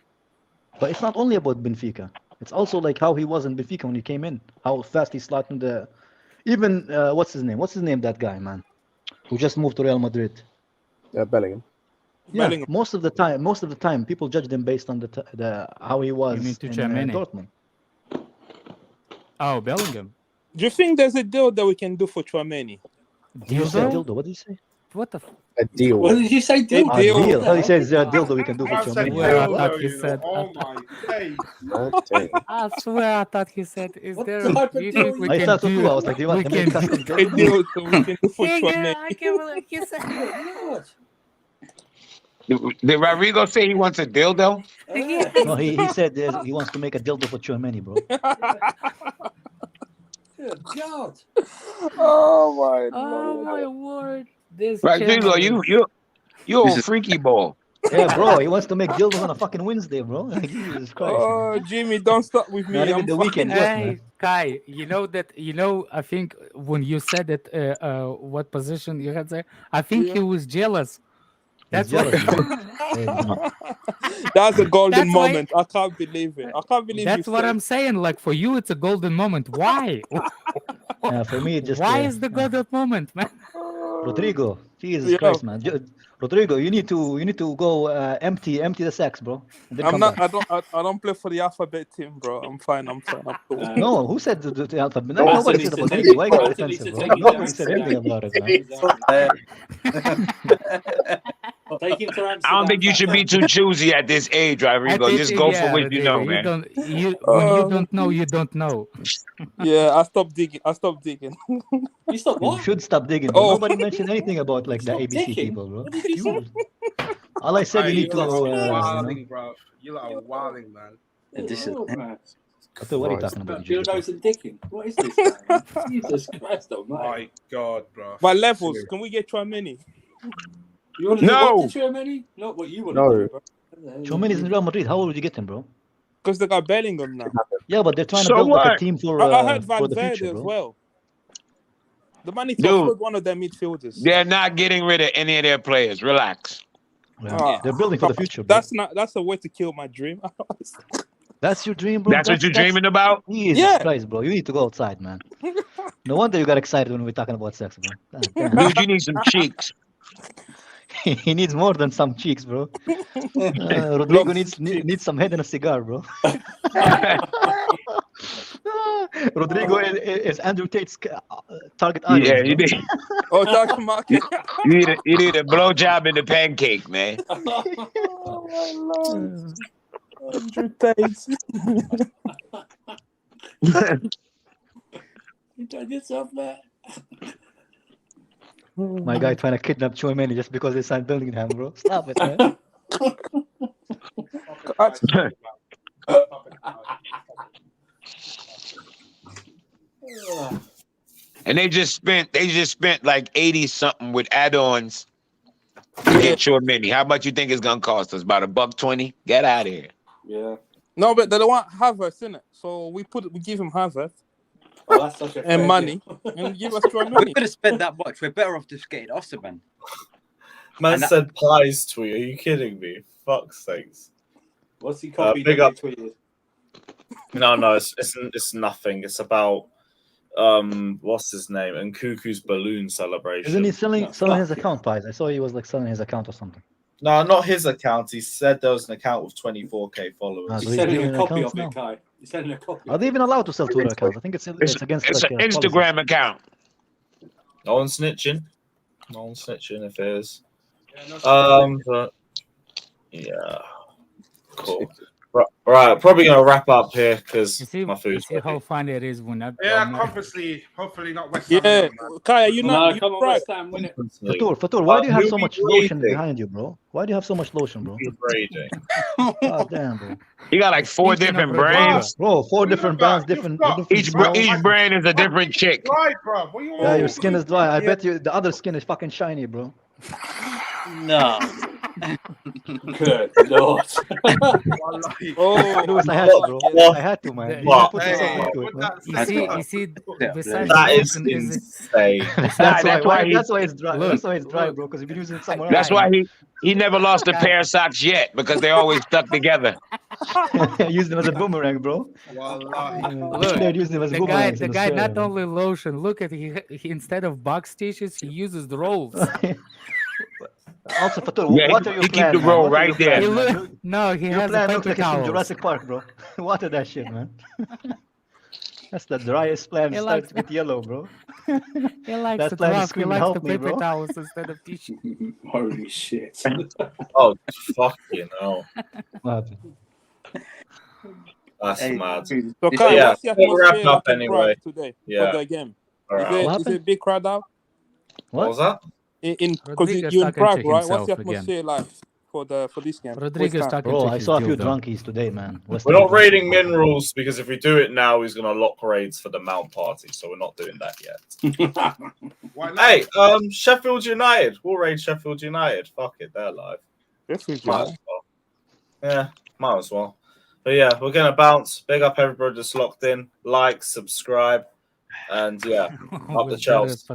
But it's not only about Benfica. It's also like how he was in Benfica when he came in. How fast he slotted in the. Even what's his name? What's his name? That guy, man, who just moved to Real Madrid. Bellingham. Yeah, most of the time, people judged him based on the how he was You mean in Dortmund. Oh, Bellingham. Do you think there's a deal that we can do for Chouameni? You said dildo. What did you say? What the? A deal. What did you say? A deal. I thought he said is there a dildo we can do for I said Chouameni. I thought he dildo, said. oh my days. I swear, I thought he said, "Is there? type of You deal think we I can thought so do? too. I was like, do you want we to can make do- custom A dildo? deal that we can do for Yeah, Chouameni. I can't believe he said. Did Rodrigo say he wants a dildo? No, he said he wants to make a dildo for Chouameni, bro. Good God. Oh my Oh my word! This Rodrigo, channel you a freaky ball. Yeah, bro, he wants to make dildos on a fucking Wednesday, bro. Jesus Christ. Oh, Jimmy, don't start with me. Not even I'm the weekend fine. yet, Hey, man. Kai, you know that, I think when you said it, what position you had there, I think he was jealous. That's He's jealous, why. man. Hey, That's a golden That's why- moment. I can't believe it. I can't believe That's you what said. I'm saying. Like for you, it's a golden moment. Why? for me, it just Why is the golden moment, man? Rodrigo, Jesus Yeah. Christ, man. Rodrigo, you need to go empty the sacks, bro. And then I'm come not. back. I don't play for the alphabet team, bro. I'm fine. I'm cool. No, who said the alphabet? Martin Nobody needs said to about take Rodrigo. it. Why get Martin needs defensive, to bro? take it Nobody to said Amsterdam. anything about it, man. Take him to Amsterdam. I don't think you should be too choosy at this age, Rodrigo. Just go for what you know, man. When you don't know, you don't know. Yeah, I stopped digging. You stopped You what? should stop digging, bro. Oh. Nobody mentioned anything about like the Stop ABC digging? people, bro. What did you say? All I said, Hey, you need to. lot are You know, wilding, bro. You lot are wilding, man. This is what are you talking about? dildos and dicking. What is this, man? Jesus Christ, oh My God, bro. But levels, can we get Chouameni? You want to do what to Chouameni? Not what you want to do, bro. Chouameni's in Real Madrid. How would you get him, bro? Because they got Bellingham now. Yeah, but they're trying to So build like a what? team for I heard for Van the Verde future, as bro. well. The man needs to Dude. afford one of their midfielders. They're not getting rid of any of their players. Relax. Yeah. They're building for the future, bro. That's a way to kill my dream. That's your dream, bro. That's what you're dreaming about? Jesus Christ, bro. You need to go outside, man. No wonder you got excited when we were talking about sex, bro. God damn. Dude, you need some cheeks. He needs more than some cheeks, bro. Rodrigo needs some head and a cigar, bro. Rodrigo is Andrew Tate's target audience. Yeah, you bro. need, Oh, target market. you need a blowjob in the pancake, man. Oh my Lord. Andrew Tate. You done yourself, man. My guy trying to kidnap Chouameni just because they signed Bellingham, bro. Stop it, man. And they just spent like 80 something with add-ons to get your mini. How much you think it's gonna cost us? About $120? Get out of here. Yeah. No, but they don't want Havertz in it, so we give him Havertz. Oh, that's such a and fair money, deal. and give us your money. We could have spent that much. We're better off just getting Osimhen. Man said pies tweet. Are you kidding me? Fuck's sakes. What's he copied? Big up. Tweeted? No, it's nothing. It's about what's his name? And Cuckoo's balloon celebration. Isn't he selling his account, Pies? I saw he was like selling his account or something. No, not his account. He said there was an account with 24k followers. so He's selling a copy accounts of it, now. Kai. He's selling a copy. Are they even allowed to sell Twitter accounts? I think it's against It's like, an Instagram account. No one's snitching. No one's snitching if it is. But yeah, cool. Right, probably gonna wrap up here because my food's See how funny it is when I. Yeah, obviously, hopefully not West Ham. Yeah, Kai, you No, not come on, right. West Ham, win it. Fatur, why do you have so who'll be much lotion breathing? behind you, bro? Why do you have so much lotion, bro? Braiding. God damn, bro. You got like 4 different brands. Bro, 4 different brands, different Each brand is a different chick. Right, bro. What you want? Yeah, your skin is dry. I bet you the other skin is fucking shiny, bro. No. Good lord. Oh, Lewis, I had to, bro. I had to, man. You put yourself into it, man. You see, besides That is lotion, insane. That's why it's dry. That's why it's dry, bro. Because you've been using it somewhere That's else. why he never lost a pair of socks yet, because they always stuck together. Use them as a boomerang, bro. Look, Use them as the guy not only lotion. Look at he instead of box tissues, he uses the rolls. Also, Fatur, Yeah, what are your he keep plans? the man? roll What are right your there. plans, man? No, he Your has a plan paper looks like it's from towels. Jurassic Park, bro. Water that shit, man. That's the driest plan. He Starts likes- with yellow, bro. He likes That to plan is drop. He screaming, likes "Help the me, paper bro." towels instead of tissue. Holy shit. Oh, fucking hell. Mad. That's Hey, mad. So, Yeah, Kai, what's the we'll wrap atmosphere up like in anyway. Prague today Yeah. for the game? All right. Is it a big crowd out? What was that? Because Rodriguez you're in talking to Prague, right? What's the himself again. atmosphere like for this game? Rodriguez West Ham. talking Bro, to I his saw a few dildo. drunkies today, man. We're not raiding minerals because if we do it now, he's gonna lock raids for the Mount Party. So we're not doing that yet. Why not? Hey, Sheffield United. We'll raid Sheffield United. Fuck it, they're live. Might as well. Yeah, might as well. But yeah, we're gonna bounce. Big up everybody that's locked in. Like, subscribe, and yeah, up the Chelsea.